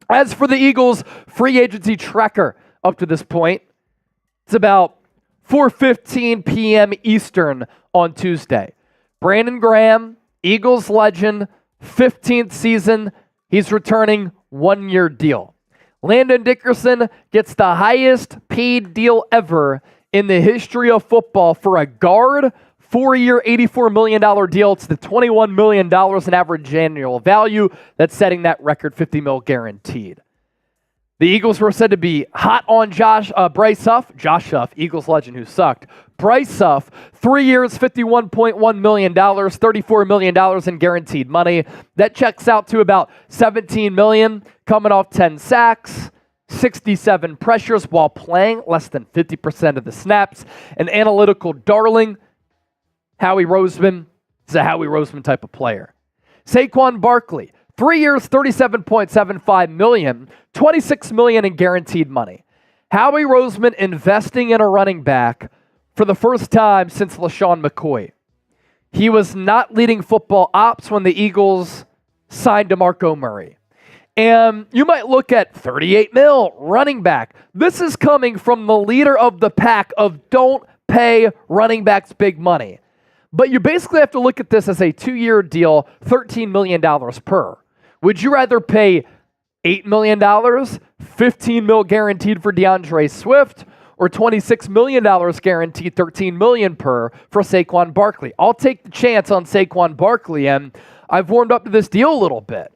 Speaker 1: As for the Eagles' free agency tracker up to this point, it's about 4:15 p.m. Eastern on Tuesday. Brandon Graham, Eagles legend, 15th season. He's returning 1-year deal. Landon Dickerson gets the highest paid deal ever in the history of football for a guard. 4-year, $84 million deal. It's the $21 million in average annual value. That's setting that record, $50 million guaranteed. The Eagles were said to be hot on Bryce Huff. Josh Huff, Eagles legend who sucked. Bryce Huff, 3 years, $51.1 million, $34 million in guaranteed money. That checks out to about $17 million. coming off 10 sacks, 67 pressures while playing less than 50% of the snaps. An analytical darling, Howie Roseman is a Howie Roseman type of player. Saquon Barkley, 3 years, $37.75 million, $26 million in guaranteed money. Howie Roseman investing in a running back for the first time since LaShawn McCoy. He was not leading football ops when the Eagles signed DeMarco Murray. And you might look at 38 mil, running back. This is coming from the leader of the pack of don't pay running backs big money. But you basically have to look at this as a 2-year deal, $13 million per. Would you rather pay $8 million, $15 million guaranteed for DeAndre Swift, or $26 million guaranteed, $13 million per for Saquon Barkley? I'll take the chance on Saquon Barkley, and I've warmed up to this deal a little bit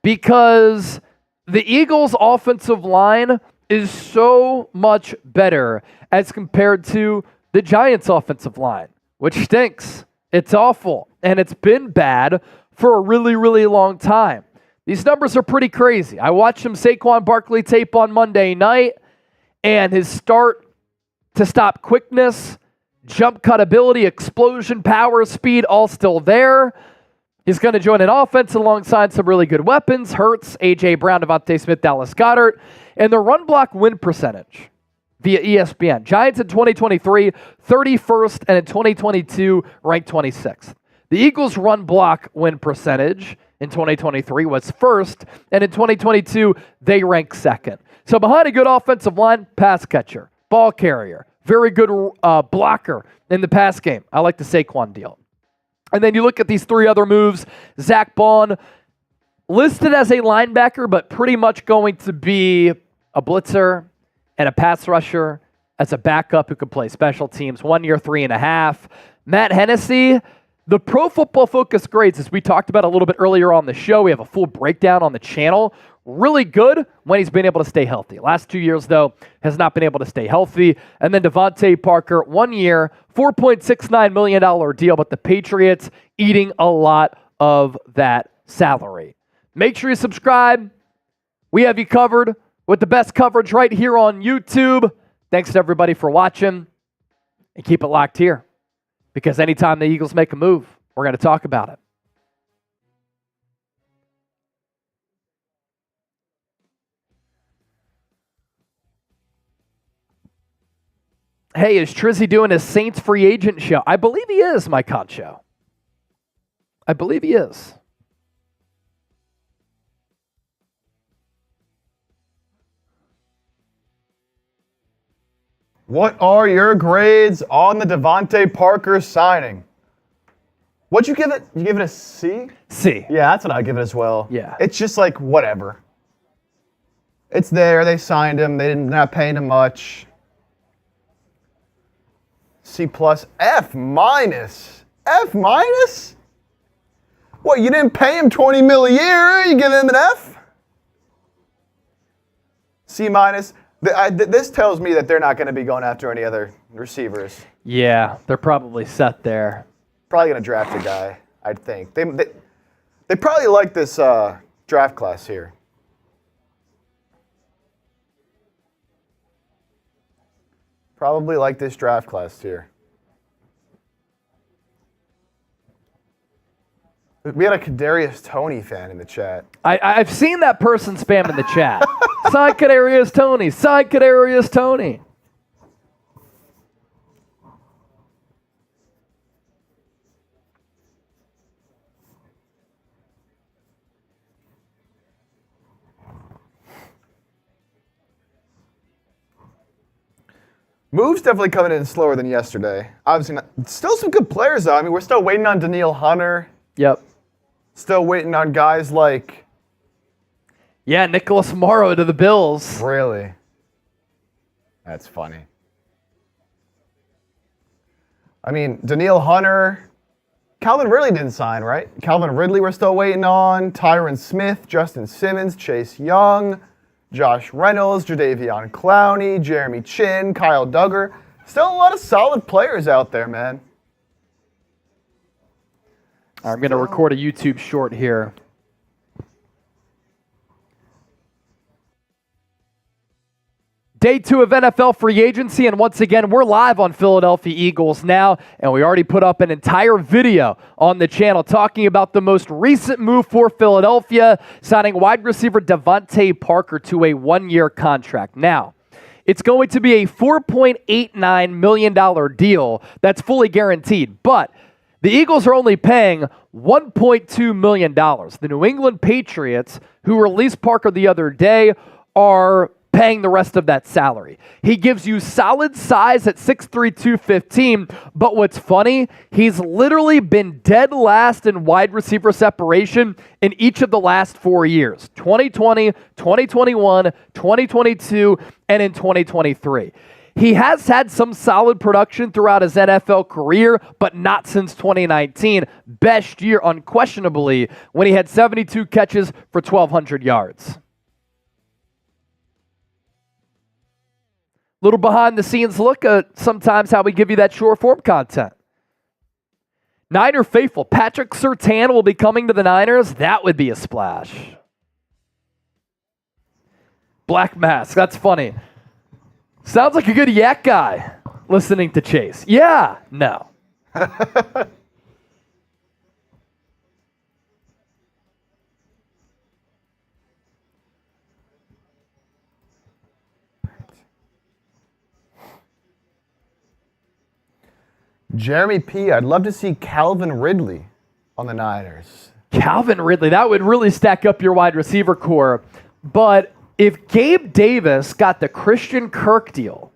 Speaker 1: because the Eagles' offensive line is so much better as compared to the Giants' offensive line, which stinks. It's awful, and it's been bad for a really, really long time. These numbers are pretty crazy. I watched some Saquon Barkley tape on Monday night, and his start to stop quickness, jump cut ability, explosion, power, speed, all still there. He's going to join an offense alongside some really good weapons. Hurts, A.J. Brown, Devante Smith, Dallas Goedert. And the run block win percentage via ESPN. Giants in 2023, 31st, and in 2022, ranked 26th. The Eagles' run block win percentage in 2023 was first, and in 2022, they ranked second. So behind a good offensive line, pass catcher, ball carrier, very good blocker in the pass game. I like the Saquon deal. And then you look at these three other moves. Zack Baun, listed as a linebacker, but pretty much going to be a blitzer and a pass rusher as a backup who could play special teams. 1 year, 3.5. Matt Hennessy, the Pro Football Focus grades, as we talked about a little bit earlier on the show, we have a full breakdown on the channel. Really good when he's been able to stay healthy. Last 2 years, though, has not been able to stay healthy. And then Devante Parker, 1 year, $4.69 million deal, but the Patriots eating a lot of that salary. Make sure you subscribe. We have you covered with the best coverage right here on YouTube. Thanks to everybody for watching. And keep it locked here, because anytime the Eagles make a move, we're going to talk about it. Hey, is Trizzy doing his Saints free agent show? I believe he is, my concho. I believe he is.
Speaker 2: What are your grades on the Devante Parker signing? What'd you give it? You give it a C?
Speaker 1: C.
Speaker 2: Yeah, that's what I'd give it as well.
Speaker 1: Yeah.
Speaker 2: It's just like, whatever. It's there. They signed him. They're not paying him much. C+, F minus. F minus? What, you didn't pay him $20 million a year? You give him an F? C minus. This tells me that they're not going to be going after any other receivers.
Speaker 1: Yeah, they're probably set there.
Speaker 2: Probably going to draft a guy, I'd think. They probably like this draft class here. Probably like this draft class here. We had a Kadarius Toney fan in the chat.
Speaker 1: I've seen that person spam in the chat. Sign Kadarius Toney. Sign Kadarius Toney.
Speaker 2: Moves definitely coming in slower than yesterday. Obviously, still some good players, though. I mean, we're still waiting on Danielle Hunter.
Speaker 1: Yep.
Speaker 2: Still waiting on guys like...
Speaker 1: Yeah, Nicholas Morrow to the Bills.
Speaker 2: Really? That's funny. I mean, Danielle Hunter... Calvin Ridley didn't sign, right? Calvin Ridley we're still waiting on. Tyron Smith, Justin Simmons, Chase Young, Josh Reynolds, Jadeveon Clowney, Jeremy Chin, Kyle Duggar. Still a lot of solid players out there, man.
Speaker 1: I'm going to record a YouTube short here. Day 2 of NFL free agency, and once again, we're live on Philadelphia Eagles now, and we already put up an entire video on the channel talking about the most recent move for Philadelphia, signing wide receiver Devante Parker to a one-year contract. Now, it's going to be a $4.89 million deal that's fully guaranteed, but the Eagles are only paying $1.2 million. The New England Patriots, who released Parker the other day, are paying the rest of that salary. He gives you solid size at 6'3", 215, but what's funny, he's literally been dead last in wide receiver separation in each of the last 4 years, 2020, 2021, 2022, and in 2023. He has had some solid production throughout his NFL career, but not since 2019. Best year, unquestionably, when he had 72 catches for 1,200 yards. Little behind-the-scenes look at sometimes how we give you that short-form content. Niner faithful Patrick Surtain will be coming to the Niners. That would be a splash. Black mask, that's funny. Sounds like a good yak guy listening to Chase. Yeah, no.
Speaker 2: Jeremy P., I'd love to see Calvin Ridley on the Niners.
Speaker 1: Calvin Ridley, that would really stack up your wide receiver core. But if Gabe Davis got the Christian Kirk deal,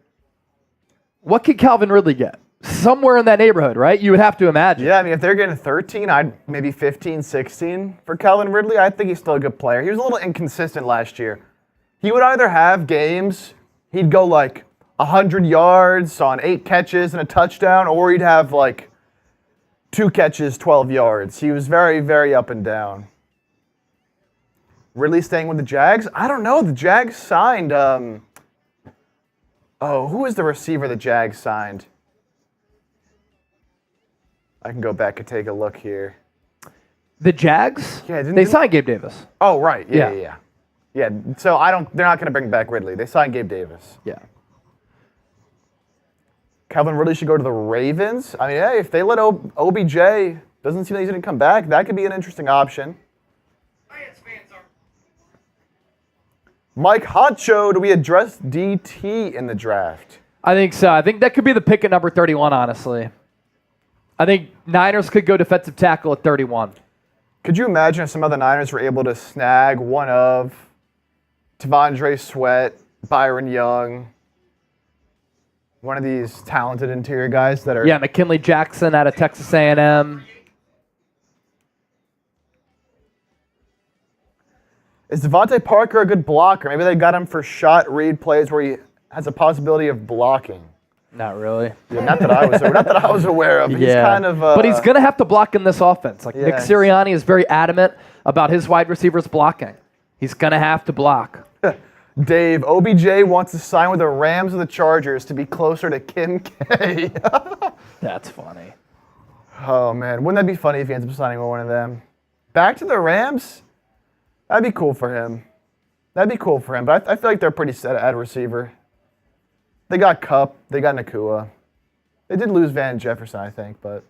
Speaker 1: what could Calvin Ridley get? Somewhere in that neighborhood, right? You would have to imagine.
Speaker 2: Yeah, I mean, if they're getting 13, I'd maybe 15, 16 for Calvin Ridley. I think he's still a good player. He was a little inconsistent last year. He would either have games, he'd go like 100 yards on 8 catches and a touchdown, or he'd have like 2 catches, 12 yards. He was very, very up and down. Ridley staying with the Jags? I don't know. The Jags signed, who is the receiver the Jags signed? I can go back and take a look here.
Speaker 1: The Jags?
Speaker 2: Yeah,
Speaker 1: they signed Gabe Davis.
Speaker 2: Oh, right. Yeah. So they're not going to bring back Ridley. They signed Gabe Davis.
Speaker 1: Yeah.
Speaker 2: Calvin Ridley should go to the Ravens. I mean, hey, if they let OBJ, doesn't seem like he's going to come back, that could be an interesting option. Mike Honcho, do we address DT in the draft?
Speaker 1: I think so. I think that could be the pick at number 31, honestly. I think Niners could go defensive tackle at 31.
Speaker 2: Could you imagine if some other Niners were able to snag one of T'Vondre Sweat, Byron Young, one of these talented interior guys that are...
Speaker 1: Yeah, McKinley Jackson out of Texas A&M.
Speaker 2: Is Devante Parker a good blocker? Maybe they got him for shot read plays where he has a possibility of blocking.
Speaker 1: Not really.
Speaker 2: Yeah, not that I was aware of. He's kind of...
Speaker 1: but he's going to have to block in this offense. Nick Sirianni is very adamant about his wide receivers blocking. He's going to have to block.
Speaker 2: Dave, OBJ wants to sign with the Rams or the Chargers to be closer to Kim K.
Speaker 1: That's funny.
Speaker 2: Oh, man. Wouldn't that be funny if he ends up signing with one of them? Back to the Rams? That'd be cool for him. But I feel like they're pretty set at receiver. They got Kupp. They got Nakua. They did lose Van Jefferson, I think, but...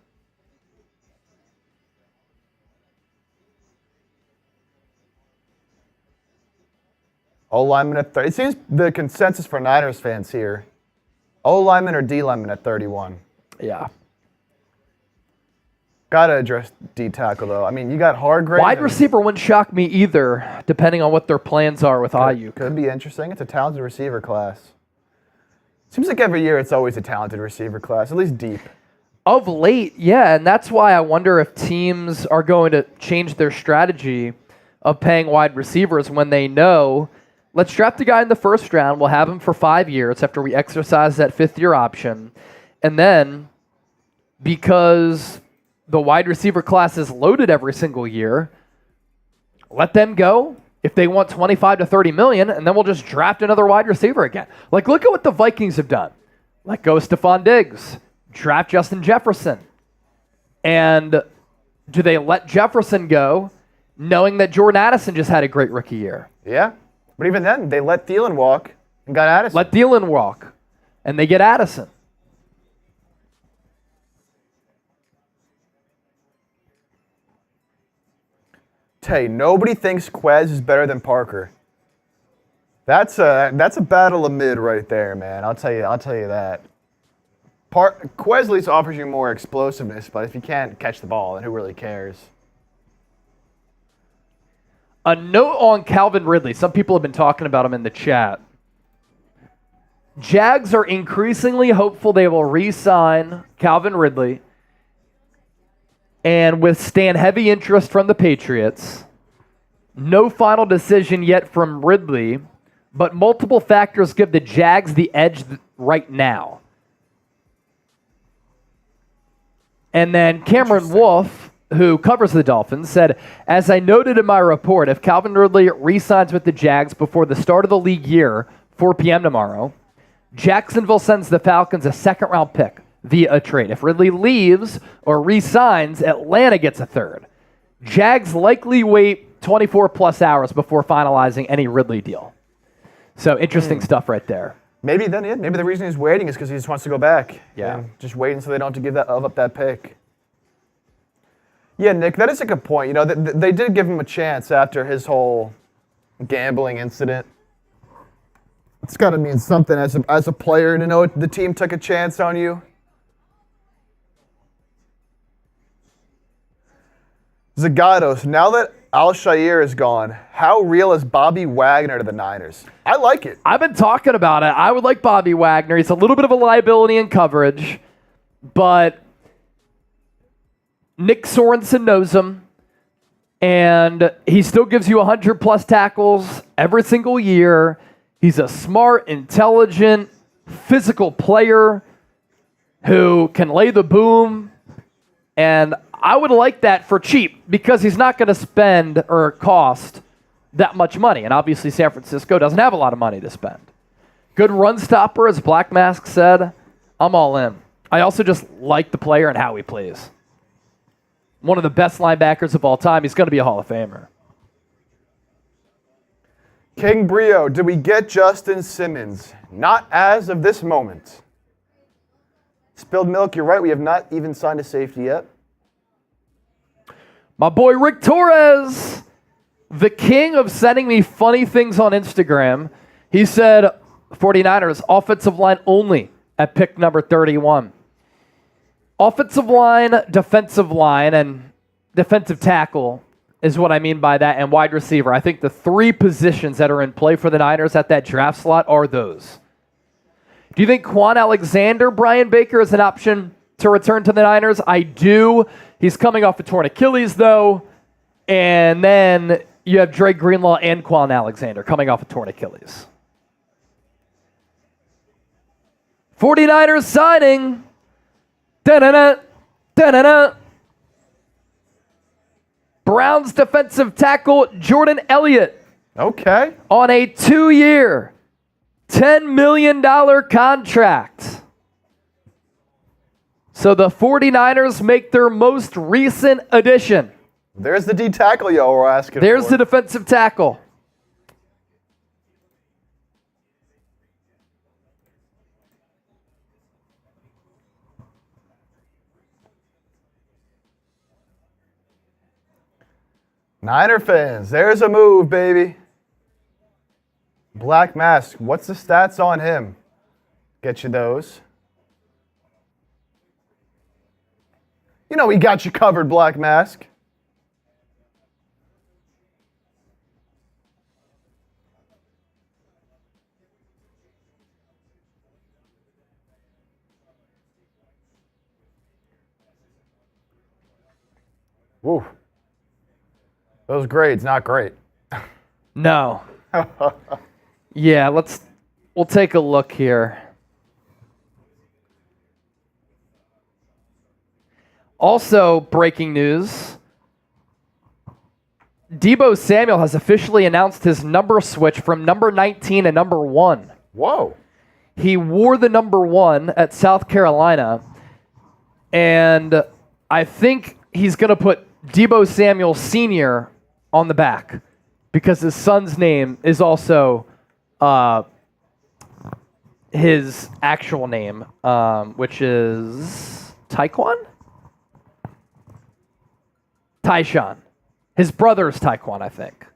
Speaker 2: O-lineman at 30. It seems the consensus for Niners fans here. O-lineman or D-lineman at 31.
Speaker 1: Yeah.
Speaker 2: Got to address D-tackle, though. I mean, you got Hargrave.
Speaker 1: Wide receiver wouldn't shock me either, depending on what their plans are with Ayuk.
Speaker 2: Could be interesting. It's a talented receiver class. Seems like every year it's always a talented receiver class, at least deep.
Speaker 1: Of late, yeah, and that's why I wonder if teams are going to change their strategy of paying wide receivers when they know, let's draft a guy in the first round, we'll have him for 5 years after we exercise that 5th-year option, and then because the wide receiver class is loaded every single year, let them go if they want 25 to 30 million, and then we'll just draft another wide receiver again. Like, look at what the Vikings have done. Let go Stephon Diggs, draft Justin Jefferson. And do they let Jefferson go knowing that Jordan Addison just had a great rookie year?
Speaker 2: Yeah, but even then, they let Thielen walk. And got Addison.
Speaker 1: Let Thielen walk, and they get Addison.
Speaker 2: Tay, nobody thinks Quez is better than Parker. That's a battle of mid right there, man. I'll tell you that. Quez at least offers you more explosiveness, but if you can't catch the ball, then who really cares?
Speaker 1: A note on Calvin Ridley. Some people have been talking about him in the chat. Jags are increasingly hopeful they will re-sign Calvin Ridley and withstand heavy interest from the Patriots. No final decision yet from Ridley, but multiple factors give the Jags the edge right now. And then Cameron Wolf, who covers the Dolphins, said, as I noted in my report, if Calvin Ridley re-signs with the Jags before the start of the league year, 4 p.m. tomorrow, Jacksonville sends the Falcons a second-round pick via a trade. If Ridley leaves or re-signs, Atlanta gets a third. Jags likely wait 24-plus hours before finalizing any Ridley deal. So interesting stuff right there.
Speaker 2: Maybe the reason he's waiting is because he just wants to go back.
Speaker 1: Yeah.
Speaker 2: And just waiting so they don't have to up that pick. Yeah, Nick, that is a good point. You know, they did give him a chance after his whole gambling incident. It's got to mean something as a player to know the team took a chance on you. Zagatos, now that Al-Shaair is gone, how real is Bobby Wagner to the Niners? I like it.
Speaker 1: I've been talking about it. I would like Bobby Wagner. He's a little bit of a liability in coverage, but Nick Sorensen knows him, and he still gives you 100-plus tackles every single year. He's a smart, intelligent, physical player who can lay the boom, and I would like that for cheap because he's not going to spend or cost that much money. And obviously San Francisco doesn't have a lot of money to spend. Good run stopper, as Black Mask said. I'm all in. I also just like the player and how he plays. One of the best linebackers of all time. He's going to be a Hall of Famer.
Speaker 2: King Brio, did we get Justin Simmons? Not as of this moment. Spilled Milk, you're right. We have not even signed a safety yet.
Speaker 1: My boy Rick Torres, the king of sending me funny things on Instagram. He said, 49ers, offensive line only at pick number 31. Offensive line, and defensive tackle is what I mean by that, and wide receiver. I think the three positions that are in play for the Niners at that draft slot are those. Do you think Quan Alexander, Brian Baker, is an option to return to the Niners? I do. He's coming off a torn Achilles, though. And then you have Dre Greenlaw and Quan Alexander coming off a torn Achilles. 49ers signing. Da-da-da, da-da-da. Browns defensive tackle Jordan Elliott.
Speaker 2: Okay.
Speaker 1: On a 2-year, $10 million contract. So the 49ers make their most recent addition.
Speaker 2: There's the D tackle y'all were asking
Speaker 1: There's
Speaker 2: for.
Speaker 1: the defensive tackle.
Speaker 2: Niner fans, there's a move, baby. Black Mask, what's the stats on him? Get you those. You know, we got you covered, Black Mask. Woo. Those grades, not great.
Speaker 1: No. Yeah, we'll take a look here. Also, breaking news. Deebo Samuel has officially announced his number switch from number 19 to number 1.
Speaker 2: Whoa.
Speaker 1: He wore the number 1 at South Carolina, and I think he's going to put Deebo Samuel Sr. on the back because his son's name is also his actual name, which is Taekwon? Tyshawn. His brother is Taekwon, I think.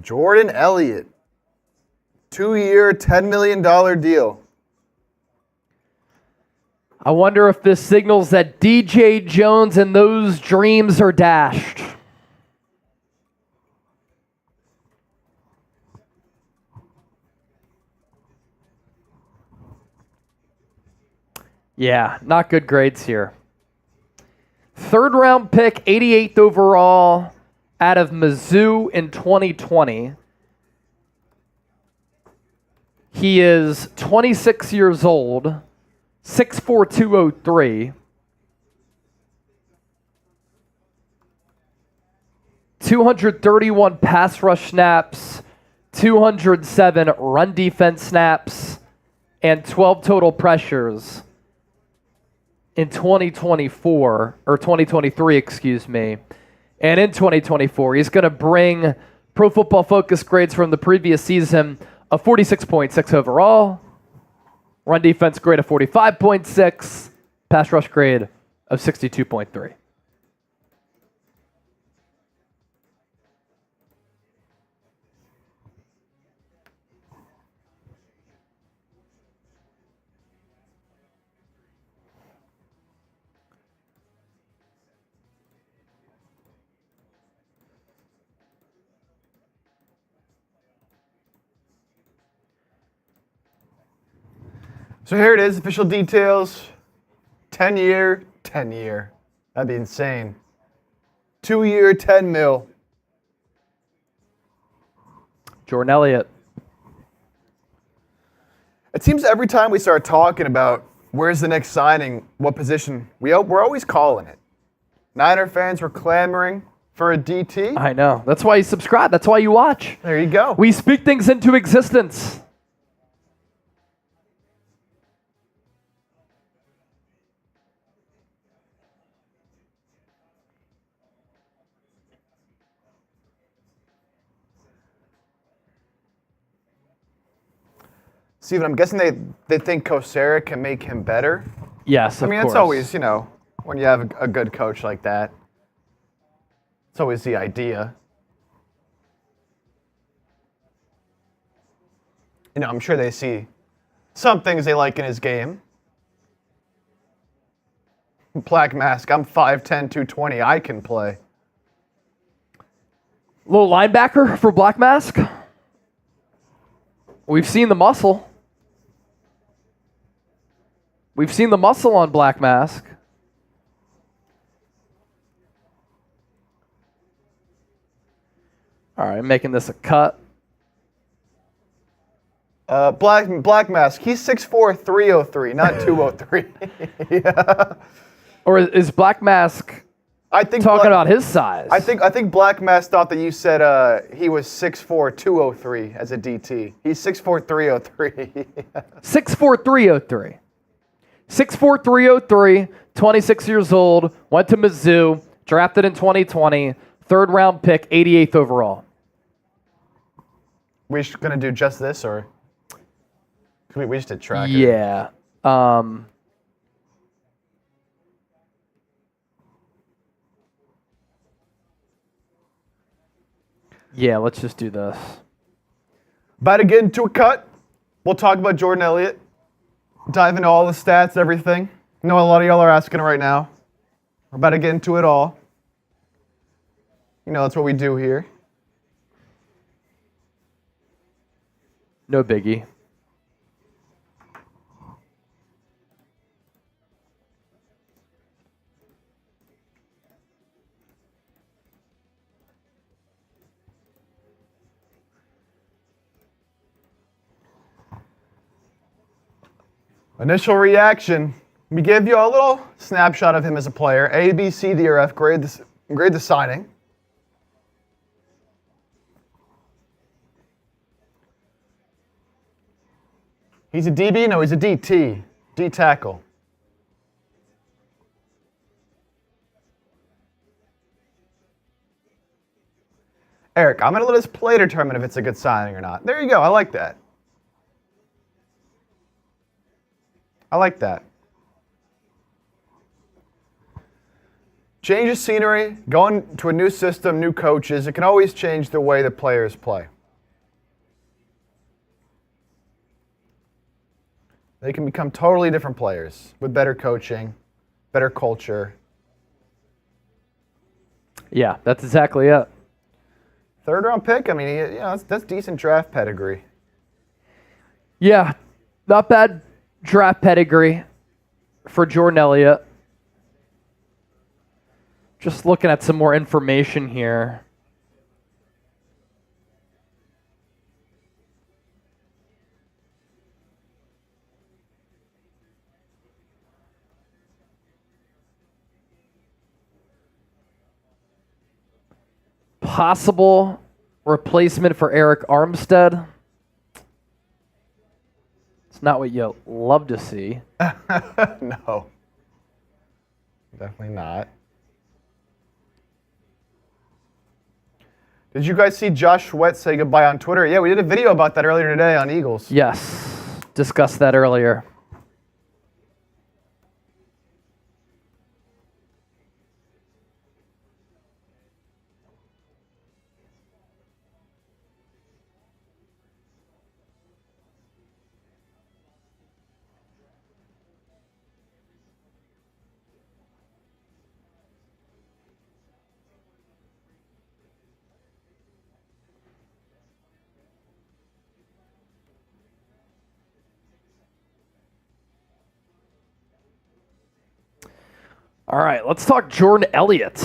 Speaker 2: Jordan Elliott. 2-year, $10 million deal.
Speaker 1: I wonder if this signals that DJ Jones and those dreams are dashed. Yeah, not good grades here. 3rd round pick, 88th overall out of Mizzou in 2020. He is 26 years old, 6'4", 203. 231 pass rush snaps, 207 run defense snaps, and 12 total pressures in 2024, or 2023, excuse me. And in 2024, he's going to bring Pro Football Focus grades from the previous season of 46.6 overall, run defense grade of 45.6, pass rush grade of 62.3.
Speaker 2: So here it is, official details. 10-year. That'd be insane. 2-year, 10 mil.
Speaker 1: Jordan Elliott.
Speaker 2: It seems every time we start talking about where's the next signing, what position, we're always calling it. Niner fans were clamoring for a DT.
Speaker 1: I know. That's why you subscribe. That's why you watch.
Speaker 2: There you go.
Speaker 1: We speak things into existence.
Speaker 2: Steven, I'm guessing they think Kosera can make him better.
Speaker 1: Yes, of course.
Speaker 2: It's always, when you have a good coach like that, it's always the idea. I'm sure they see some things they like in his game. Black Mask, I'm 5'10", 220, I can play.
Speaker 1: Little linebacker for Black Mask. We've seen the muscle. We've seen the muscle on Black Mask. All right, making this a cut.
Speaker 2: Black Mask, he's 6'4", 303, not 203. Yeah.
Speaker 1: Or is Black Mask talking about his size?
Speaker 2: I think Black Mask thought that you said he was 6'4", 203 as a DT. He's 6'4", 303.
Speaker 1: 6'4", 303. 6'4", 303, 26 years old, went to Mizzou, drafted in 2020, 3rd round pick, 88th overall.
Speaker 2: We just gonna do just this, or we just did tracker?
Speaker 1: Yeah. Yeah, let's just do this.
Speaker 2: About to get into a cut. We'll talk about Jordan Elliott. Dive into all the stats, everything. I know a lot of y'all are asking right now. We're about to get into it all. That's what we do here.
Speaker 1: No biggie.
Speaker 2: Initial reaction. We gave you a little snapshot of him as a player. A, B, C, D, or F. Grade the signing. He's a DB? No, he's a DT. D tackle. Eric, I'm going to let his play determine if it's a good signing or not. There you go. I like that. I like that. Change of scenery, going to a new system, new coaches. It can always change the way the players play. They can become totally different players with better coaching, better culture.
Speaker 1: Yeah, that's exactly it.
Speaker 2: Third round pick, I mean, that's decent draft pedigree.
Speaker 1: Yeah, not bad draft pedigree for Jordan Elliott. Just looking at some more information here. Possible replacement for Eric Armstead. It's not what you love to see.
Speaker 2: No. Definitely not. Did you guys see Josh Sweat say goodbye on Twitter? Yeah, we did a video about that earlier today on Eagles.
Speaker 1: Yes, discussed that earlier. All right, let's talk Jordan Elliott.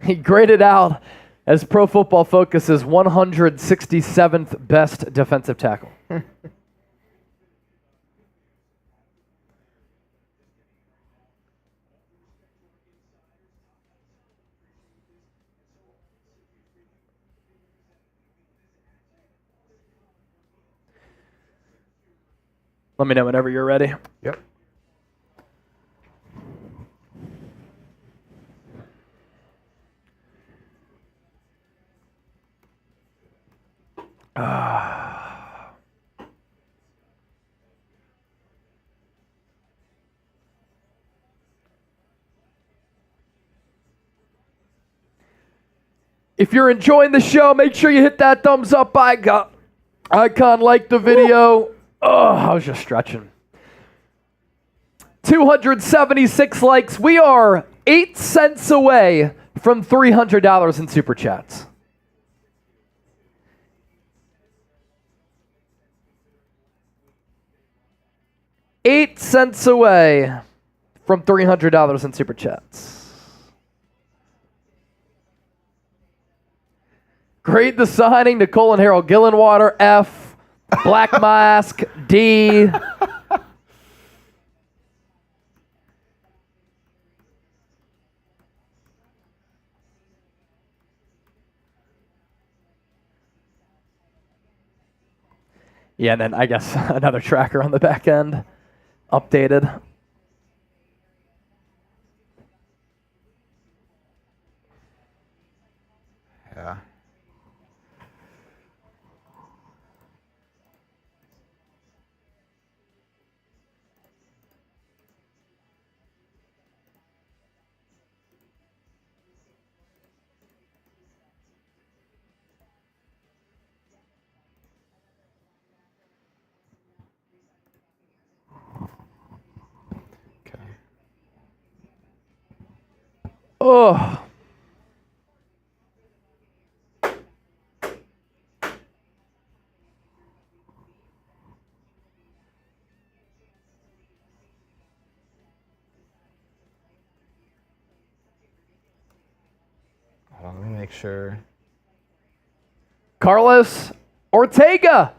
Speaker 1: He graded out as Pro Football Focus's 167th best defensive tackle. Let me know whenever you're ready.
Speaker 2: Yep.
Speaker 1: If you're enjoying the show, make sure you hit that thumbs up icon, like the video. Oh, I was just stretching. 276 likes. We are 8 cents away from $300 in Super Chats. $8 away from $300 in Super Chats. Grade the signing, Nicole and Harold Gillenwater, F. Black Mask, D. Yeah, and then I guess another tracker on the back end, updated.
Speaker 2: Yeah.
Speaker 1: Oh.
Speaker 2: make sure.
Speaker 1: Carlos Ortega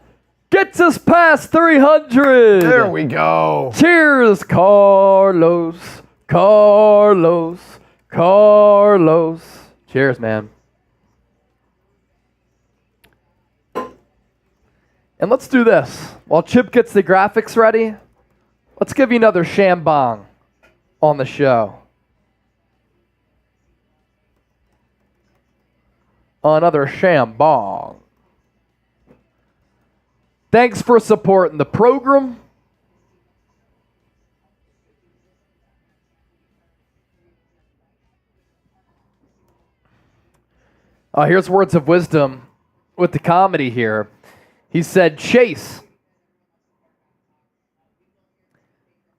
Speaker 1: gets us past 300.
Speaker 2: There we go.
Speaker 1: Cheers, Carlos. Carlos. Carlos. Cheers, man. And let's do this. While Chip gets the graphics ready, let's give you another shambong on the show. Another shambong. Thanks for supporting the program. Here's words of wisdom with the comedy here. He said, Chase,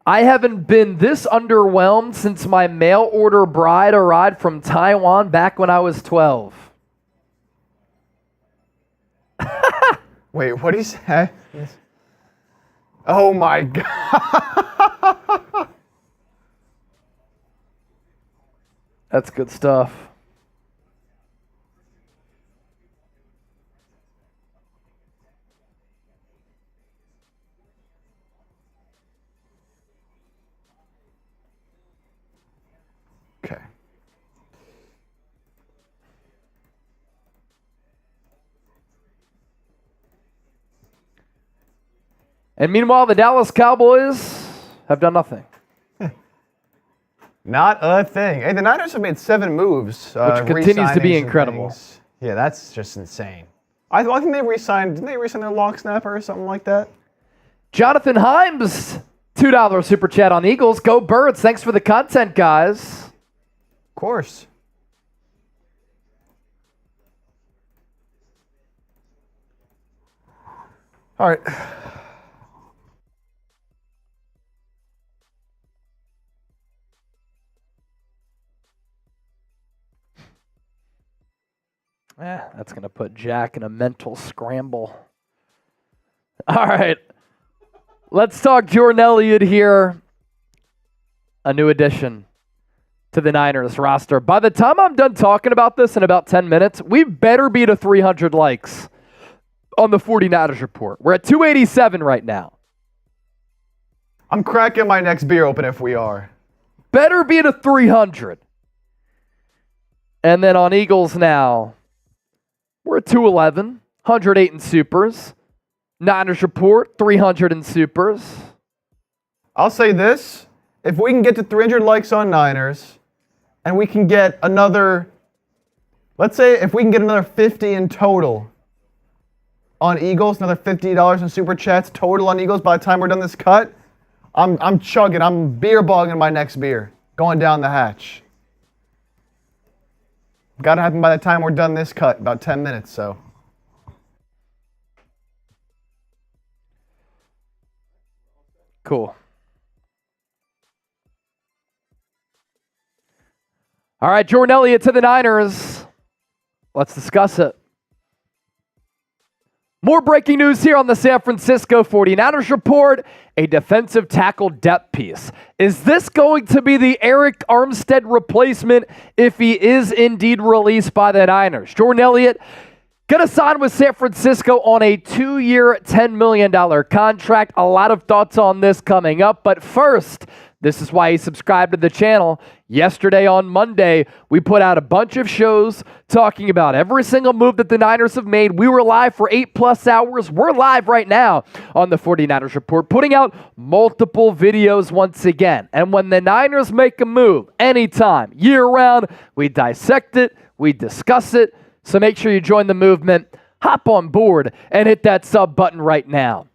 Speaker 1: I haven't been this underwhelmed since my mail order bride arrived from Taiwan back when I was 12.
Speaker 2: Wait, what did he say? Oh my God.
Speaker 1: That's good stuff.
Speaker 2: Okay.
Speaker 1: And meanwhile, the Dallas Cowboys have done nothing.
Speaker 2: Not a thing. Hey, the Niners have made 7 moves.
Speaker 1: Which continues to be incredible.
Speaker 2: Yeah, that's just insane. I think they re-signed, didn't they re-sign their long snapper or something like that?
Speaker 1: Jonathan Himes, $2 super chat on Eagles. Go Birds. Thanks for the content, guys.
Speaker 2: Of course. All right.
Speaker 1: That's going to put Jack in a mental scramble. All right. Let's talk Jordan Elliott here. A new addition to the Niners roster. By the time I'm done talking about this in about 10 minutes, we better be to 300 likes on the 49ers report. We're at 287 right now.
Speaker 2: I'm cracking my next beer open if we are.
Speaker 1: Better be to 300. And then on Eagles now, we're at 211, 108 in supers. Niners report, 300 in supers.
Speaker 2: I'll say this. If we can get to 300 likes on Niners, and we can get another, let's say if we can get another 50 in total on Eagles, another $50 in super chats total on Eagles by the time we're done this cut, I'm chugging, I'm beer bogging my next beer, going down the hatch. Got to happen by the time we're done this cut, about 10 minutes, so.
Speaker 1: Cool. All right, Jordan Elliott to the Niners. Let's discuss it. More breaking news here on the San Francisco 49ers report, a defensive tackle depth piece. Is this going to be the Eric Armstead replacement if he is indeed released by the Niners? Jordan Elliott going to sign with San Francisco on a 2-year, $10 million contract. A lot of thoughts on this coming up, but first, this is why he subscribed to the channel. Yesterday on Monday, we put out a bunch of shows talking about every single move that the Niners have made. We were live for 8+ hours. We're live right now on the 49ers Report, putting out multiple videos once again. And when the Niners make a move, anytime, year-round, we dissect it, we discuss it. So make sure you join the movement, hop on board, and hit that sub button right now.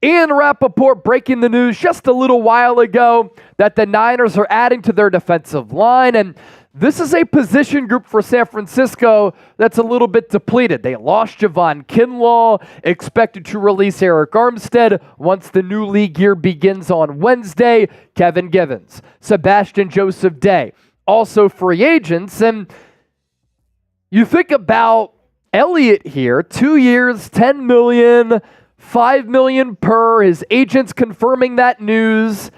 Speaker 1: Ian Rappaport breaking the news just a little while ago that the Niners are adding to their defensive line, and this is a position group for San Francisco that's a little bit depleted. They lost Javon Kinlaw, expected to release Eric Armstead once the new league year begins on Wednesday. Kevin Givens, Sebastian Joseph Day, also free agents, and you think about Elliott here, 2 years, $10 million, $5 million per, his agents confirming that news.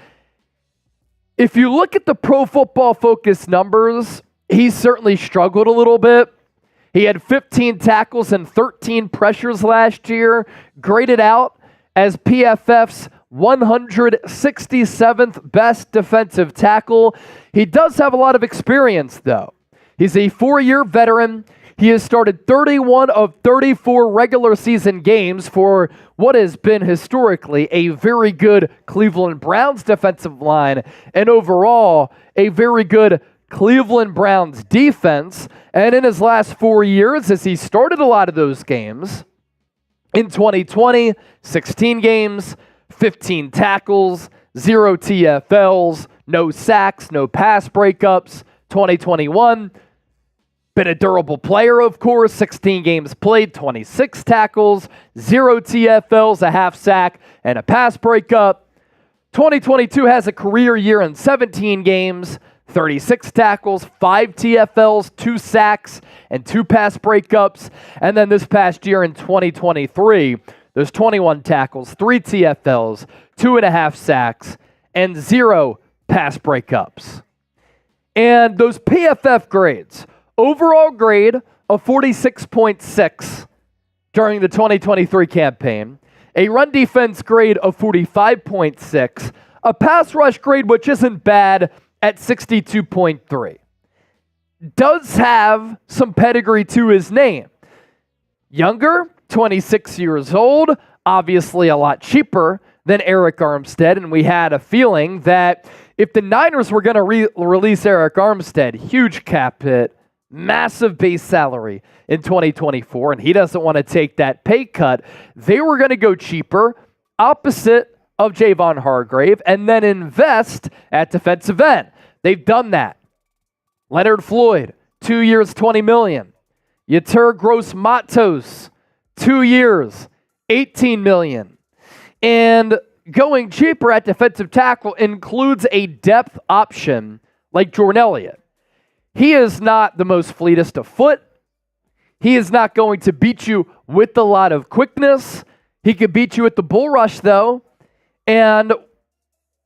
Speaker 1: If you look at the Pro Football Focus numbers, he's certainly struggled a little bit. He had 15 tackles and 13 pressures last year, graded out as PFF's 167th best defensive tackle. He does have a lot of experience, though. He's a 4-year veteran. He has started 31 of 34 regular season games for what has been historically a very good Cleveland Browns defensive line, and overall a very good Cleveland Browns defense. And in his last 4 years, as he started a lot of those games, in 2020, 16 games, 15 tackles, 0 TFLs, no sacks, no pass breakups. 2021, been a durable player, of course, 16 games played, 26 tackles, 0 TFLs, a half sack, and a pass breakup. 2022 has a career year in 17 games, 36 tackles, 5 TFLs, 2 sacks, and 2 pass breakups. And then this past year in 2023, there's 21 tackles, 3 TFLs, 2.5 sacks, and 0 pass breakups. And those PFF grades, overall grade of 46.6 during the 2023 campaign, a run defense grade of 45.6, a pass rush grade which isn't bad at 62.3. Does have some pedigree to his name. Younger, 26 years old, obviously a lot cheaper than Arik Armstead, and we had a feeling that if the Niners were going to release Arik Armstead, huge cap hit, massive base salary in 2024, and he doesn't want to take that pay cut, they were going to go cheaper, opposite of Javon Hargrave, and then invest at defensive end. They've done that. Leonard Floyd, 2 years, $20 million. Yetur Gross-Matos, 2 years, $18 million. And going cheaper at defensive tackle includes a depth option like Jordan Elliott. He is not the most fleetest of foot. He is not going to beat you with a lot of quickness. He could beat you at the bull rush, though. And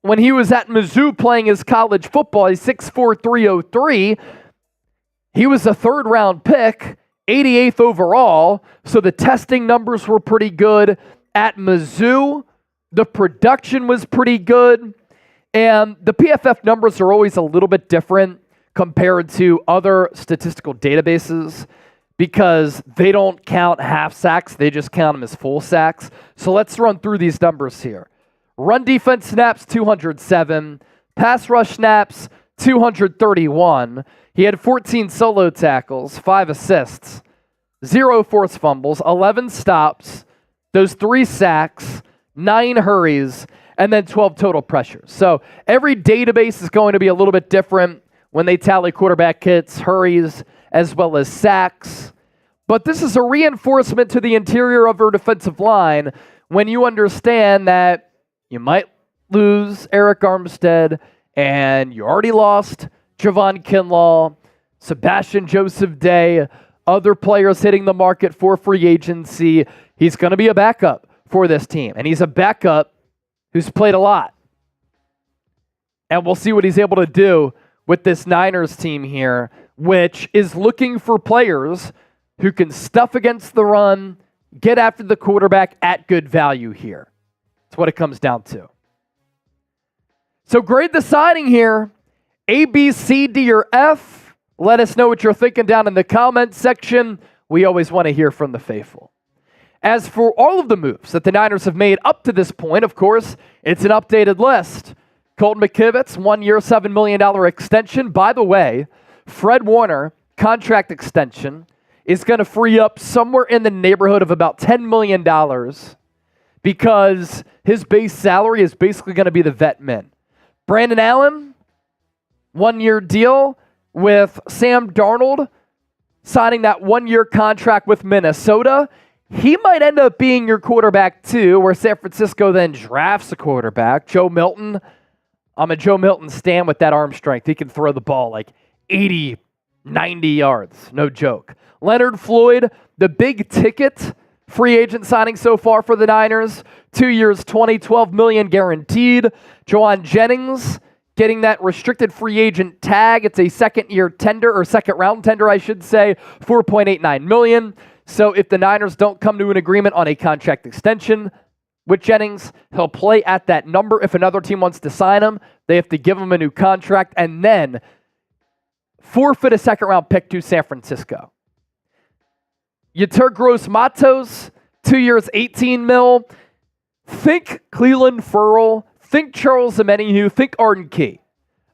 Speaker 1: when he was at Mizzou playing his college football, he's 6'4", 303. He was a third-round pick, 88th overall, so the testing numbers were pretty good. At Mizzou, the production was pretty good, and the PFF numbers are always a little bit different compared to other statistical databases because they don't count half sacks, they just count them as full sacks. So let's run through these numbers here. Run defense snaps, 207. Pass rush snaps, 231. He had 14 solo tackles, 5 assists, 0 forced fumbles, 11 stops, those 3 sacks, 9 hurries, and then 12 total pressures. So every database is going to be a little bit different when they tally quarterback hits, hurries, as well as sacks. But this is a reinforcement to the interior of our defensive line when you understand that you might lose Arik Armstead, and you already lost Javon Kinlaw, Sebastian Joseph Day, other players hitting the market for free agency. He's going to be a backup for this team, and he's a backup who's played a lot. And we'll see what he's able to do with this Niners team here, which is looking for players who can stuff against the run, get after the quarterback at good value here. That's what it comes down to. So grade the signing here. A, B, C, D, or F. Let us know what you're thinking down in the comments section. We always want to hear from the faithful. As for all of the moves that the Niners have made up to this point, of course, it's an updated list. Colton McKivitz, 1 year, $7 million extension. By the way, Fred Warner, contract extension, is going to free up somewhere in the neighborhood of about $10 million because his base salary is basically going to be the vet min. Brandon Allen, 1 year deal with Sam Darnold, signing that 1 year contract with Minnesota. He might end up being your quarterback too, where San Francisco then drafts a quarterback. Joe Milton. I'm a Joe Milton stan with that arm strength. He can throw the ball like 80, 90 yards. No joke. Leonard Floyd, the big ticket free agent signing so far for the Niners. 2 years, $12 million guaranteed. Jauan Jennings, getting that restricted free agent tag. It's a second-year tender, or second-round tender, I should say, $4.89 million. So if the Niners don't come to an agreement on a contract extension with Jennings, he'll play at that number. If another team wants to sign him, they have to give him a new contract and then forfeit a second-round pick to San Francisco. Yetur Gross-Matos, 2 years, $18 million. Think Cleveland Ferrell. Think Charles Omenihu. Think Arden Key.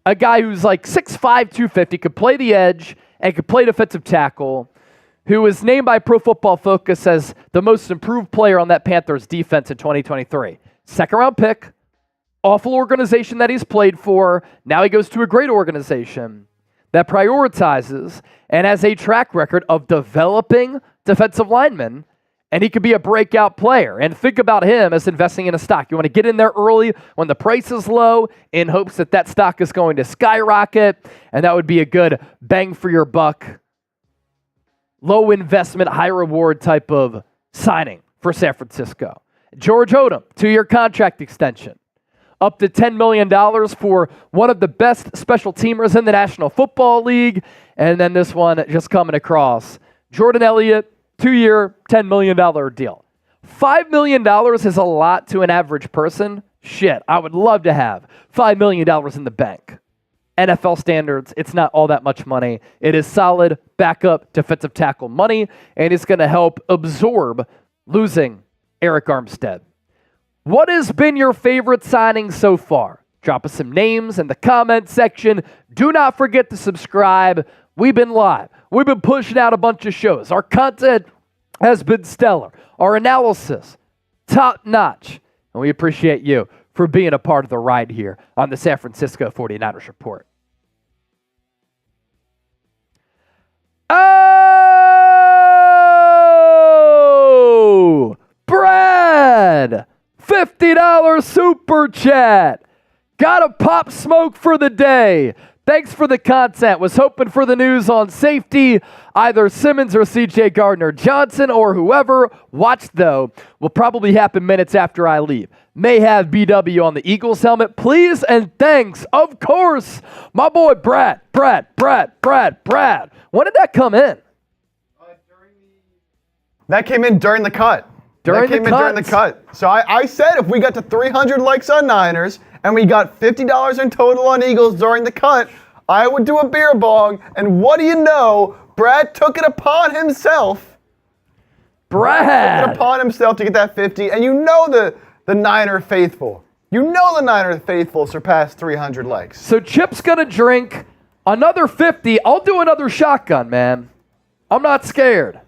Speaker 1: A guy who's like 6'5", 250, could play the edge and could play defensive tackle, who was named by Pro Football Focus as the most improved player on that Panthers defense in 2023. Second-round pick, awful organization that he's played for. Now he goes to a great organization that prioritizes and has a track record of developing defensive linemen, and he could be a breakout player. And think about him as investing in a stock. You want to get in there early when the price is low in hopes that that stock is going to skyrocket, and that would be a good bang for your buck, low investment, high reward type of signing for San Francisco. George Odum, 2-year contract extension. Up to $10 million for one of the best special teamers in the National Football League. And then this one just coming across. Jordan Elliott, 2-year, $10 million deal. $5 million is a lot to an average person. Shit, I would love to have $5 million in the bank. NFL standards, it's not all that much money. It is solid backup defensive tackle money, and it's going to help absorb losing Eric Armstead. What has been your favorite signing so far? Drop us some names in the comment section. Do not forget to subscribe. We've been live. We've been pushing out a bunch of shows. Our content has been stellar. Our analysis, top notch. And we appreciate you for being a part of the ride here on the San Francisco 49ers Report. Oh, Brad! $50 super chat. Got a pop smoke for the day. Thanks for the content. Was hoping for the news on safety, either Simmons or CJ Gardner-Johnson or whoever. Watch, though, will probably happen minutes after I leave. May have BW on the Eagles helmet. Please and thanks, of course, my boy Brad. When did that come in?
Speaker 2: That came in during the cut. During the cut. So I said if we got to 300 likes on Niners and we got $50 in total on Eagles during the cut, I would do a beer bong. And what do you know? Brad took it upon himself.
Speaker 1: Brad
Speaker 2: took it upon himself to get that 50. And you know the Niner faithful. You know the Niner faithful surpassed 300 likes.
Speaker 1: So Chip's going to drink another 50. I'll do another shotgun, man. I'm not scared.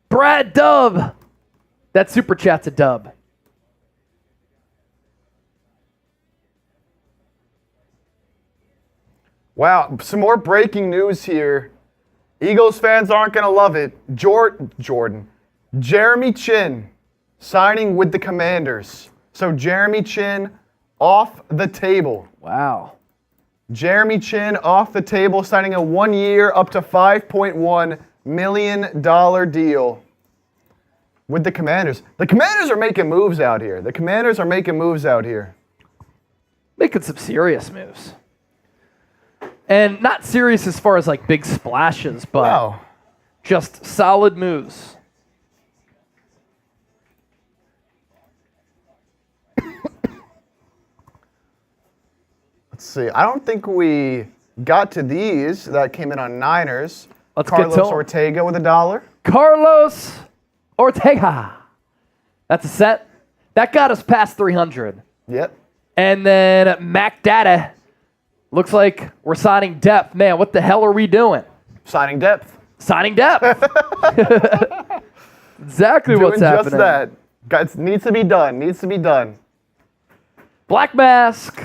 Speaker 1: Brad Dub. That super chat's a dub.
Speaker 2: Wow, some more breaking news here. Eagles fans aren't going to love it. Jeremy Chin signing with the Commanders. So Jeremy Chin off the table.
Speaker 1: Wow.
Speaker 2: Jeremy Chin off the table, signing a 1-year up to $5.1 million deal with the Commanders. The Commanders are making moves out here.
Speaker 1: Making some serious moves. And not serious as far as like big splashes, but just solid moves.
Speaker 2: Let's see. I don't think we got to these that came in on Niners.
Speaker 1: Let's
Speaker 2: Carlos
Speaker 1: get to
Speaker 2: Ortega with $1.
Speaker 1: Carlos Ortega. That's a set. That got us past 300.
Speaker 2: Yep.
Speaker 1: And then Mac Data. Looks like we're signing depth. Man, what the hell are we doing?
Speaker 2: Signing depth.
Speaker 1: Exactly what's happening.
Speaker 2: Just that. Guys, needs to be done.
Speaker 1: Black Mask.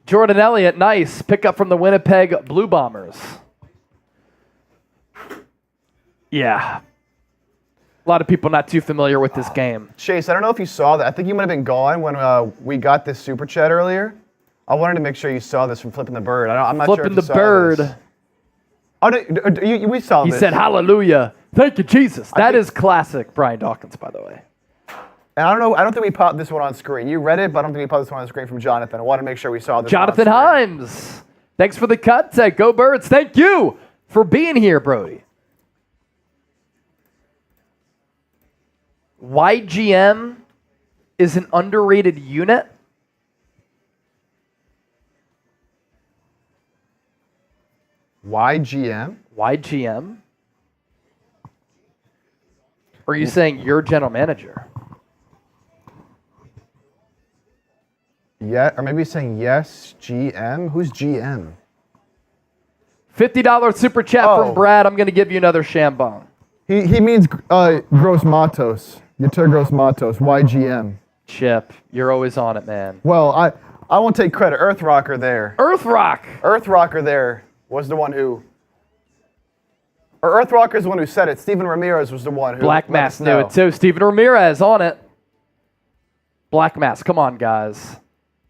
Speaker 1: Jordan Elliott, nice. Pickup from the Winnipeg Blue Bombers. Yeah. A lot of people not too familiar with this game.
Speaker 2: Chase, I don't know if you saw that. I think you might have been gone when we got this super chat earlier. I wanted to make sure you saw this from Flipping the Bird. I'm not sure if you saw this. Oh, no, we saw this.
Speaker 1: He said, hallelujah. Thank you, Jesus. That is classic Brian Dawkins, by the way.
Speaker 2: And I don't think we popped this one on screen. You read it, but I don't think we popped this one on screen from Jonathan. I want to make sure we saw this
Speaker 1: Jonathan
Speaker 2: one on screen.
Speaker 1: Himes. Thanks for the cut. Go Birds. Thank you for being here, Brody. YGM is an underrated unit.
Speaker 2: YGM?
Speaker 1: YGM? Or are you saying your general manager?
Speaker 2: Yeah, or maybe saying yes, GM? Who's GM?
Speaker 1: $50 super chat from Brad. I'm going to give you another Shambong.
Speaker 2: He means Gross Matos. Yatur Gross Matos, YGM.
Speaker 1: Chip, you're always on it, man.
Speaker 2: Well, I won't take credit. Earth Rocker there.
Speaker 1: Earth
Speaker 2: Rocker there was the one who... Or Earth Rocker is the one who said it. Steven Ramirez was the one who...
Speaker 1: Black Mass knew it too. Steven Ramirez on it. Black Mass, come on, guys.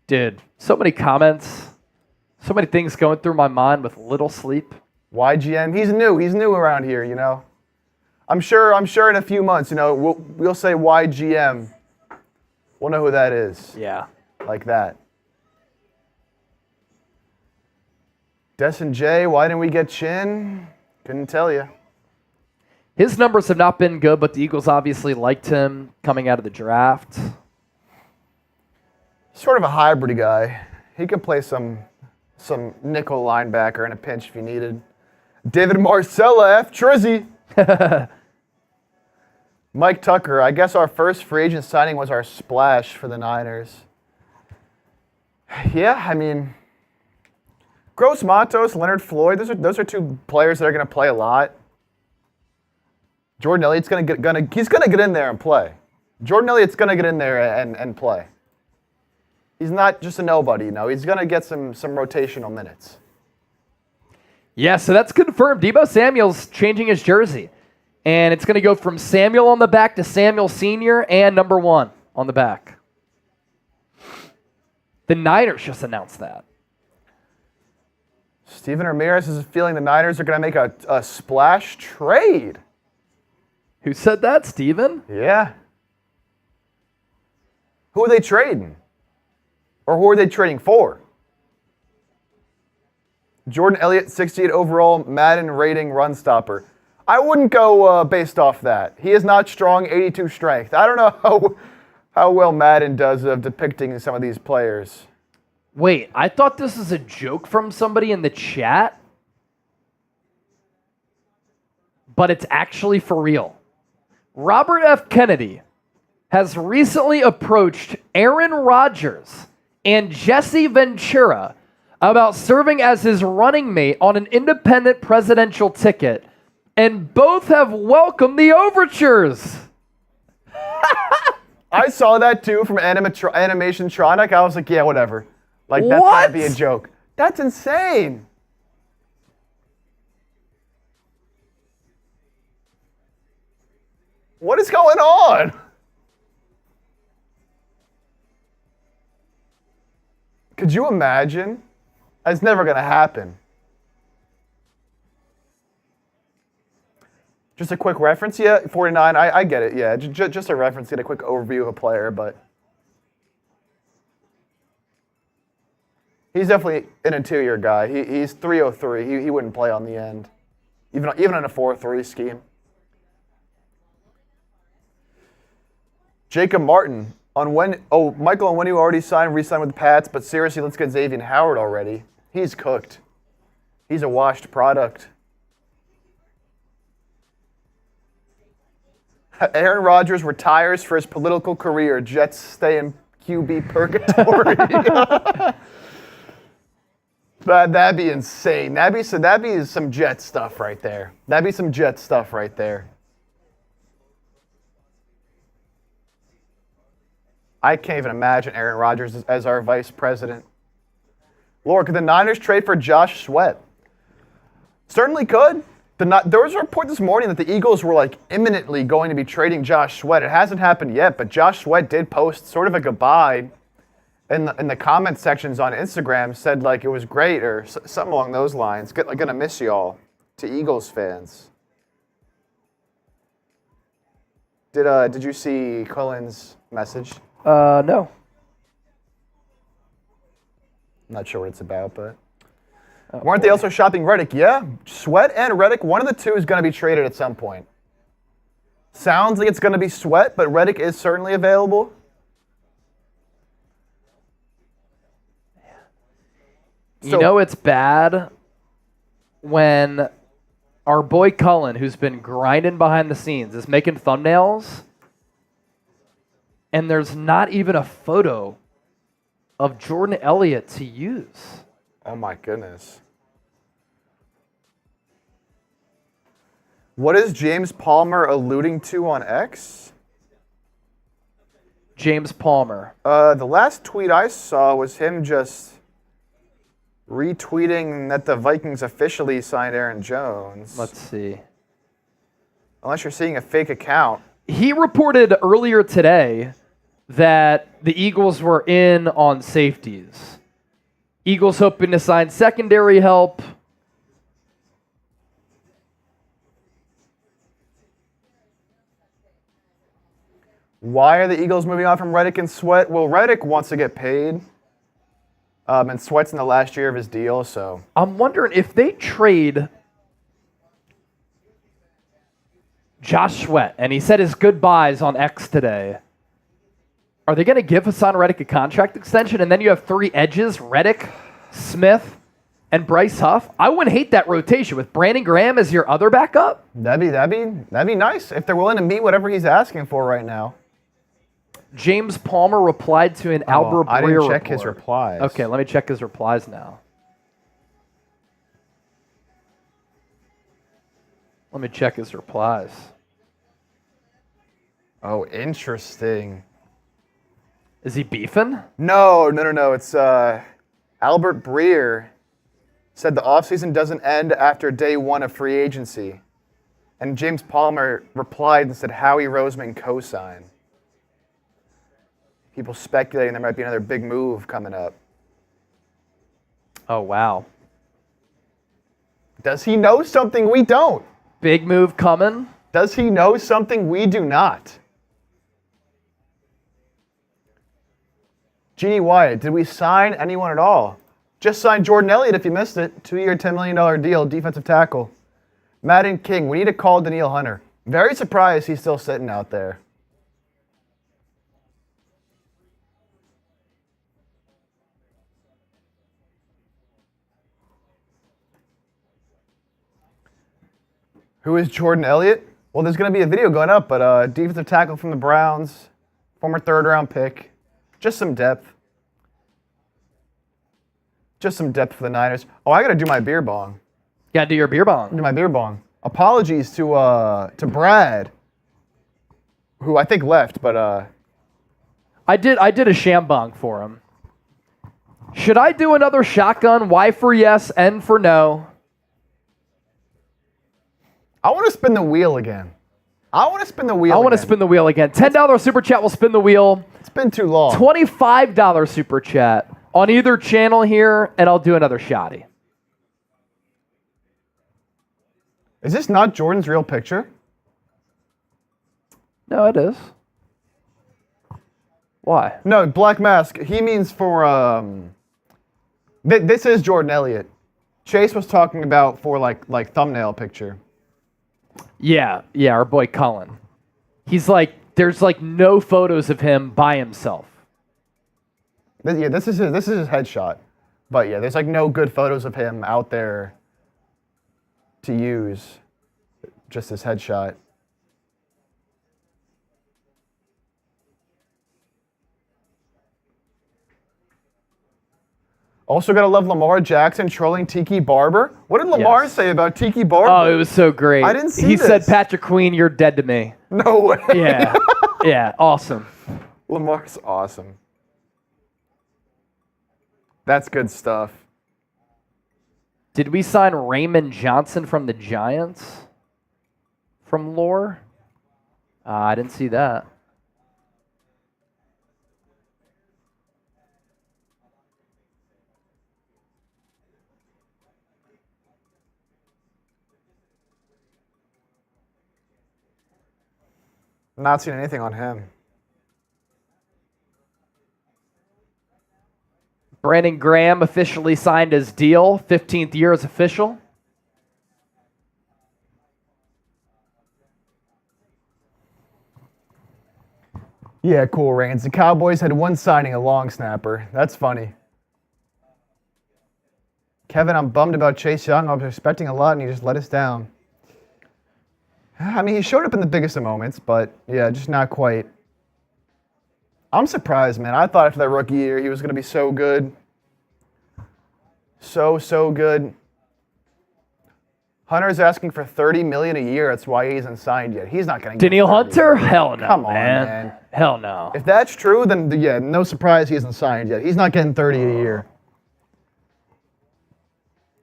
Speaker 1: Dude, so many comments. So many things going through my mind with little sleep.
Speaker 2: YGM, he's new around here, you know. I'm sure in a few months, you know, we'll say YGM. We'll know who that is.
Speaker 1: Yeah.
Speaker 2: Like that. Destin J, why didn't we get Chin? Couldn't tell you.
Speaker 1: His numbers have not been good, but the Eagles obviously liked him coming out of the draft.
Speaker 2: Sort of a hybrid guy. He could play some nickel linebacker in a pinch if he needed. David Marcella, F. Trizzy. Mike Tucker, I guess our first free agent signing was our splash for the Niners. Yeah, I mean, Gross Matos, Leonard Floyd, those are two players that are going to play a lot. Jordan Elliott's going to get in there and play. Jordan Elliott's going to get in there and play. He's not just a nobody, you know. He's going to get some rotational minutes.
Speaker 1: Yeah, so that's confirmed. Deebo Samuel's changing his jersey. And it's going to go from Samuel on the back to Samuel Sr. and number 1 on the back. The Niners just announced that.
Speaker 2: Steven Ramirez is feeling the Niners are going to make a splash trade.
Speaker 1: Who said that, Steven?
Speaker 2: Yeah. Who are they trading? Or who are they trading for? Jordan Elliott, 68 overall, Madden rating run stopper. I wouldn't go based off that. He is not strong, 82 strength. I don't know how well Madden does of depicting some of these players.
Speaker 1: Wait, I thought this was a joke from somebody in the chat. But it's actually for real. Robert F. Kennedy has recently approached Aaron Rodgers and Jesse Ventura about serving as his running mate on an independent presidential ticket, and both have welcomed the overtures.
Speaker 2: I saw that too from Animationtronic. I was like, yeah, whatever. Like, that's
Speaker 1: What?
Speaker 2: gotta be a joke. That's insane. What is going on? Could you imagine? That's never going to happen. Just a quick reference, yeah, 49, I get it, yeah. Just a reference, get a quick overview of a player, but he's definitely an interior guy. He's 303. He wouldn't play on the end, even in a 4-3 scheme. Jacob Martin, Michael Onwenu already re-signed with the Pats, but seriously, let's get Xavier Howard already. He's cooked. He's a washed product. Aaron Rodgers retires for his political career. Jets stay in QB purgatory. That'd be insane. That'd be some Jet stuff right there. That'd be some Jet stuff right there. I can't even imagine Aaron Rodgers as our vice president. Laura, could the Niners trade for Josh Sweat? Certainly could. There was a report this morning that the Eagles were like imminently going to be trading Josh Sweat. It hasn't happened yet, but Josh Sweat did post sort of a goodbye in the comment sections on Instagram, said like it was great or something along those lines. Gonna miss y'all, to Eagles fans. Did you see Cullen's message?
Speaker 1: No.
Speaker 2: I'm not sure what it's about, but weren't they also shopping Reddick? Yeah, Sweat and Reddick. One of the two is going to be traded at some point. Sounds like it's going to be Sweat, but Reddick is certainly available.
Speaker 1: You know it's bad when our boy Cullen, who's been grinding behind the scenes, is making thumbnails, and there's not even a photo of Jordan Elliott to use.
Speaker 2: Oh my goodness. What is James Palmer alluding to on X?
Speaker 1: James Palmer.
Speaker 2: The last tweet I saw was him just retweeting that the Vikings officially signed Aaron Jones.
Speaker 1: Let's see.
Speaker 2: Unless you're seeing a fake account.
Speaker 1: He reported earlier today that the Eagles were in on safeties. Eagles hoping to sign secondary help.
Speaker 2: Why are the Eagles moving on from Reddick and Sweat? Well, Reddick wants to get paid. And Sweat's in the last year of his deal, so.
Speaker 1: I'm wondering if they trade Josh Sweat, and he said his goodbyes on X today. Are they going to give Hassan Reddick a contract extension, and then you have three edges, Reddick, Smith, and Bryce Huff? I wouldn't hate that rotation with Brandon Graham as your other backup.
Speaker 2: That'd be nice if they're willing to meet whatever he's asking for right now.
Speaker 1: James Palmer replied to an Albert Breer
Speaker 2: I didn't check
Speaker 1: report.
Speaker 2: his replies.
Speaker 1: Okay, let me check his replies now. Let me check his replies.
Speaker 2: Oh, interesting.
Speaker 1: Is he beefing?
Speaker 2: No. It's Albert Breer said the offseason doesn't end after day one of free agency. And James Palmer replied and said Howie Roseman co-sign. People speculating there might be another big move coming up.
Speaker 1: Oh, wow.
Speaker 2: Does he know something we don't?
Speaker 1: Big move coming.
Speaker 2: Does he know something we do not? Jeannie Wyatt, did we sign anyone at all? Just signed Jordan Elliott if you missed it. 2-year, $10 million deal, defensive tackle. Madden King, we need to call Danielle Hunter. Very surprised he's still sitting out there. Who is Jordan Elliott? Well, there's going to be a video going up, but defensive tackle from the Browns, former third-round pick. Just some depth. Just some depth for the Niners. Oh, I got to do my beer bong.
Speaker 1: Got to do your beer bong.
Speaker 2: Do my beer bong. Apologies to Brad, who I think left, but
Speaker 1: I did a shambong for him. Should I do another shotgun? Y for yes, N for no.
Speaker 2: I want to spin the wheel again. I want to spin the wheel again.
Speaker 1: $10 super chat will spin the wheel.
Speaker 2: It's been too long.
Speaker 1: $25 super chat on either channel here, and I'll do another shotty.
Speaker 2: Is this not Jordan's real picture?
Speaker 1: No, it is. Why?
Speaker 2: No, black mask. He means for this is Jordan Elliott. Chase was talking about for like thumbnail picture.
Speaker 1: Yeah, our boy Cullen. He's like, there's like no photos of him by himself.
Speaker 2: Yeah, this is his headshot. But yeah, there's like no good photos of him out there to use. Just his headshot. Also gotta love Lamar Jackson trolling Tiki Barber. What did Lamar say about Tiki Barber?
Speaker 1: Oh, it was so great.
Speaker 2: I didn't see
Speaker 1: He
Speaker 2: this.
Speaker 1: said, Patrick Queen, you're dead to me.
Speaker 2: No way.
Speaker 1: Yeah, awesome.
Speaker 2: Lamar's awesome. That's good stuff.
Speaker 1: Did we sign Raymond Johnson from the Giants? From Lore? I didn't see that.
Speaker 2: Not seen anything on him.
Speaker 1: Brandon Graham officially signed his deal. 15th year is official.
Speaker 2: Yeah, cool, Reigns. The Cowboys had one signing, a long snapper. That's funny. Kevin, I'm bummed about Chase Young. I was expecting a lot, and he just let us down. I mean, he showed up in the biggest of moments, but yeah, just not quite. I'm surprised, man. I thought after that rookie year, he was going to be so good. So good. Hunter's asking for $30 million a year. That's why he hasn't signed yet. He's not going to get
Speaker 1: Danielle Hunter? Hell no,
Speaker 2: Come on,
Speaker 1: man. Hell no.
Speaker 2: If that's true, then yeah, no surprise he hasn't signed yet. He's not getting 30 a year.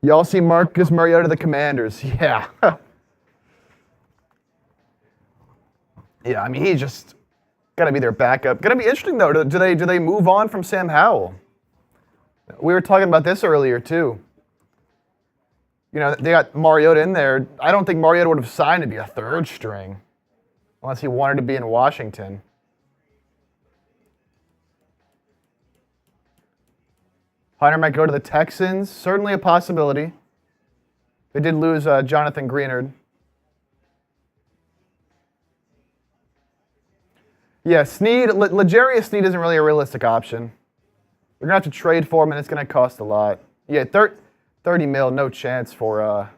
Speaker 2: Y'all see Marcus Mariota to the Commanders? Yeah. Yeah, I mean, he just got to be their backup. Going to be interesting, though. Do they move on from Sam Howell? We were talking about this earlier, too. You know, they got Mariota in there. I don't think Mariota would have signed to be a third string unless he wanted to be in Washington. Hunter might go to the Texans. Certainly a possibility. They did lose Jonathan Greenard. Yeah, Snead, L'Jarius Snead isn't really a realistic option. You're going to have to trade for him, and it's going to cost a lot. Yeah, 30 mil, no chance for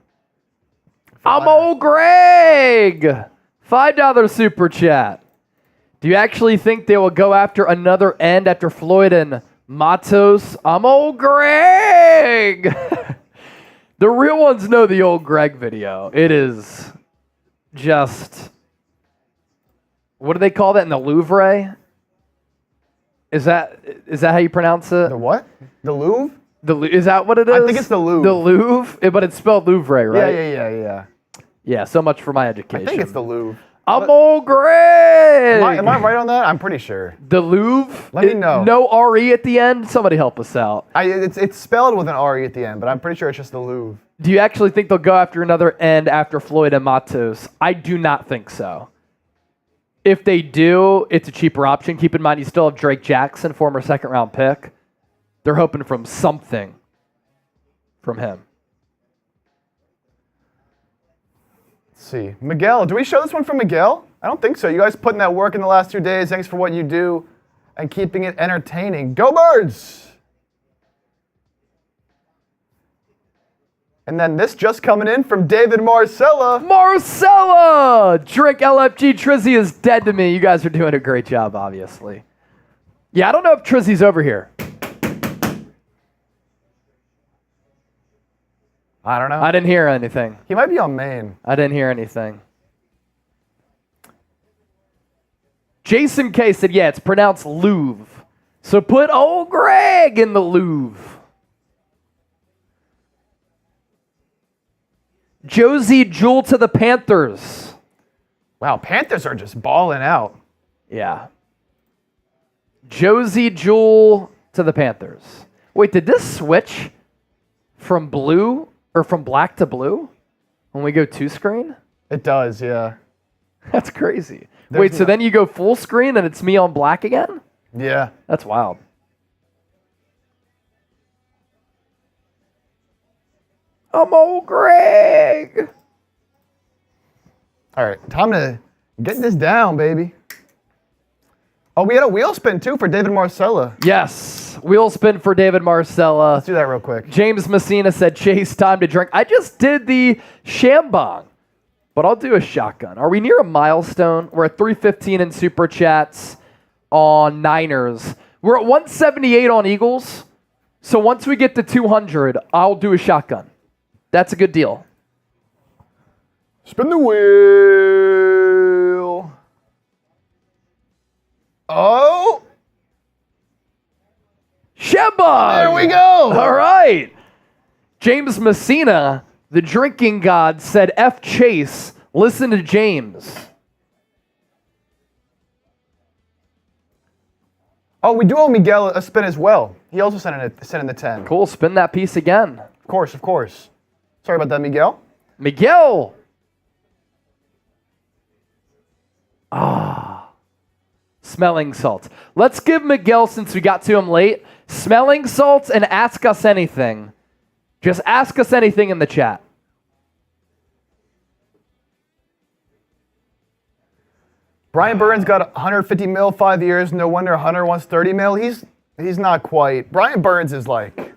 Speaker 1: I'm old Greg! $5 super chat. Do you actually think they will go after another end after Floyd and Matos? I'm old Greg! The real ones know the old Greg video. It is just... What do they call that in the Louvre? Is that how you pronounce it?
Speaker 2: The what? The Louvre?
Speaker 1: Is that what it is?
Speaker 2: I think it's the Louvre.
Speaker 1: The Louvre? But it's spelled Louvre, right?
Speaker 2: Yeah.
Speaker 1: Yeah, so much for my education.
Speaker 2: I think it's the Louvre.
Speaker 1: I'm old Greg!
Speaker 2: Am I right on that? I'm pretty sure.
Speaker 1: The Louvre?
Speaker 2: Let me know.
Speaker 1: No R-E at the end? Somebody help us out.
Speaker 2: It's spelled with an R-E at the end, but I'm pretty sure it's just the Louvre.
Speaker 1: Do you actually think they'll go after another end after Floyd and Matos? I do not think so. If they do, it's a cheaper option. Keep in mind, you still have Drake Jackson, former second-round pick. They're hoping from something from him.
Speaker 2: Let's see. Miguel, do we show this one from Miguel? I don't think so. You guys putting that work in the last 2 days. Thanks for what you do and keeping it entertaining. Go Birds! And then this just coming in from David Marcella.
Speaker 1: Marcella! Drink LFG. Trizzy is dead to me. You guys are doing a great job, obviously. Yeah, I don't know if Trizzy's over here.
Speaker 2: I don't know.
Speaker 1: I didn't hear anything.
Speaker 2: He might be on Maine.
Speaker 1: I didn't hear anything. Jason K said, yeah, it's pronounced Louvre. So put old Greg in the Louvre. Josie Jewell to the Panthers.
Speaker 2: Wow, Panthers are just balling out.
Speaker 1: Yeah. Josie Jewell to the Panthers. Wait, did this switch from blue or from black to blue when we go two screen?
Speaker 2: It does, yeah.
Speaker 1: That's crazy. Wait, so then you go full screen and it's me on black again?
Speaker 2: Yeah.
Speaker 1: That's wild. I'm old Greg.
Speaker 2: All right, time to get this down, baby. Oh, we had a wheel spin, too, for David Marcella.
Speaker 1: Yes, wheel spin for David Marcella.
Speaker 2: Let's do that real quick.
Speaker 1: James Messina said, Chase, time to drink. I just did the Shambong, but I'll do a shotgun. Are we near a milestone? We're at 315 in Super Chats on Niners. We're at 178 on Eagles. So once we get to 200, I'll do a shotgun. That's a good deal.
Speaker 2: Spin the wheel. Oh.
Speaker 1: Shambong!
Speaker 2: There we go.
Speaker 1: All right. James Messina, the drinking god, said, F Chase, listen to James.
Speaker 2: Oh, we do owe Miguel a spin as well. He also sent in the 10.
Speaker 1: Cool, spin that piece again.
Speaker 2: Of course. Sorry about that, Miguel.
Speaker 1: Miguel! Ah. Smelling salts. Let's give Miguel, since we got to him late, smelling salts and ask us anything. Just ask us anything in the chat.
Speaker 2: Brian Burns got 150 mil, 5 years. No wonder Hunter wants 30 mil. He's not quite. Brian Burns is like,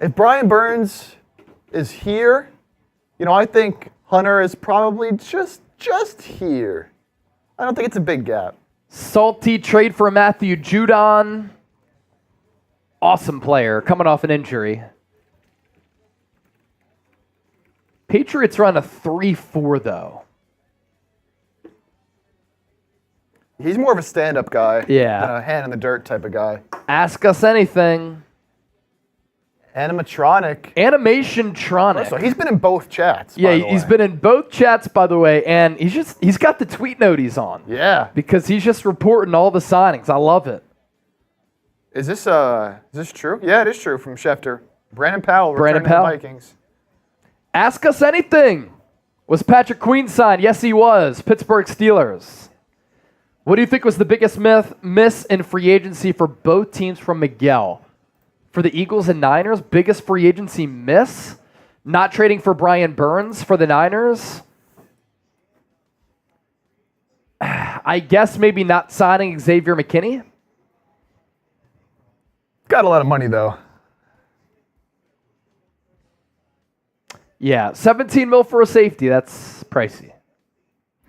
Speaker 2: if Brian Burns is here, I think Hunter is probably just here. I don't think it's a big gap.
Speaker 1: Salty trade for Matthew Judon. Awesome player, coming off an injury. Patriots run a 3-4, though.
Speaker 2: He's more of a stand-up guy than
Speaker 1: Yeah.
Speaker 2: a hand-in-the-dirt type of guy.
Speaker 1: Ask us anything.
Speaker 2: Animatronic.
Speaker 1: Animation-tronic.
Speaker 2: So he's been in both chats, by
Speaker 1: Yeah,
Speaker 2: the
Speaker 1: he's
Speaker 2: way.
Speaker 1: been in both chats, by the way, and he's got the tweet note he's on.
Speaker 2: Yeah.
Speaker 1: Because he's just reporting all the signings. I love it.
Speaker 2: Is this true? Yeah, it is true from Schefter. Brandon Powell
Speaker 1: Brandon
Speaker 2: returning to the
Speaker 1: Powell.
Speaker 2: Vikings.
Speaker 1: Ask us anything. Was Patrick Queen signed? Yes, he was. Pittsburgh Steelers. What do you think was the biggest miss in free agency for both teams from Miguel? For the Eagles and Niners, biggest free agency miss? Not trading for Brian Burns for the Niners? I guess maybe not signing Xavier McKinney?
Speaker 2: Got a lot of money, though.
Speaker 1: Yeah, 17 mil for a safety. That's pricey.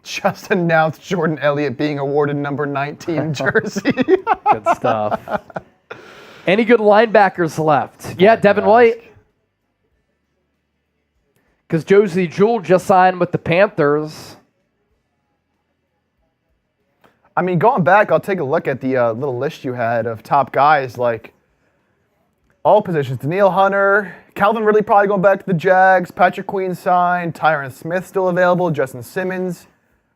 Speaker 2: Just announced Jordan Elliott being awarded number 19 jersey.
Speaker 1: Good stuff. Any good linebackers left? Yeah, Devin White. Because Josie Jewell just signed with the Panthers.
Speaker 2: I mean, going back, I'll take a look at the little list you had of top guys, like all positions. Daniil Hunter, Calvin Ridley probably going back to the Jags, Patrick Queen signed, Tyron Smith still available, Justin Simmons,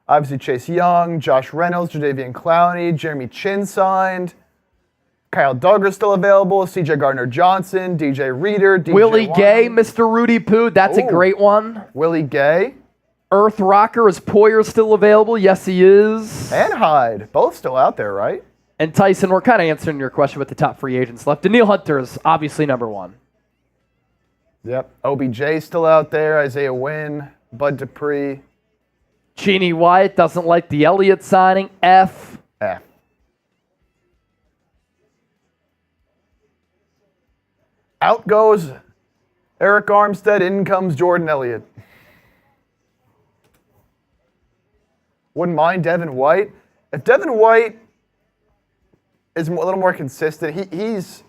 Speaker 2: obviously Chase Young, Josh Reynolds, Jadeveon Clowney, Jeremy Chin signed, Kyle Duggar still available, C.J. Gardner-Johnson, DJ Reader, DJ
Speaker 1: Willie
Speaker 2: Wan.
Speaker 1: Gay, Mr. Rudy Poo. That's a
Speaker 2: Ooh.
Speaker 1: great one.
Speaker 2: Willie Gay,
Speaker 1: Earth Rocker, is Poyer still available? Yes, he is.
Speaker 2: and Hyde, both still out there, right?
Speaker 1: And Tyson, we're kind of answering your question with the top free agents left. Daniil Hunter is obviously number one.
Speaker 2: Yep. OBJ still out there, Isaiah Wynn, Bud Dupree.
Speaker 1: Genie Wyatt doesn't like the Elliott signing. F.
Speaker 2: F. Out goes Eric Armstead, in comes Jordan Elliott. Wouldn't mind Devin White. If Devin White is a little more consistent, he's...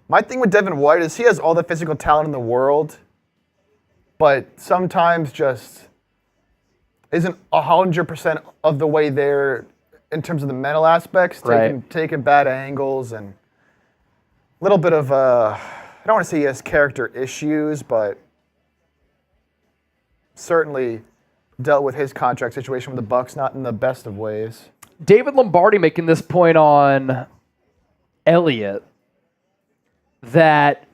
Speaker 2: My thing with Devin White is he has all the physical talent in the world, but sometimes just isn't 100% of the way there in terms of the mental aspects, taking bad angles and a little bit of, I don't want to say he has character issues, but certainly dealt with his contract situation with the Bucs not in the best of ways.
Speaker 1: David Lombardi making this point on Elliott, that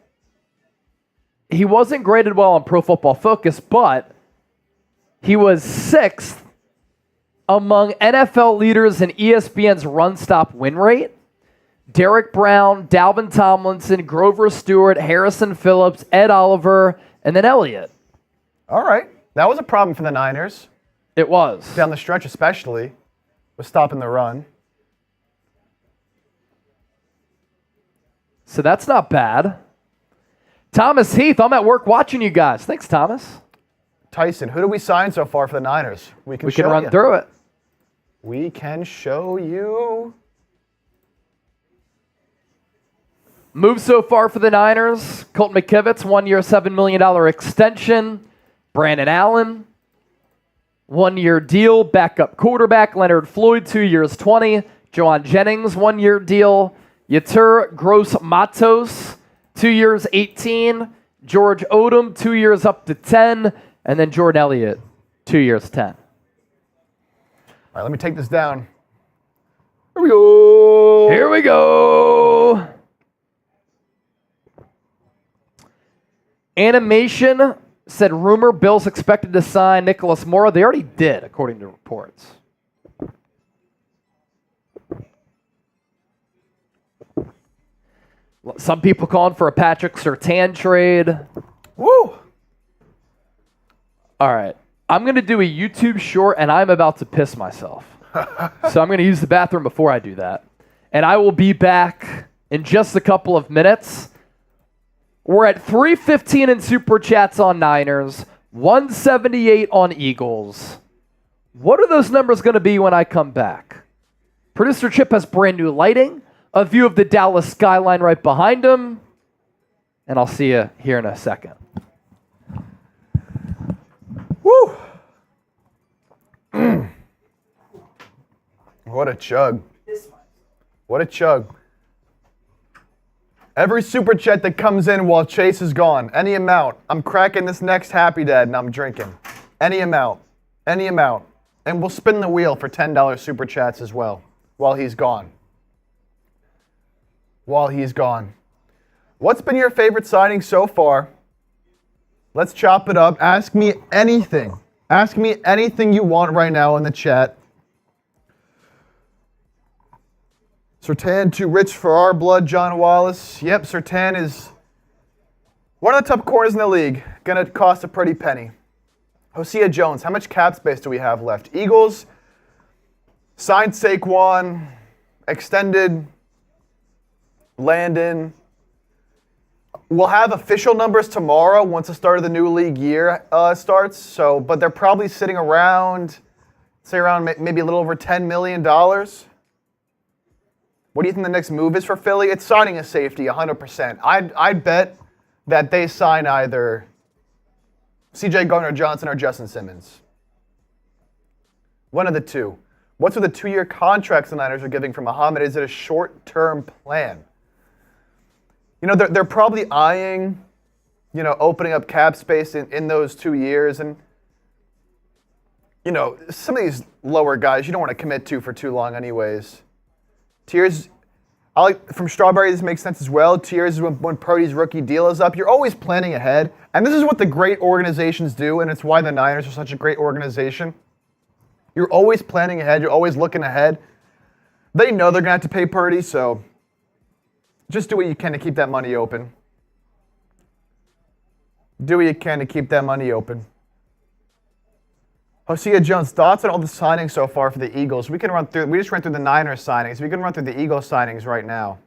Speaker 1: he wasn't graded well on Pro Football Focus, but he was 6th among NFL leaders in ESPN's run-stop win rate. Derek Brown, Dalvin Tomlinson, Grover Stewart, Harrison Phillips, Ed Oliver, and then Elliott.
Speaker 2: All right. That was a problem for the Niners.
Speaker 1: It was.
Speaker 2: Down the stretch especially, was stopping the run.
Speaker 1: So that's not bad. Thomas Heath, I'm at work watching you guys. Thanks, Thomas.
Speaker 2: Tyson, who do we sign so far for the Niners?
Speaker 1: We can run through it.
Speaker 2: We can show you.
Speaker 1: Move so far for the Niners. Colt McKivitz, 1 year, $7 million extension. Brandon Allen, 1 year deal. Backup quarterback. Leonard Floyd, 2 years, 20. Jauan Jennings, 1 year deal. Yetur Gross-Matos, 2 years, 18. George Odum, 2 years up to 10. And then Jordan Elliott, 2 years, 10.
Speaker 2: All right, let me take this down. Here we go.
Speaker 1: Here we go. Animation said rumor Bills expected to sign Nicholas Morrow. They already did, according to reports. Some people calling for a Patrick Surtain trade.
Speaker 2: Woo!
Speaker 1: All right. I'm going to do a YouTube short, and I'm about to piss myself. So I'm going to use the bathroom before I do that. And I will be back in just a couple of minutes. We're at 315 in Super Chats on Niners, 178 on Eagles. What are those numbers going to be when I come back? Producer Chip has brand new lighting, a view of the Dallas skyline right behind him, and I'll see you here in a second.
Speaker 2: Woo! What a chug. What a chug. Every super chat that comes in while Chase is gone, any amount. I'm cracking this next Happy Dad and I'm drinking. Any amount. Any amount. And we'll spin the wheel for $10 super chats as well while he's gone. While he's gone. What's been your favorite signing so far? Let's chop it up. Ask me anything. Ask me anything you want right now in the chat. Surtain too rich for our blood, John Wallace. Yep, Surtain is one of the top corners in the league. Gonna cost a pretty penny. Hosea Jones, how much cap space do we have left? Eagles signed Saquon, extended Landon. We'll have official numbers tomorrow once the start of the new league year starts. So, but they're probably sitting around, say around maybe a little over $10 million. What do you think the next move is for Philly? It's signing a safety, 100%. I'd bet that they sign either C.J. Gardner-Johnson or Justin Simmons. One of the two. What's with the 2-year contracts the Niners are giving for Muhammad? Is it a short-term plan? You know, they're probably eyeing, you know, opening up cap space in those 2 years. And, you know, some of these lower guys you don't want to commit to for too long anyways. Tiers, from Strawberry, this makes sense as well. Tiers is when Purdy's rookie deal is up. You're always planning ahead. And this is what the great organizations do, and it's why the Niners are such a great organization. You're always planning ahead. You're always looking ahead. They know they're going to have to pay Purdy, so just do what you can to keep that money open. Do what you can to keep that money open. Hosea Jones, thoughts on all the signings so far for the Eagles? We just ran through the Niners signings. We can run through the Eagles signings right now.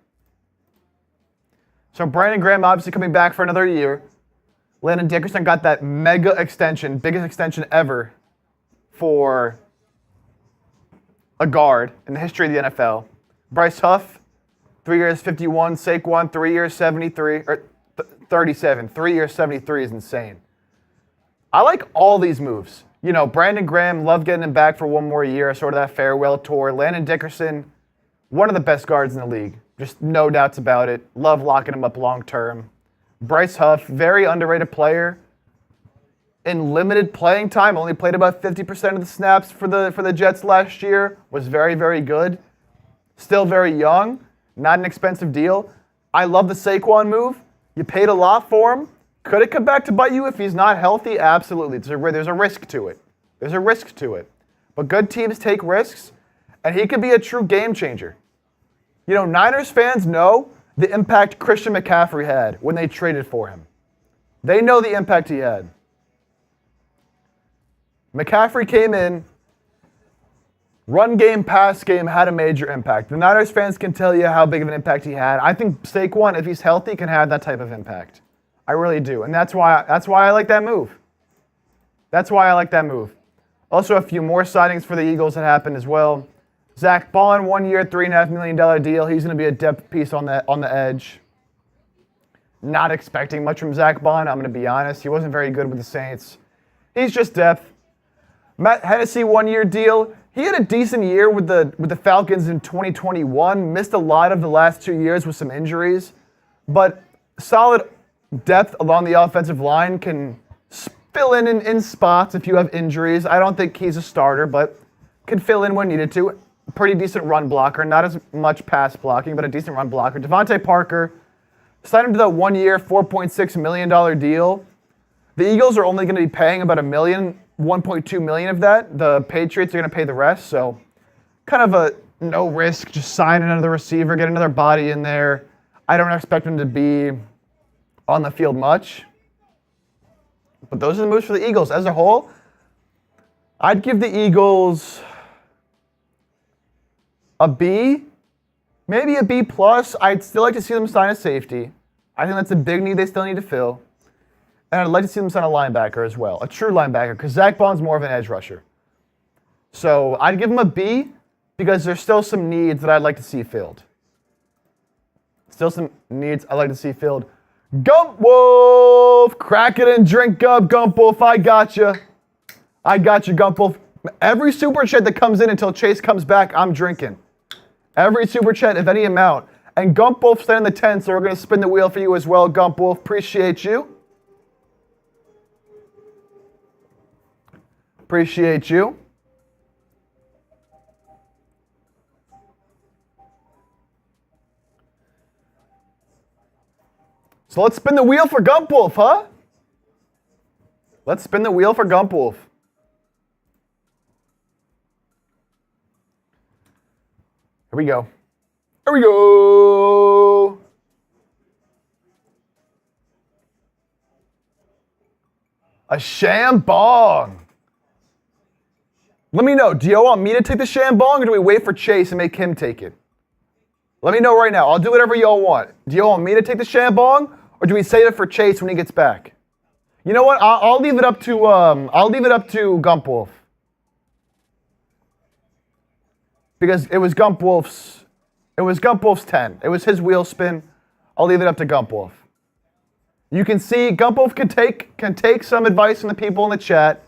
Speaker 2: So Brandon Graham obviously coming back for another year. Landon Dickerson got that mega extension, biggest extension ever for a guard in the history of the NFL. Bryce Huff, 3 years, 51. Saquon, 3 years, 73, or 37. 3 years, 73 is insane. I like all these moves. You know, Brandon Graham, love getting him back for one more year, sort of that farewell tour. Landon Dickerson, one of the best guards in the league. Just no doubts about it. Love locking him up long term. Bryce Huff, very underrated player. In limited playing time, only played about 50% of the snaps for the Jets last year. Was very, very good. Still very young. Not an expensive deal. I love the Saquon move. You paid a lot for him. Could it come back to bite you if he's not healthy? Absolutely. There's a risk to it. There's a risk to it. But good teams take risks, and he could be a true game changer. You know, Niners fans know the impact Christian McCaffrey had when they traded for him. They know the impact he had. McCaffrey came in, run game, pass game, had a major impact. The Niners fans can tell you how big of an impact he had. I think Saquon, if he's healthy, can have that type of impact. I really do, and that's why I like that move. That's why I like that move. Also, a few more signings for the Eagles that happened as well. Zack Baun, 1 year, $3.5 million deal. He's going to be a depth piece on the edge. Not expecting much from Zack Baun, I'm going to be honest. He wasn't very good with the Saints. He's just depth. Matt Hennessy, 1 year deal. He had a decent year with the Falcons in 2021. Missed a lot of the last 2 years with some injuries, but solid depth along the offensive line, can fill in spots if you have injuries. I don't think he's a starter, but can fill in when needed to. Pretty decent run blocker, not as much pass blocking, but a decent run blocker. Devante Parker signed him to that 1 year, $4.6 million deal. The Eagles are only going to be paying about $1.2 million of that. The Patriots are going to pay the rest, so kind of a no risk, just sign another receiver, get another body in there. I don't expect him to be on the field much. But those are the moves for the Eagles. As a whole, I'd give the Eagles a B, maybe a B+. I'd still like to see them sign a safety. I think that's a big need they still need to fill. And I'd like to see them sign a linebacker as well, a true linebacker, because Zack Baun's more of an edge rusher. So I'd give them a B because there's still some needs that I'd like to see filled. Still some needs I'd like to see filled. Gump Wolf! Crack it and drink up, Gump Wolf. I got you. I got you, Gump Wolf. Every super chat that comes in until Chase comes back, I'm drinking. Every super chat of any amount. And Gump Wolf's staying in the 10, so we're going to spin the wheel for you as well, Gump Wolf. Appreciate you. Appreciate you. So let's spin the wheel for Gump Wolf, huh? Let's spin the wheel for Gump Wolf. Here we go. Here we go. A shambong. Let me know, do you want me to take the shambong or do we wait for Chase and make him take it? Let me know right now. I'll do whatever y'all want. Do y'all want me to take the shambong or do we save it for Chase when he gets back? You know what? I'll leave it up to Gump Wolf. Because it was Gump Wolf's 10. It was his wheel spin. I'll leave it up to Gump Wolf. You can see Gump Wolf can take some advice from the people in the chat.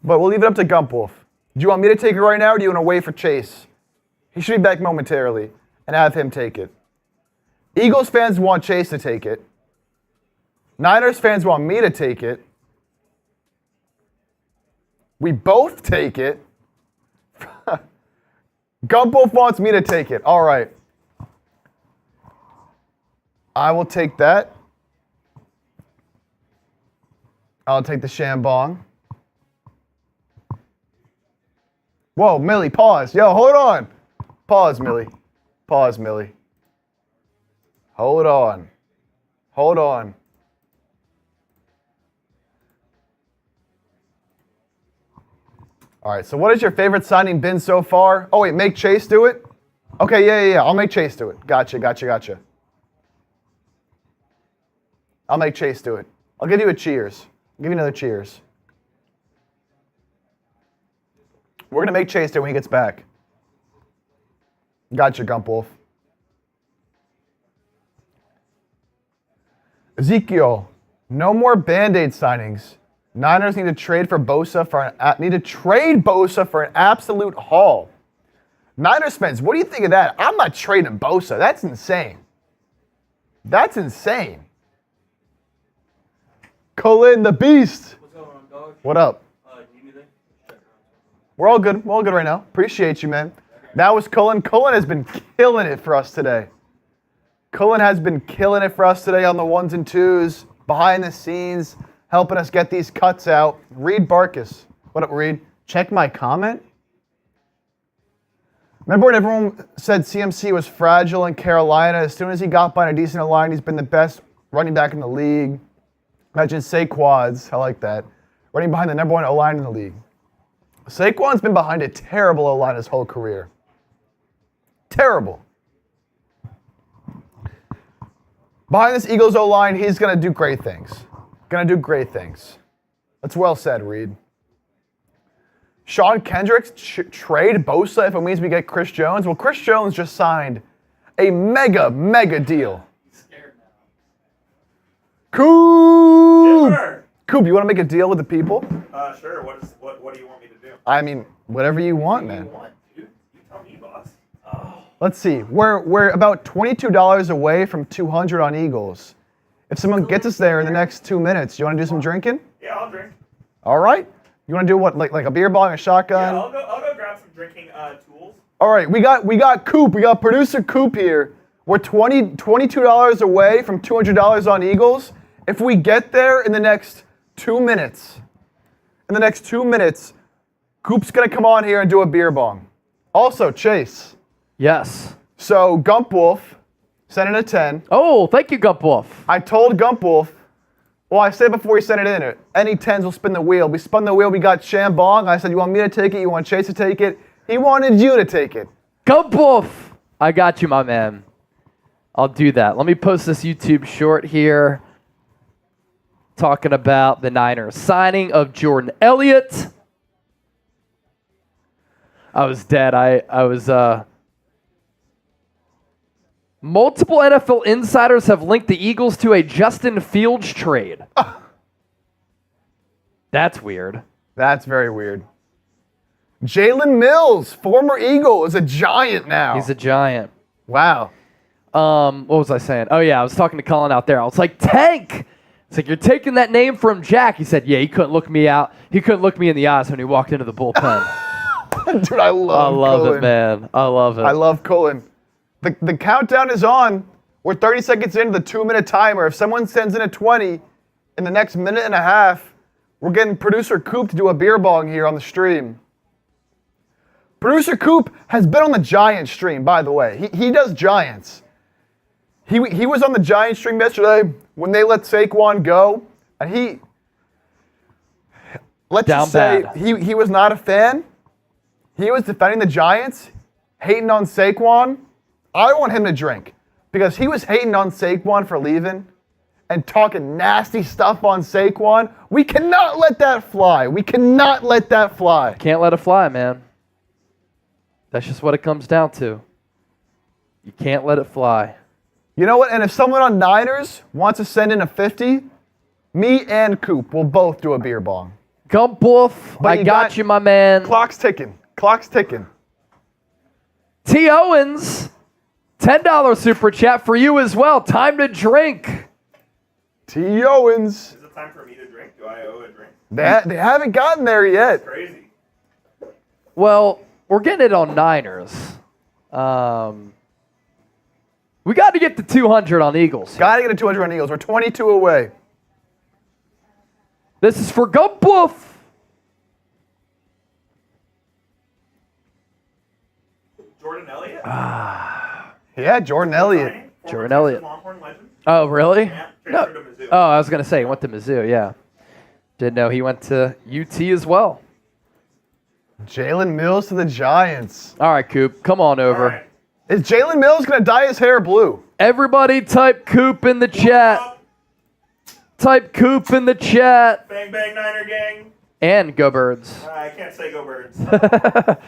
Speaker 2: But we'll leave it up to Gump Wolf. Do you want me to take it right now or do you want to wait for Chase? He should be back momentarily and have him take it. Eagles fans want Chase to take it. Niners fans want me to take it. We both take it. Gump Wolf wants me to take it. All right. I will take that. I'll take the shambong. Whoa, Millie, pause. Yo, hold on. Pause, Millie. Pause, Millie. Hold on. Hold on. All right, so what is your favorite signing been so far? Oh, wait, make Chase do it? Okay, yeah. I'll make Chase do it. Gotcha. I'll make Chase do it. I'll give you a cheers. I'll give you another cheers. We're going to make Chase do it when he gets back. Gotcha, Gump Wolf. Ezekiel, no more Band-Aid signings. Niners need to trade Bosa for an absolute haul. Niners fans, what do you think of that? I'm not trading Bosa. That's insane. That's insane. Colin the Beast.
Speaker 4: What's going on, dog?
Speaker 2: What up?
Speaker 4: Do you need anything?
Speaker 2: We're all good. We're all good right now. Appreciate you, man. That was Cullen. Cullen has been killing it for us today. Cullen has been killing it for us today on the ones and twos, behind the scenes, helping us get these cuts out. Reed Barkus. What up, Reed? Check my comment. Remember when everyone said CMC was fragile in Carolina? As soon as he got by a decent line, he's been the best running back in the league. Imagine Saquads. I like that. Running behind the number one O-line in the league. Saquon's been behind a terrible O-line his whole career. Terrible. Behind this Eagles O-line, he's going to do great things. Going to do great things. That's well said, Reed. Sean Kendricks, trade Bosa if it means we get Chris Jones. Well, Chris Jones just signed a mega deal.
Speaker 4: He's scared now.
Speaker 2: Coop!
Speaker 4: Sure.
Speaker 2: Coop, you want to make a deal with the people?
Speaker 4: Sure. What do you want me to do?
Speaker 2: I mean, whatever you want,
Speaker 4: What do
Speaker 2: man.
Speaker 4: you want, dude? You tell me, boss.
Speaker 2: Let's see. We're about $22 away from 200 on Eagles. If someone gets us there in the next 2 minutes, you want to do some drinking?
Speaker 4: Yeah, I'll drink.
Speaker 2: All right. You want to do what, like a beer bong, a shotgun?
Speaker 4: Yeah, I'll go grab some drinking tools.
Speaker 2: All right, we got Coop. We got producer Coop here. We're $22 away from $200 on Eagles. If we get there in the next 2 minutes, Coop's gonna come on here and do a beer bong. Also, Chase.
Speaker 1: Yes.
Speaker 2: So Gump Wolf Sent in a 10.
Speaker 1: Oh, thank you, Gump Wolf.
Speaker 2: I told Gump Wolf, well, I said before he sent it in, any 10s will spin the wheel. We spun the wheel, we got Shambong. I said, you want me to take it? You want Chase to take it? He wanted you to take it.
Speaker 1: Gump Wolf, I got you, my man. I'll do that. Let me post this YouTube short here talking about the Niners signing of Jordan Elliott. I was dead. I was multiple NFL insiders have linked the Eagles to a Justin Fields trade. That's weird.
Speaker 2: That's very weird. Jalen Mills, former Eagle, is a Giant now.
Speaker 1: He's a Giant.
Speaker 2: Wow.
Speaker 1: What was I saying? Oh, yeah, I was talking to Colin out there. I was like, Tank! It's like, you're taking that name from Jack. He said, yeah, he couldn't look me out. He couldn't look me in the eyes when he walked into the bullpen.
Speaker 2: Dude, I love Cullen.
Speaker 1: It, man. I love it.
Speaker 2: I love Cullen. The countdown is on. We're 30 seconds into the 2-minute timer. If someone sends in a 20 in the next minute and a half, we're getting producer Coop to do a beer bong here on the stream. Producer Coop has been on the Giants stream, by the way. He does Giants. He was on the Giants stream yesterday when they let Saquon go, and let's just say he was not a fan. He was defending the Giants, hating on Saquon. I want him to drink because he was hating on Saquon for leaving and talking nasty stuff on Saquon. We cannot let that fly. We cannot let that fly.
Speaker 1: Can't let it fly, man. That's just what it comes down to. You can't let it fly.
Speaker 2: You know what? And if someone on Niners wants to send in a 50, me and Coop will both do a beer bong.
Speaker 1: Gump Wolf, I got you, my man.
Speaker 2: Clock's ticking. Clock's ticking.
Speaker 1: T. Owens, $10 super chat for you as well. Time to drink.
Speaker 2: T. Owens.
Speaker 4: Is it time for me to drink? Do I owe a drink?
Speaker 2: They haven't gotten there yet.
Speaker 4: That's crazy.
Speaker 1: Well, we're getting it on Niners. We got to get to 200 on Eagles.
Speaker 2: Got to get to 200 on Eagles. We're 22 away.
Speaker 1: This is for Gump Wolf.
Speaker 4: Jordan Elliott?
Speaker 2: Yeah, Jordan Elliott.
Speaker 1: Jordan Elliott.
Speaker 4: Longhorn legend.
Speaker 1: Oh, really?
Speaker 4: Yeah,
Speaker 1: No.
Speaker 4: transferred to Mizzou.
Speaker 1: Oh, I was going to say, he went to Mizzou, yeah. Didn't know he went to UT as well.
Speaker 2: Jalen Mills to the Giants.
Speaker 1: All right, Coop, come on over.
Speaker 4: All right.
Speaker 2: Is Jalen Mills going to dye his hair blue?
Speaker 1: Everybody type Coop in the chat. Type Coop in the chat.
Speaker 4: Bang, bang, Niner gang.
Speaker 1: And go Birds.
Speaker 4: I can't say go Birds.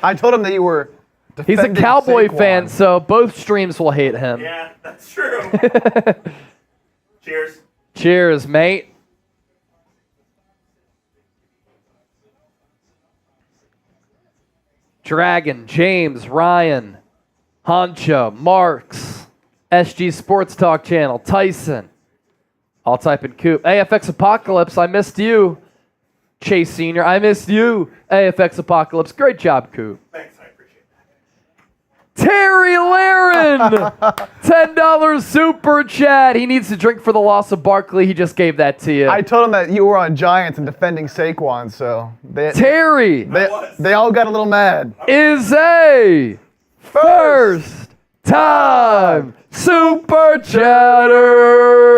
Speaker 2: I told him that you were
Speaker 1: He's a
Speaker 2: defending
Speaker 1: Cowboy
Speaker 2: Saquon.
Speaker 1: fan, so both streams will hate him.
Speaker 4: Yeah, that's true. Cheers.
Speaker 1: Cheers, mate. Dragon, James, Ryan, Honcho, Marks, SG Sports Talk Channel, Tyson. I'll type in Coop. AFX Apocalypse, I missed you. Chase Sr., I missed you. AFX Apocalypse, great job, Coop.
Speaker 4: Thanks, I appreciate that.
Speaker 1: Terry Laren, $10 super chat. He needs to drink for the loss of Barkley. He just gave that to you.
Speaker 2: I told him that you were on Giants and defending Saquon, so
Speaker 1: Terry
Speaker 2: they all got a little mad.
Speaker 1: is a first time super chatter.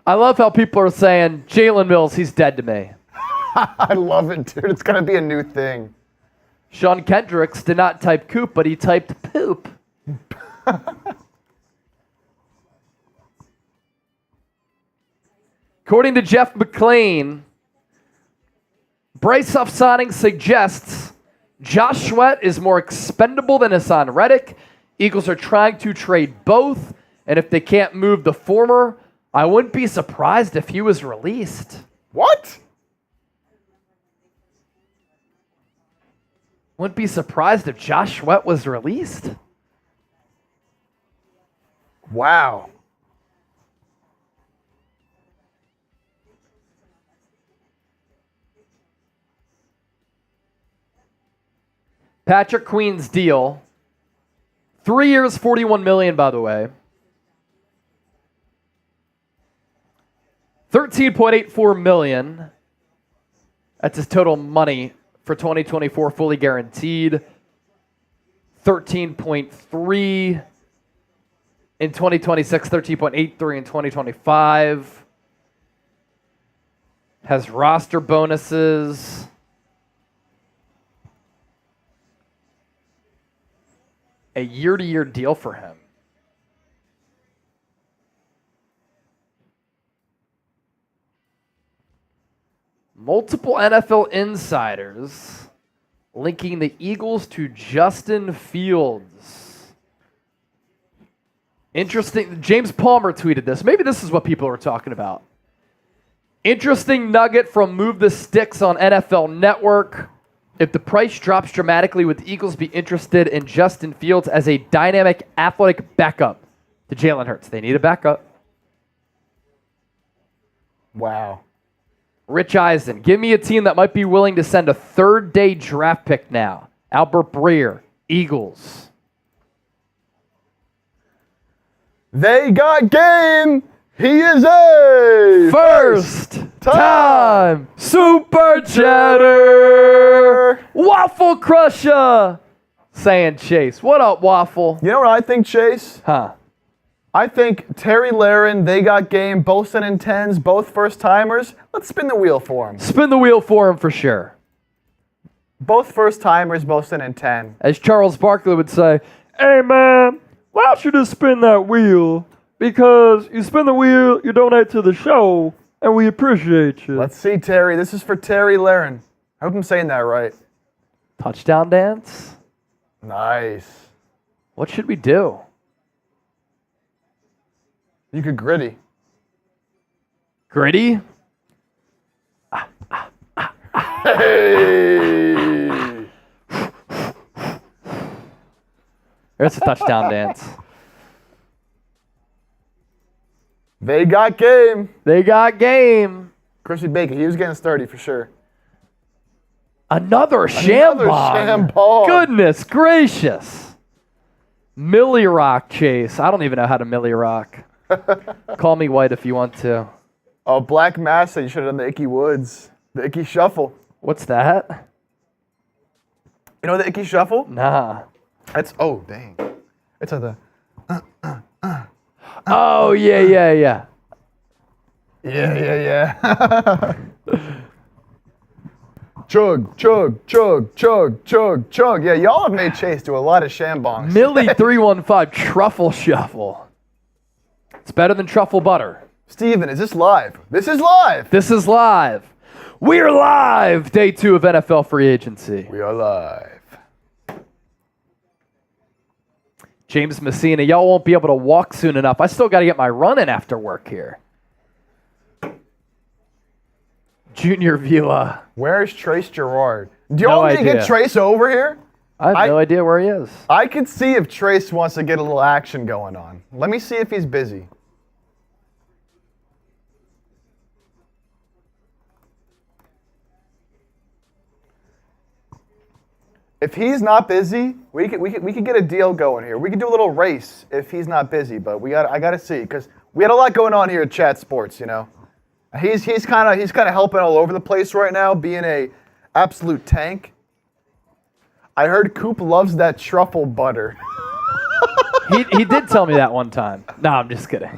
Speaker 1: I love how people are saying, Jalen Mills, he's dead to me.
Speaker 2: I love it, dude. It's going to be a new thing.
Speaker 1: Sean Kendricks did not type Coop, but he typed poop. According to Jeff McClain, Bryce Huff signing suggests Josh Sweat is more expendable than Hassan Reddick. Eagles are trying to trade both, and if they can't move the former, I wouldn't be surprised if he was released.
Speaker 2: What?
Speaker 1: Wouldn't be surprised if Josh Sweat was released.
Speaker 2: Wow.
Speaker 1: Patrick Queen's deal, 3 years, $41 million, by the way. $13.84 million. That's his total money for 2024, fully guaranteed. 13.3 In 2026, 13.83 in 2025. Has roster bonuses. A year-to-year deal for him. Multiple NFL insiders linking the Eagles to Justin Fields. Interesting. James Palmer tweeted this. Maybe this is what people are talking about. Interesting nugget from Move the Sticks on NFL Network. If the price drops dramatically, would the Eagles be interested in Justin Fields as a dynamic, athletic backup to Jalen Hurts? They need a backup.
Speaker 2: Wow.
Speaker 1: Rich Eisen, give me a team that might be willing to send a third-day draft pick now. Albert Breer, Eagles.
Speaker 2: They got game. He is a
Speaker 1: First time Super Chatter Waffle Crusher saying Chase. What up, Waffle?
Speaker 2: You know what I think, Chase?
Speaker 1: Huh.
Speaker 2: I think Terry Laren, they got game, both sending 10s, both first-timers. Let's spin the wheel for him.
Speaker 1: Spin the wheel for him for sure.
Speaker 2: Both first-timers, both sending 10.
Speaker 1: As Charles Barkley would say, hey man, why don't you just spin that wheel? Because you spin the wheel, you donate to the show, and we appreciate you.
Speaker 2: Let's see, Terry. This is for Terry Laren. I hope I'm saying that right.
Speaker 1: Touchdown dance?
Speaker 2: Nice.
Speaker 1: What should we do?
Speaker 2: You could gritty.
Speaker 1: Gritty?
Speaker 2: Hey!
Speaker 1: There's a touchdown dance.
Speaker 2: They got game.
Speaker 1: They got game.
Speaker 2: Crispy Bacon, he was getting 30 for sure.
Speaker 1: Another Shambong.
Speaker 2: Shambong.
Speaker 1: Goodness gracious. Millie Rock Chase. I don't even know how to Millie Rock. Call me white if you want to.
Speaker 2: Oh, Black Mass said you should have done the Icky Woods. The Icky Shuffle.
Speaker 1: What's that?
Speaker 2: You know the Icky Shuffle?
Speaker 1: Nah.
Speaker 2: That's, oh, dang. It's like the,
Speaker 1: Oh, yeah.
Speaker 2: yeah. Chug, chug, chug, chug, chug, chug. Yeah, y'all have made Chase do a lot of shambongs.
Speaker 1: Millie 315 Truffle Shuffle. It's better than truffle butter.
Speaker 2: Steven, is this live? This is live.
Speaker 1: This is live. We're live. Day 2 of NFL free agency.
Speaker 2: We are live.
Speaker 1: James Messina, y'all won't be able to walk soon enough. I still got to get my run in after work here. Junior Vila.
Speaker 2: Where's Trace Gerard? Do y'all
Speaker 1: No
Speaker 2: want me to
Speaker 1: idea.
Speaker 2: get Trace over here?
Speaker 1: I have no idea where he is.
Speaker 2: I could see if Trace wants to get a little action going on. Let me see if he's busy. If he's not busy, we could get a deal going here. We could do a little race if he's not busy, but I gotta see because we had a lot going on here at Chat Sports. You know, he's kind of helping all over the place right now, being a absolute tank. I heard Coop loves that truffle butter.
Speaker 1: He did tell me that one time. No, I'm just kidding.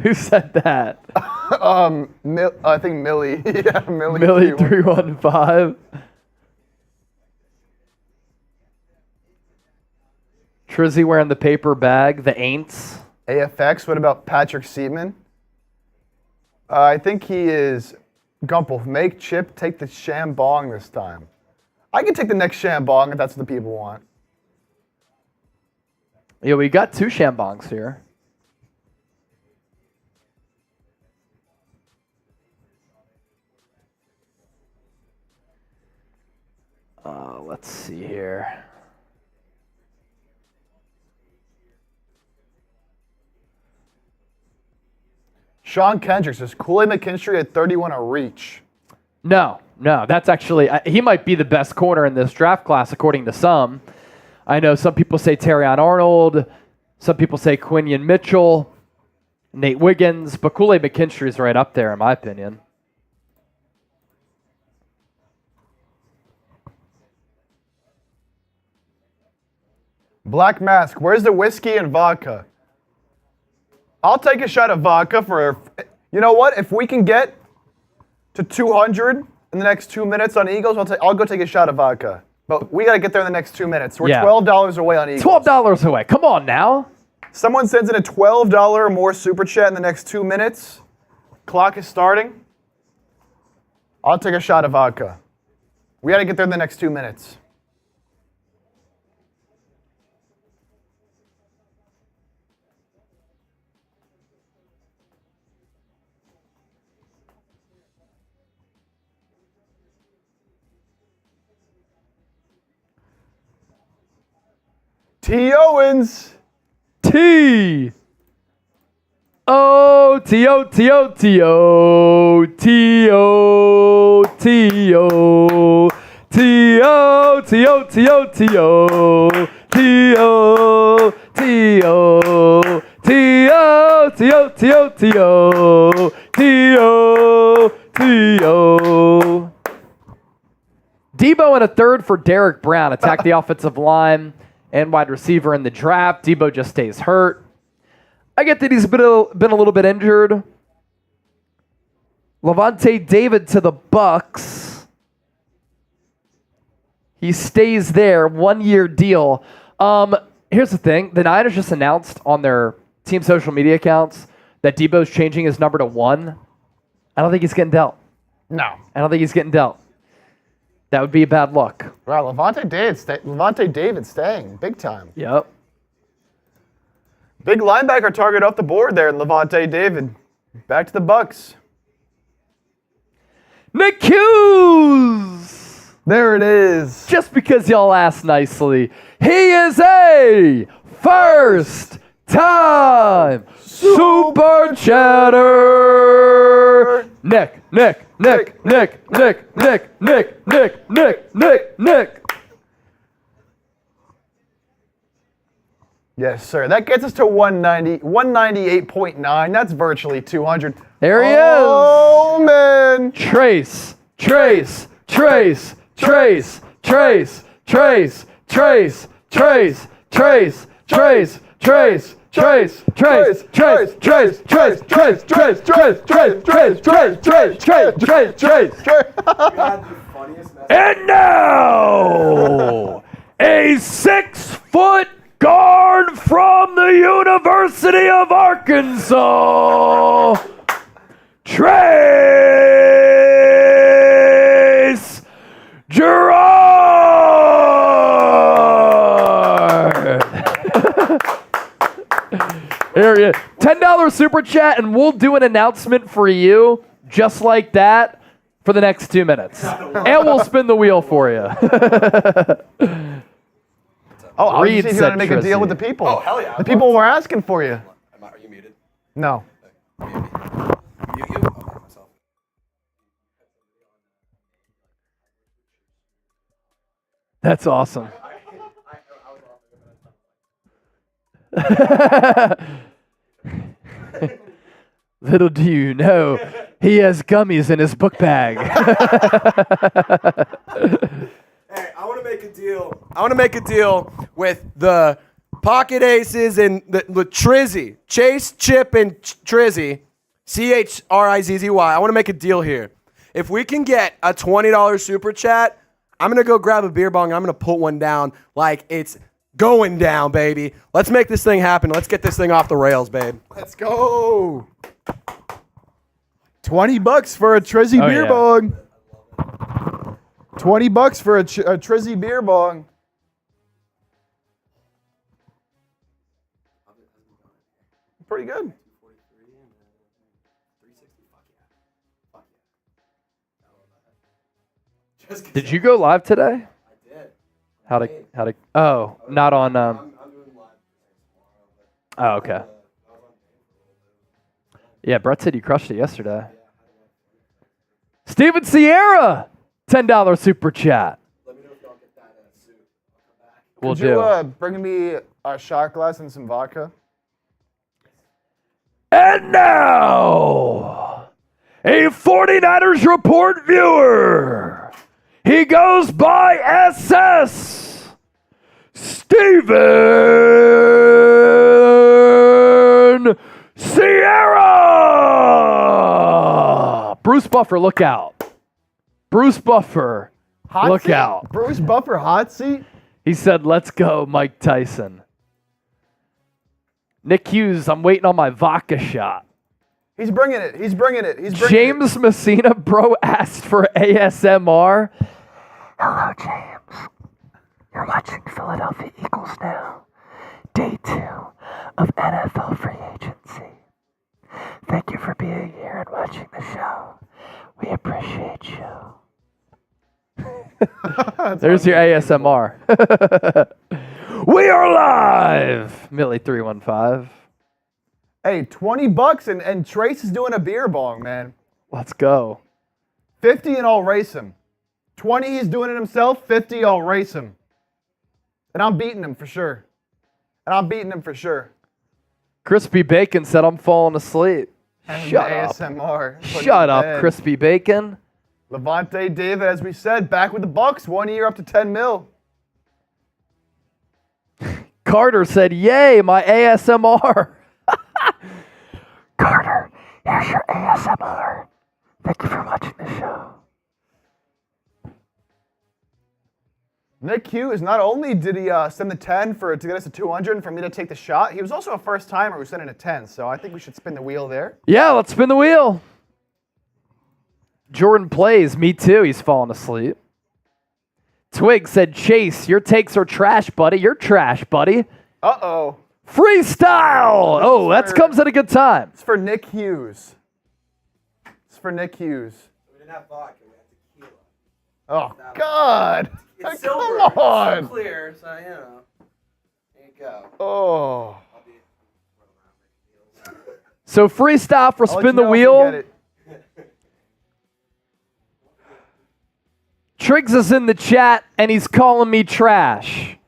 Speaker 1: Who said that?
Speaker 2: I think Millie. Yeah, Millie.
Speaker 1: Millie 315. Trizzy wearing the paper bag, the Aints.
Speaker 2: AFX, what about Patrick Seaman? I think he is Gumpel. Make Chip take the Shambong this time. I can take the next Shambong if that's what the people want.
Speaker 1: Yeah, we got 2 Shambongs here. Let's see here.
Speaker 2: Sean Kendrick says Kool-Aid McKinstry at 31 a reach.
Speaker 1: No, that's actually, he might be the best corner in this draft class, according to some. I know some people say Terrion Arnold, some people say Quinion Mitchell, Nate Wiggins, but Kool-Aid McKinstry is right up there, in my opinion.
Speaker 2: Black Mask, where's the whiskey and vodka? I'll take a shot of vodka for, you know what? If we can get to 200 in the next 2 minutes on Eagles, I'll go take a shot of vodka. But we got to get there in the next 2 minutes. We're $12 away on Eagles.
Speaker 1: $12 away. Come on now.
Speaker 2: Someone sends in a $12 or more super chat in the next 2 minutes. Clock is starting. I'll take a shot of vodka. We got to get there in the next 2 minutes. T. Owens.
Speaker 1: T. O. T. O. T. O. T. O. T. O. T. O. T. O. T. O. T. O. T. O. T. O. T. O. T. O. T. O. T. O. T. O. T. O. T. O. Debo and a third for Derek Brown. Attack the offensive line and wide receiver in the draft. Debo just stays hurt. I get that he's been a little bit injured. Devante David to the Bucks. He stays there, 1-year deal. Here's the thing. The Niners just announced on their team social media accounts that Debo's changing his number to 1. I don't think he's getting dealt.
Speaker 2: No.
Speaker 1: I don't think he's getting dealt. That would be a bad look.
Speaker 2: Wow, Devante David staying big time.
Speaker 1: Yep.
Speaker 2: Big linebacker target off the board there, Devante David. Back to the Bucks.
Speaker 1: Nick Hughes!
Speaker 2: There it is.
Speaker 1: Just because y'all asked nicely, he is a first-time Super Chatter. Nick.
Speaker 2: Yes, sir. That gets us to 198.9. That's virtually 200.
Speaker 1: There he is.
Speaker 2: Oh, man.
Speaker 1: Trace. And now, a 6-foot guard from the University of Arkansas, Trace Gerard. Here he is. $10 super chat, and we'll do an announcement for you just like that for the next 2 minutes. And we'll spin the wheel for you.
Speaker 2: Oh, I was
Speaker 1: Reed
Speaker 2: just going to make a
Speaker 1: said
Speaker 2: deal
Speaker 1: Trizzy.
Speaker 2: with the people.
Speaker 4: Oh, hell yeah.
Speaker 2: The people were asking for you.
Speaker 4: Are you muted?
Speaker 2: No.
Speaker 4: Mute you? Okay, myself.
Speaker 1: That's awesome. Little do you know, he has gummies in his book bag.
Speaker 5: Hey, I want to make a deal. I want to make a deal with the Pocket Aces and the Trizzy. Chase, Chip, and Trizzy. Chrizzy. I want to make a deal here. If we can get a $20 super chat, I'm going to go grab a beer bong and I'm going to put one down like it's going down, baby. Let's make this thing happen. Let's get this thing off the rails, babe.
Speaker 2: Let's go. $20 for a Trizzy beer
Speaker 1: yeah.
Speaker 2: bong. $20 for a Trizzy beer bong. Pretty good.
Speaker 1: Did you go live today? I did. How to? Oh, not on. Oh, okay. Yeah, Brett said you crushed it yesterday. Steven Sierra, $10 super chat.
Speaker 5: Let me know if y'all get that suit.
Speaker 1: We'll
Speaker 2: Could
Speaker 1: do.
Speaker 2: you bring me a shot glass and some vodka?
Speaker 1: And now, a 49ers Report viewer. He goes by SS Steven Sierra! Bruce Buffer, look out. Bruce Buffer, look
Speaker 2: seat?
Speaker 1: out.
Speaker 2: Bruce Buffer, hot seat?
Speaker 1: He said, let's go, Mike Tyson. Nick Hughes, I'm waiting on my vodka shot.
Speaker 2: He's bringing it. He's bringing it. He's bringing
Speaker 1: James Messina, bro, asked for ASMR. Hello, James. You're watching Philadelphia Eagles now. Day 2 of NFL free agency. Thank you for being here and watching the show. We appreciate you. There's your ASMR. We are live! Millie315.
Speaker 2: Hey, $20 and Trace is doing a beer bong, man.
Speaker 1: Let's go.
Speaker 2: 50 and I'll race him. 20, he's doing it himself. 50, I'll race him. And I'm beating him for sure.
Speaker 1: Crispy Bacon said I'm falling asleep. Shut up.
Speaker 2: ASMR.
Speaker 1: Shut up, Crispy Bacon.
Speaker 2: Devante David, as we said, back with the Bucks. 1 year up to 10 mil.
Speaker 1: Carter said, yay, my ASMR. Carter, here's your ASMR. Thank you for watching the show.
Speaker 2: Nick Hughes, not only did he send the 10 to get us to 200 and for me to take the shot, he was also a first-timer who sent in a 10, so I think we should spin the wheel there.
Speaker 1: Yeah, let's spin the wheel. Jordan plays. Me too. He's falling asleep. Twig said, Chase, your takes are trash, buddy. You're trash, buddy.
Speaker 2: Uh-oh.
Speaker 1: Freestyle! Oh, that comes at a good time.
Speaker 2: It's for Nick Hughes.
Speaker 5: We didn't have vodka. We had tequila.
Speaker 2: Oh, God.
Speaker 5: It's
Speaker 2: Come
Speaker 5: silver.
Speaker 2: on.
Speaker 5: It's so clear, so, you know. There you go.
Speaker 2: Oh.
Speaker 1: So freestyle for
Speaker 2: I'll let
Speaker 1: spin
Speaker 2: you
Speaker 1: the
Speaker 2: know if you
Speaker 1: wheel.
Speaker 2: get it.
Speaker 1: Triggs is in the chat, and he's calling me trash.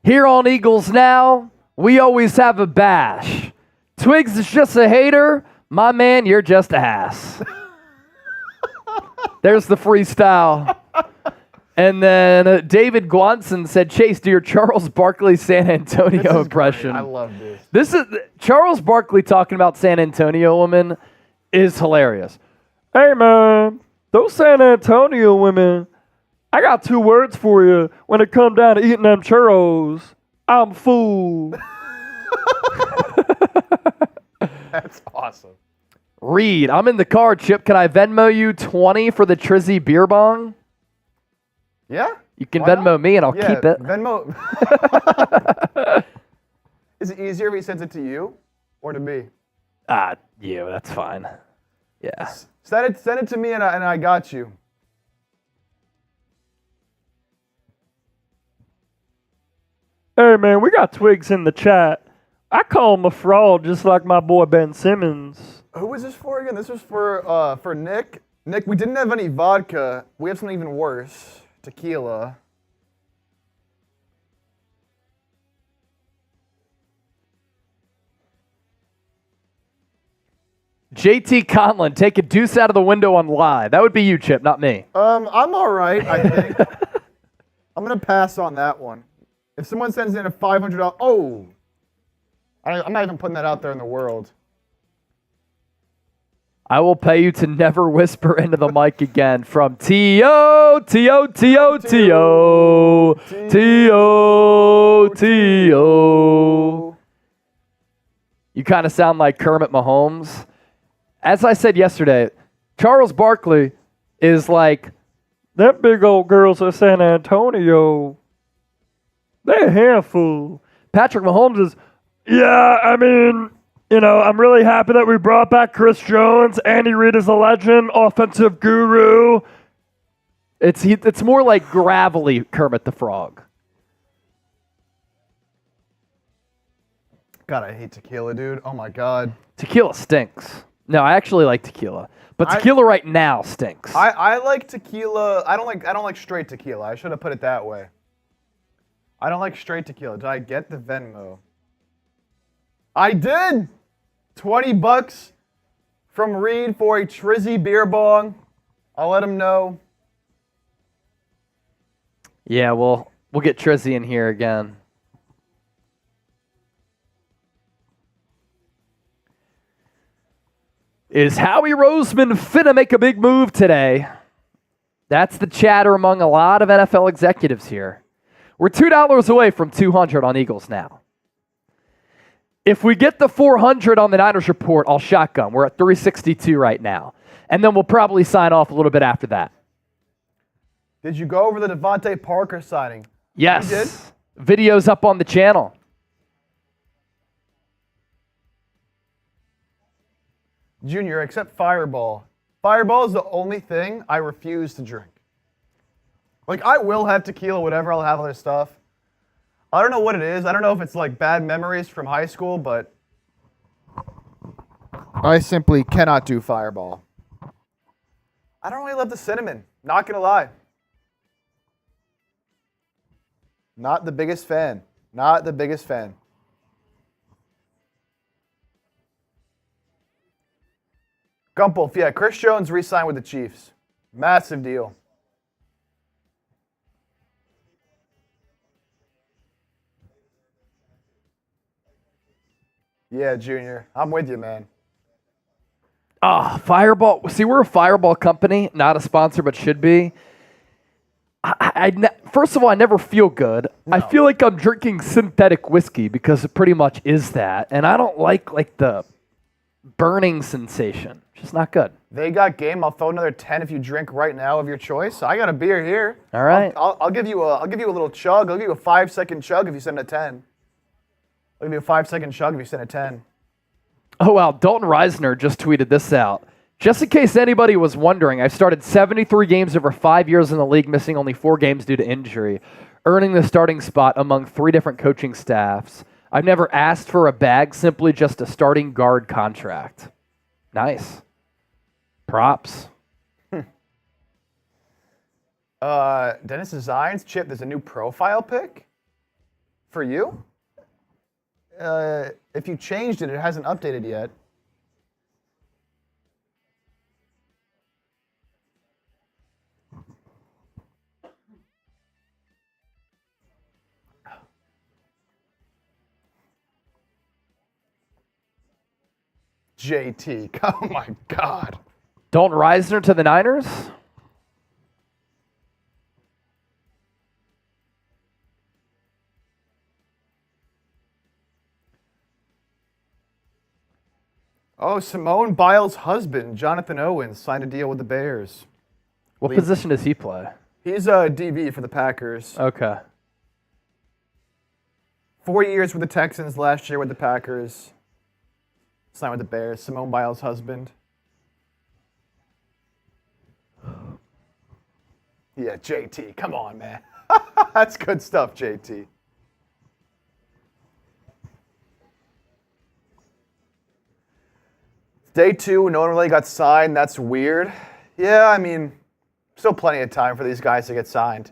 Speaker 1: Here on Eagles Now, we always have a bash. Twigs is just a hater. My man, you're just ass. There's the freestyle. And then David Guanson said, Chase, do your Charles Barkley San Antonio impression.
Speaker 2: I love this.
Speaker 1: This is Charles Barkley talking about San Antonio women is hilarious. Hey, man, those San Antonio women, I got 2 words for you when it come down to eating them churros. I'm fool.
Speaker 2: That's awesome.
Speaker 1: Reed, I'm in the car, Chip. Can I Venmo you 20 for the Trizzy beer bong?
Speaker 2: Yeah?
Speaker 1: You can
Speaker 2: Why
Speaker 1: Venmo
Speaker 2: not?
Speaker 1: me and I'll
Speaker 2: Yeah,
Speaker 1: keep it.
Speaker 2: Venmo. Is it easier if he sends it to you or to me?
Speaker 1: Yeah, that's fine. Yeah.
Speaker 2: Send it to me and I got you.
Speaker 1: Hey, man, we got Twigs in the chat. I call him a fraud just like my boy Ben Simmons.
Speaker 2: Who was this for again? This was for Nick. Nick, we didn't have any vodka. We have something even worse. Tequila.
Speaker 1: JT Conlon, take a deuce out of the window on live. That would be you, Chip, not me.
Speaker 2: I'm all right, I think. I'm going to pass on that one. If someone sends in a $500... Oh! I'm not even putting that out there in the world.
Speaker 1: I will pay you to never whisper into the mic again from T.O. T.O. T.O. T.O. T.O. T.O. You kind of sound like Kermit Mahomes. As I said yesterday, Charles Barkley is like, that big old girls at San Antonio, they're a handful. Patrick Mahomes is, yeah, I mean, you know, I'm really happy that we brought back Chris Jones. Andy Reid is a legend, offensive guru. It's more like gravelly Kermit the Frog.
Speaker 2: God, I hate tequila, dude. Oh my God.
Speaker 1: Tequila stinks. No, I actually like tequila. But tequila right now stinks.
Speaker 2: I like tequila. I don't like straight tequila. I should have put it that way. I don't like straight tequila. Did I get the Venmo? I did. $20 from Reed for a Trizzy beer bong. I'll let him know.
Speaker 1: Yeah, we'll get Trizzy in here again. Is Howie Roseman finna make a big move today? That's the chatter among a lot of NFL executives here. We're $2 away from 200 on Eagles now. If we get the 400 on the Niners report, I'll shotgun. We're at 362 right now. And then we'll probably sign off a little bit after that.
Speaker 2: Did you go over the Devante Parker signing?
Speaker 1: Yes.
Speaker 2: You did?
Speaker 1: Video's up on the channel.
Speaker 2: Junior, except Fireball. Fireball is the only thing I refuse to drink. Like, I will have tequila, whatever, I'll have other stuff. I don't know what it is. I don't know if it's like bad memories from high school, but I simply cannot do Fireball. I don't really love the cinnamon, not gonna lie. Not the biggest fan. Not the biggest fan. Gumpolf, yeah, Chris Jones re-signed with the Chiefs. Massive deal. Yeah, Junior. I'm with you, man.
Speaker 1: Fireball. See, we're a Fireball company, not a sponsor, but should be. First of all, I never feel good. No. I feel like I'm drinking synthetic whiskey because it pretty much is that. And I don't like the burning sensation. Just not good.
Speaker 2: They got game. I'll throw another 10 if you drink right now of your choice. I got a beer here.
Speaker 1: All right.
Speaker 2: I'll give you a little chug. I'll give you a 5-second chug if you send a 10. I'll give you a 5-second chug if you send a 10.
Speaker 1: Oh, wow. Dalton Reisner just tweeted this out. Just in case anybody was wondering, I've started 73 games over 5 years in the league, missing only 4 games due to injury, earning the starting spot among 3 different coaching staffs. I've never asked for a bag, simply just a starting guard contract. Nice. Props.
Speaker 2: Dennis Zion's Chip, there's a new profile pic for you. If you changed it, it hasn't updated yet. JT, oh my God.
Speaker 1: Dalton Reisner to the Niners?
Speaker 2: Oh, Simone Biles' husband, Jonathan Owens, signed a deal with the Bears.
Speaker 1: What position does he play?
Speaker 2: He's a DB for the Packers.
Speaker 1: Okay.
Speaker 2: 4 years with the Texans, last year with the Packers. Signed with the Bears. Simone Biles' husband. Yeah, JT. Come on, man. That's good stuff, JT. Day 2, no one really got signed. That's weird. Yeah, I mean, still plenty of time for these guys to get signed.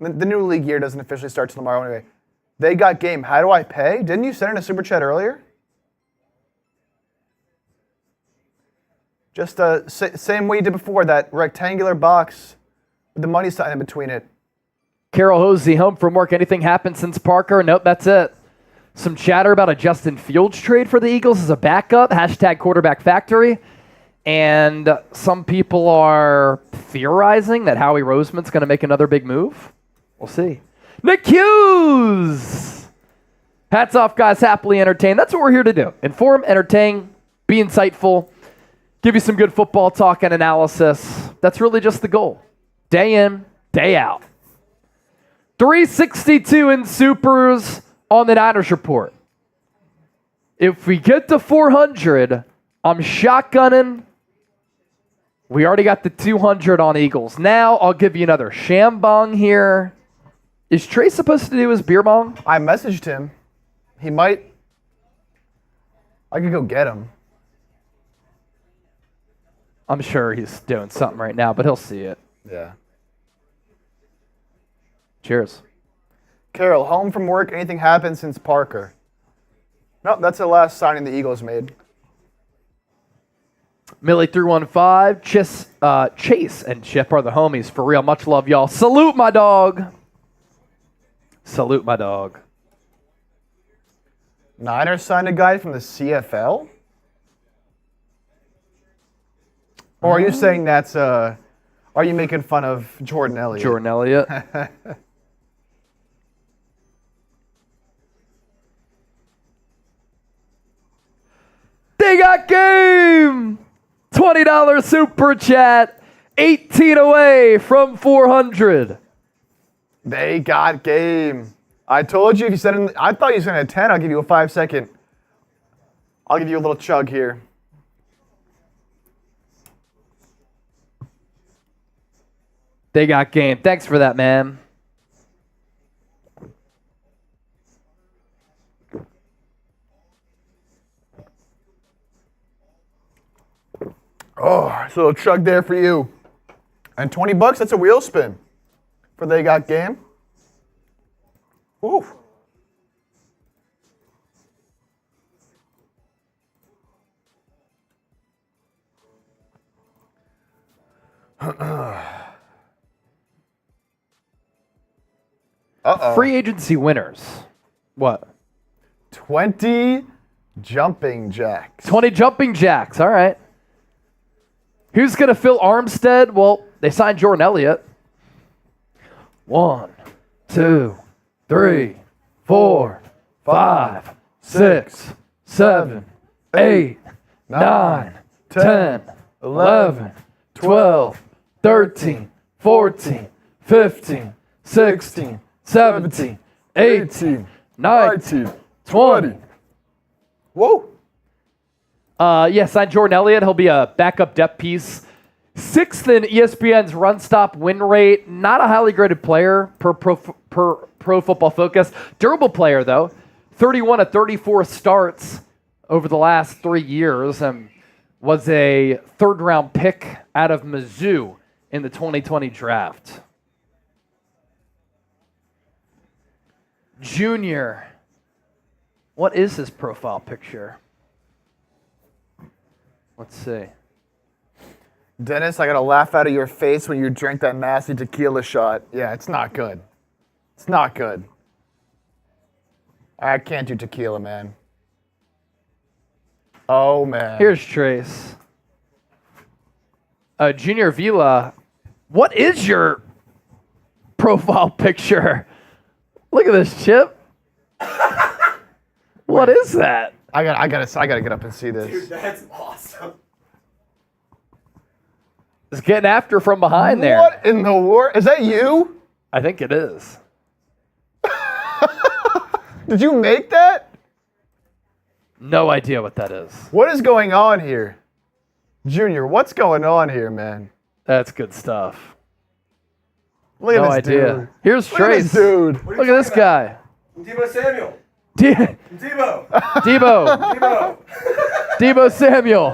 Speaker 2: The new league year doesn't officially start till tomorrow anyway. They got game. How do I pay? Didn't you send in a super chat earlier? Just same way you did before, that rectangular box with the money sign in between it.
Speaker 1: Carol Hosey, home from work. Anything happened since Parker? Nope, that's it. Some chatter about a Justin Fields trade for the Eagles as a backup. Hashtag quarterback factory. And some people are theorizing that Howie Roseman's going to make another big move. We'll see. Nick Hughes! Hats off, guys. Happily entertained. That's what we're here to do. Inform, entertain, be insightful, give you some good football talk and analysis. That's really just the goal. Day in, day out. 362 in supers on the Niners report. If we get to 400, I'm shotgunning. We already got the 200 on Eagles. Now I'll give you another shambong here. Is Trey supposed to do his beer bong?
Speaker 2: I messaged him. He might. I could go get him.
Speaker 1: I'm sure he's doing something right now, but he'll see it.
Speaker 2: Yeah.
Speaker 1: Cheers.
Speaker 2: Carol, home from work, anything happened since Parker? Nope, that's the last signing the Eagles made.
Speaker 1: Millie 315, Chase and Chip are the homies. For real, much love, y'all. Salute my dog. Salute my dog.
Speaker 2: Niners signed a guy from the CFL? Or are you saying that's are you making fun of Jordan Elliott?
Speaker 1: Jordan Elliott. They got game! $20 super chat. 18 away from 400.
Speaker 2: They got game. I told you if you said it, I thought you said a 10. I'll give you a 5-second. I'll give you a little chug here.
Speaker 1: They got game. Thanks for that, man.
Speaker 2: Oh, so a chug there for you. And $20, that's a wheel spin for They Got Game. Ooh. Uh-oh.
Speaker 1: Free agency winners. What?
Speaker 2: 20 jumping jacks.
Speaker 1: 20 jumping jacks. All right. Who's going to fill Armstead? Well, they signed Jordan Elliott. 1, 2, 3, 4, 5, 6, 7, 8, 9, 10, 11, 12, 13, 14, 15, 16, 17, 18, 19, 20.
Speaker 2: Whoa.
Speaker 1: Signed Jordan Elliott. He'll be a backup depth piece. 6th in ESPN's run stop win rate. Not a highly graded player per Pro Football Focus. Durable player, though. 31 of 34 starts over the last 3 years and was a third-round pick out of Mizzou in the 2020 draft. Junior. What is his profile picture? Let's see.
Speaker 2: Dennis, I got to laugh out of your face when you drank that nasty tequila shot. Yeah, it's not good. It's not good. I can't do tequila, man. Oh, man.
Speaker 1: Here's Trace. Junior Vila, what is your profile picture? Look at this, Chip. What is that?
Speaker 2: I gotta get up and see this.
Speaker 5: Dude, that's awesome.
Speaker 1: It's getting after from behind there.
Speaker 2: What in the world? Is that you?
Speaker 1: I think it is.
Speaker 2: Did you make that?
Speaker 1: No idea what that is.
Speaker 2: What is going on here? Junior, what's going on here, man?
Speaker 1: That's good stuff.
Speaker 2: Look
Speaker 1: No
Speaker 2: at this
Speaker 1: idea.
Speaker 2: dude.
Speaker 1: Here's
Speaker 2: Look at
Speaker 1: Trace.
Speaker 2: this dude.
Speaker 1: Look at this guy.
Speaker 5: Debo Samuel.
Speaker 1: Debo.
Speaker 5: Debo.
Speaker 1: Debo Samuel.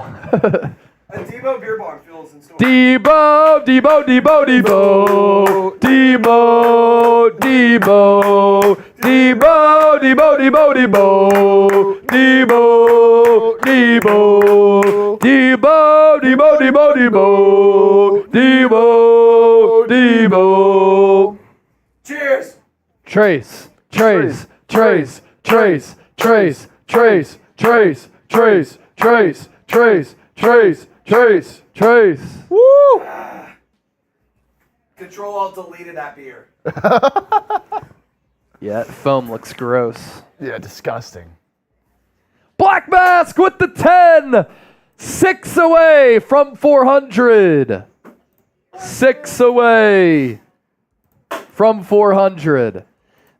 Speaker 5: A Debo beer bong fills in store.
Speaker 1: Debo. Debo. Debo. Debo. Debo. Debo. Debo. Debo. Debo. Debo. Debo. Debo. Debo. Debo. Debo. Debo. Debo.
Speaker 5: Cheers.
Speaker 1: Trace. Trace. Trace. Trace. Trace. Trace. Trace. Trace. Trace. Trace. Trace. Trace. Trace.
Speaker 2: Woo!
Speaker 5: Control Alt deleted that beer.
Speaker 1: Yeah, that foam looks gross.
Speaker 2: Yeah, disgusting.
Speaker 1: Black Mask with the 10. 6 away from 400. 6 away from 400.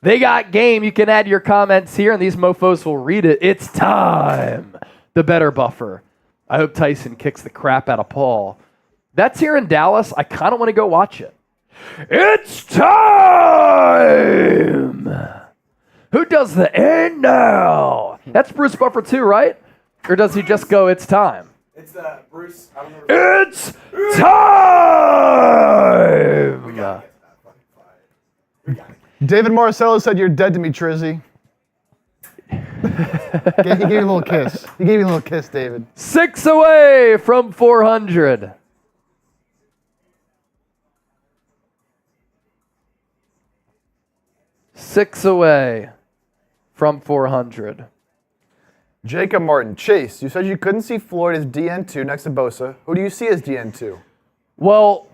Speaker 1: They got game. You can add your comments here, and these mofos will read it. It's time. The better buffer. I hope Tyson kicks the crap out of Paul. That's here in Dallas. I kind of want to go watch it. It's time! Who does the end now? That's Bruce Buffer too, right? Or does he just go, it's time?
Speaker 5: It's Bruce. I don't know.
Speaker 1: It's time!
Speaker 2: David Marcello said you're dead to me, Trizzy. He gave you a little kiss. He gave you a little kiss, David.
Speaker 1: 6 away from 400. Six away from 400.
Speaker 2: Jacob Martin. Chase, you said you couldn't see Floyd as DN2 next to Bosa. Who do you see as DN2?
Speaker 1: Well,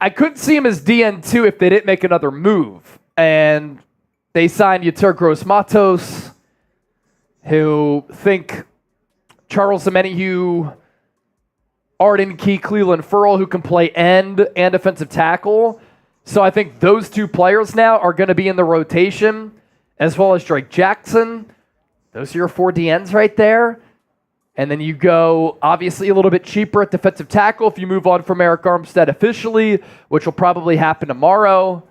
Speaker 1: I couldn't see him as DN2 if they didn't make another move. And they signed Yetur Gross-Matos, who think Charles Omenihu, Arden Key, Cleveland Ferrell, who can play end and defensive tackle. So I think those two players now are going to be in the rotation, as well as Drake Jackson. Those are your 4 DNs right there. And then you go, obviously, a little bit cheaper at defensive tackle if you move on from Eric Armstead officially, which will probably happen tomorrow.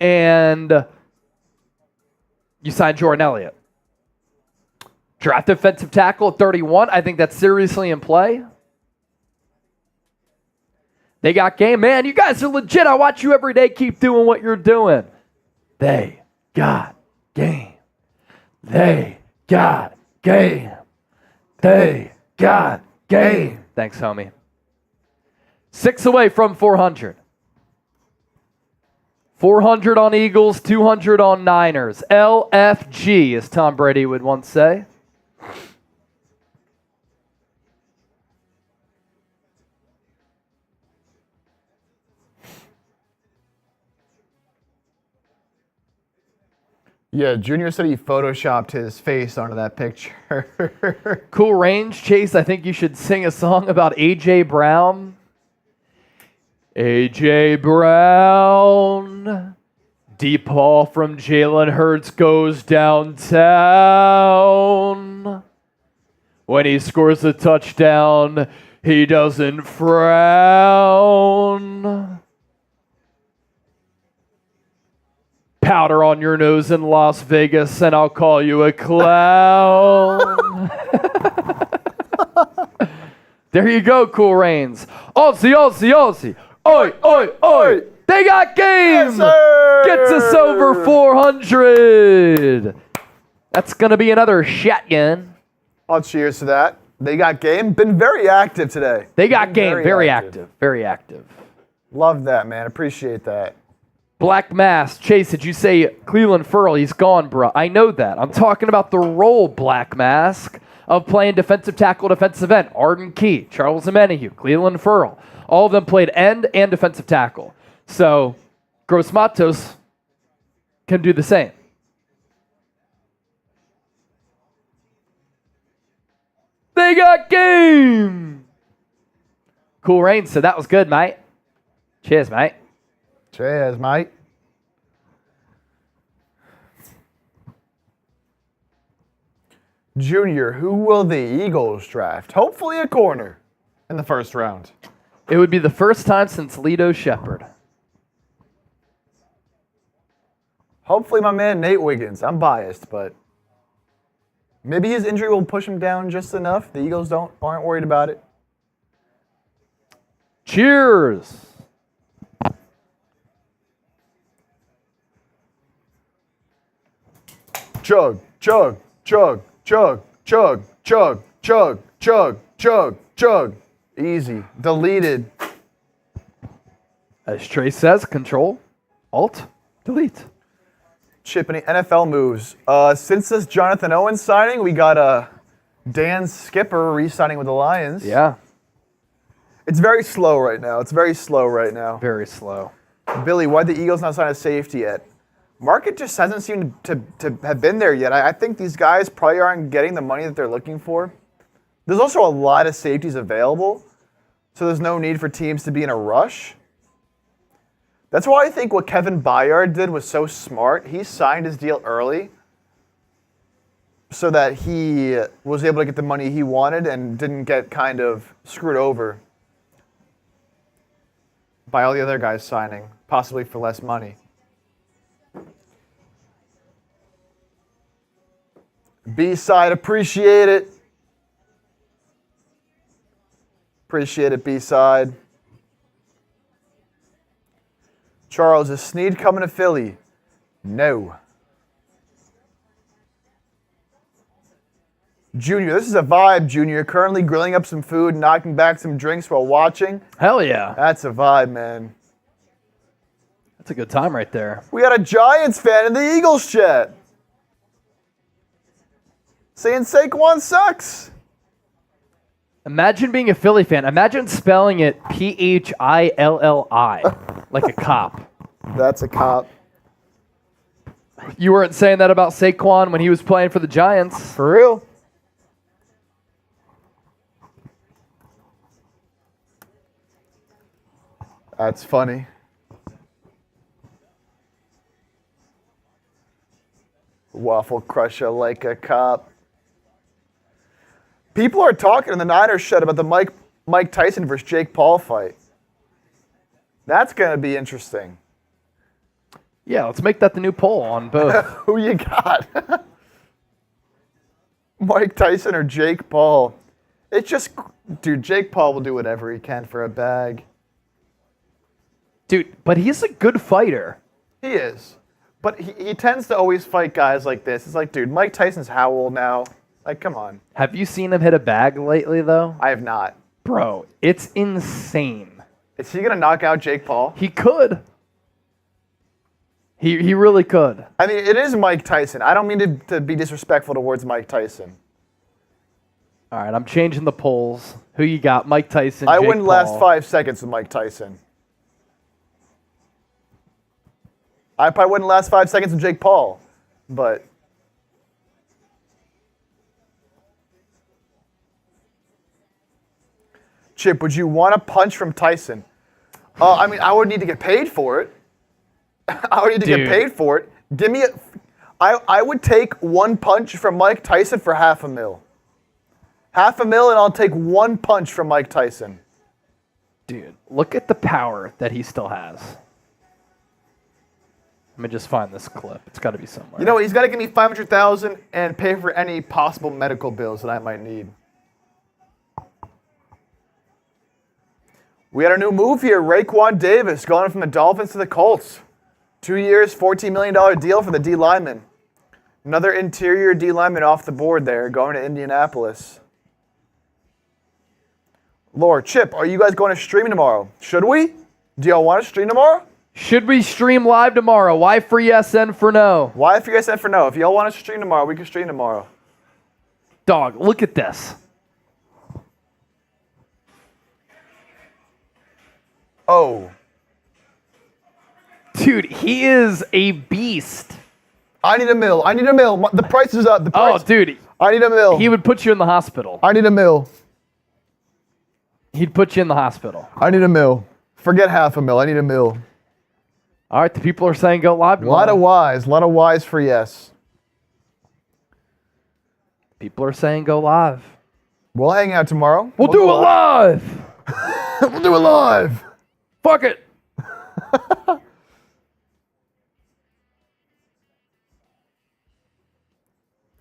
Speaker 1: And you sign Jordan Elliott. Draft defensive tackle at 31. I think that's seriously in play. They got game. Man, you guys are legit. I watch you every day. Keep doing what you're doing. They got game. They got game. They got game. Thanks, homie. 6 away from 400. 400 on Eagles, 200 on Niners. LFG, as Tom Brady would once say.
Speaker 2: Yeah, Junior said he photoshopped his face onto that picture.
Speaker 1: Cool range, Chase. I think you should sing a song about A.J. Brown. A.J. Brown. Deep ball from Jalen Hurts goes downtown. When he scores a touchdown, he doesn't frown. Powder on your nose in Las Vegas, and I'll call you a clown. There you go, Cool Reigns. Aussie, Aussie, Aussie. Oi, oi, oi. They got game.
Speaker 2: Yes,
Speaker 1: Gets us over 400. That's going to be another shotgun.
Speaker 2: I'll cheers to that. They got game. Been very active today.
Speaker 1: They got game. Very active. Very active.
Speaker 2: Love that, man. Appreciate that.
Speaker 1: Black Mass. Chase, did you say Cleveland Ferrell? He's gone, bro. I know that. I'm talking about the role, Black Mask, of playing defensive tackle, defensive end. Arden Key, Charles Omenihu, Cleveland Ferrell. All of them played end and defensive tackle. So Gross-Matos can do the same. They got game. Cool Rain said that was good, mate. Cheers, mate.
Speaker 2: Cheers, mate. Junior, who will the Eagles draft? Hopefully a corner in the first round.
Speaker 1: It would be the first time since Lito Shepherd.
Speaker 2: Hopefully my man Nate Wiggins. I'm biased, but maybe his injury will push him down just enough. The Eagles aren't worried about it.
Speaker 1: Cheers.
Speaker 2: Chug, chug, chug, chug, chug, chug, chug, chug, chug, chug. Easy. Deleted.
Speaker 1: As Trace says, Control, Alt, Delete.
Speaker 2: Chip, any NFL moves? Since this Jonathan Owens signing, we got Dan Skipper re-signing with the Lions.
Speaker 1: Yeah.
Speaker 2: It's very slow right now. Very
Speaker 1: Very slow.
Speaker 2: Billy, why'd the Eagles not sign a safety yet? Market just hasn't seemed to have been there yet. I think these guys probably aren't getting the money that they're looking for. There's also a lot of safeties available, so there's no need for teams to be in a rush. That's why I think what Kevin Byard did was so smart. He signed his deal early so that he was able to get the money he wanted and didn't get kind of screwed over by all the other guys signing, possibly for less money. B-side, appreciate it. Appreciate it, B-side. Charles, is Snead coming to Philly? No. Junior, this is a vibe, Junior. Currently grilling up some food, knocking back some drinks while watching.
Speaker 1: Hell yeah.
Speaker 2: That's a vibe, man.
Speaker 1: That's a good time right there.
Speaker 2: We got a Giants fan in the Eagles chat. saying Saquon sucks.
Speaker 1: Imagine being a Philly fan. Imagine spelling it Philli, like a cop.
Speaker 2: That's a cop.
Speaker 1: You weren't saying that about Saquon when he was playing for the Giants.
Speaker 2: For real. That's funny. Waffle crusher like a cop. People are talking in the Niners shed about the Mike Tyson versus Jake Paul fight. That's going to be interesting.
Speaker 1: Yeah, let's make that the new poll on both.
Speaker 2: Who you got? Mike Tyson or Jake Paul? It's just, dude, Jake Paul will do whatever he can for a bag.
Speaker 1: Dude, but he's a good fighter.
Speaker 2: He is. But he tends to always fight guys like this. It's like, dude, Mike Tyson's how old now? Like, come on.
Speaker 1: Have you seen him hit a bag lately, though?
Speaker 2: I have not.
Speaker 1: Bro, it's insane.
Speaker 2: Is he going to knock out Jake Paul?
Speaker 1: He could. He really could.
Speaker 2: I mean, it is Mike Tyson. I don't mean to be disrespectful towards Mike Tyson.
Speaker 1: All right, I'm changing the polls. Who you got? Mike Tyson,
Speaker 2: I
Speaker 1: Jake
Speaker 2: wouldn't
Speaker 1: Paul.
Speaker 2: last 5 seconds with Mike Tyson. I probably wouldn't last 5 seconds with Jake Paul, but Chip, would you want a punch from Tyson? I mean, I would need to get paid for it. I would need to get paid for it. Give me I would take one punch from Mike Tyson for $500,000. $500,000 and I'll take one punch from Mike Tyson.
Speaker 1: Dude, look at the power that he still has. Let me just find this clip. It's got to be somewhere.
Speaker 2: You know what? He's got to give me $500,000 and pay for any possible medical bills that I might need. We had a new move here. Raekwon Davis going from the Dolphins to the Colts. 2 years, $14 million deal for the D lineman. Another interior D lineman off the board there, going to Indianapolis. Lord, Chip, are you guys going to stream tomorrow? Should we? Do y'all want to stream tomorrow?
Speaker 1: Should we stream live tomorrow? Why for yes and for no?
Speaker 2: Why if you guys said for no? If y'all want to stream tomorrow, we can stream tomorrow.
Speaker 1: Dog, look at this.
Speaker 2: Oh.
Speaker 1: Dude, he is a beast.
Speaker 2: I need a mill. I need a mill. The price is up.
Speaker 1: Oh, dude.
Speaker 2: I need a mill.
Speaker 1: He would put you in the hospital.
Speaker 2: I need a mill.
Speaker 1: He'd put you in the hospital.
Speaker 2: I need a mill. Forget $500,000. I need a mill.
Speaker 1: All right, the people are saying go live
Speaker 2: A
Speaker 1: tomorrow.
Speaker 2: lot of whys for yes.
Speaker 1: People are saying go live.
Speaker 2: We'll hang out tomorrow.
Speaker 1: We'll do it live.
Speaker 2: We'll do it live.
Speaker 1: Fuck it.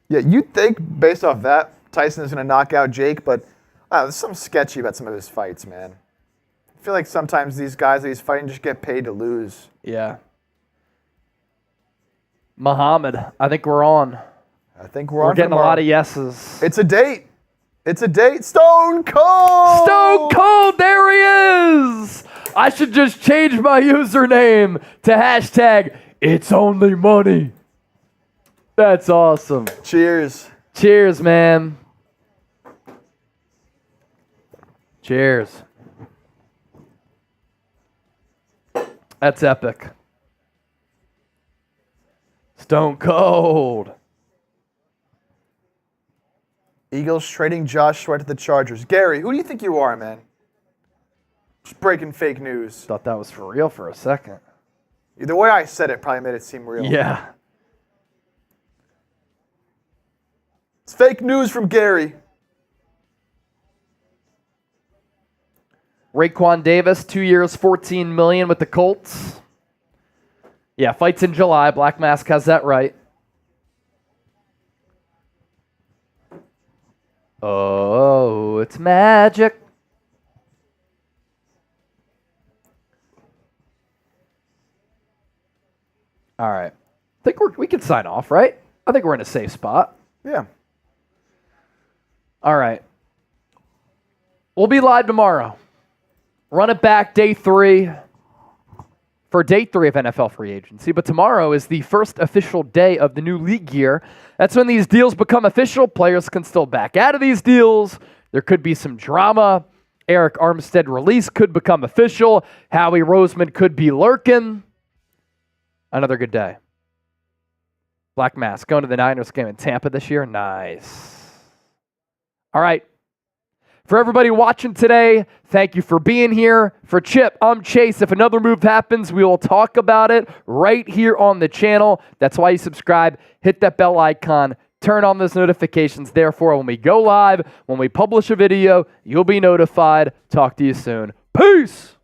Speaker 2: Yeah, you'd think based off that, Tyson is going to knock out Jake, but there's something sketchy about some of his fights, man. I feel like sometimes these guys that he's fighting just get paid to lose.
Speaker 1: Yeah. Muhammad, I think we're on.
Speaker 2: I think we're on
Speaker 1: Getting
Speaker 2: tomorrow.
Speaker 1: a lot of yeses.
Speaker 2: It's a date. It's a date. Stone Cold!
Speaker 1: Stone Cold, there he is! I should just change my username to hashtag It's Only Money. That's awesome.
Speaker 2: Cheers.
Speaker 1: Cheers, man. Cheers. That's epic. Stone Cold.
Speaker 2: Eagles trading Josh Sweat to the Chargers. Gary, who do you think you are, man? Just breaking fake news.
Speaker 1: Thought that was for real for a second.
Speaker 2: The way I said it probably made it seem real.
Speaker 1: Yeah.
Speaker 2: It's fake news from Gary.
Speaker 1: Raekwon Davis, 2 years, $14 million with the Colts. Yeah, fights in July. Black Mask has that right. Oh, it's magic. All right. I think we can sign off, right? I think we're in a safe spot.
Speaker 2: Yeah.
Speaker 1: All right. We'll be live tomorrow. Run it back day 3. for day 3 of NFL free agency. But tomorrow is the first official day of the new league year. That's when these deals become official. Players can still back out of these deals. There could be some drama. Eric Armstead release could become official. Howie Roseman could be lurking. Another good day. Black Mask going to the Niners game in Tampa this year. Nice. All right. For everybody watching today, thank you for being here. For Chip, I'm Chase. If another move happens, we will talk about it right here on the channel. That's why you subscribe. Hit that bell icon. Turn on those notifications. Therefore, when we go live, when we publish a video, you'll be notified. Talk to you soon. Peace.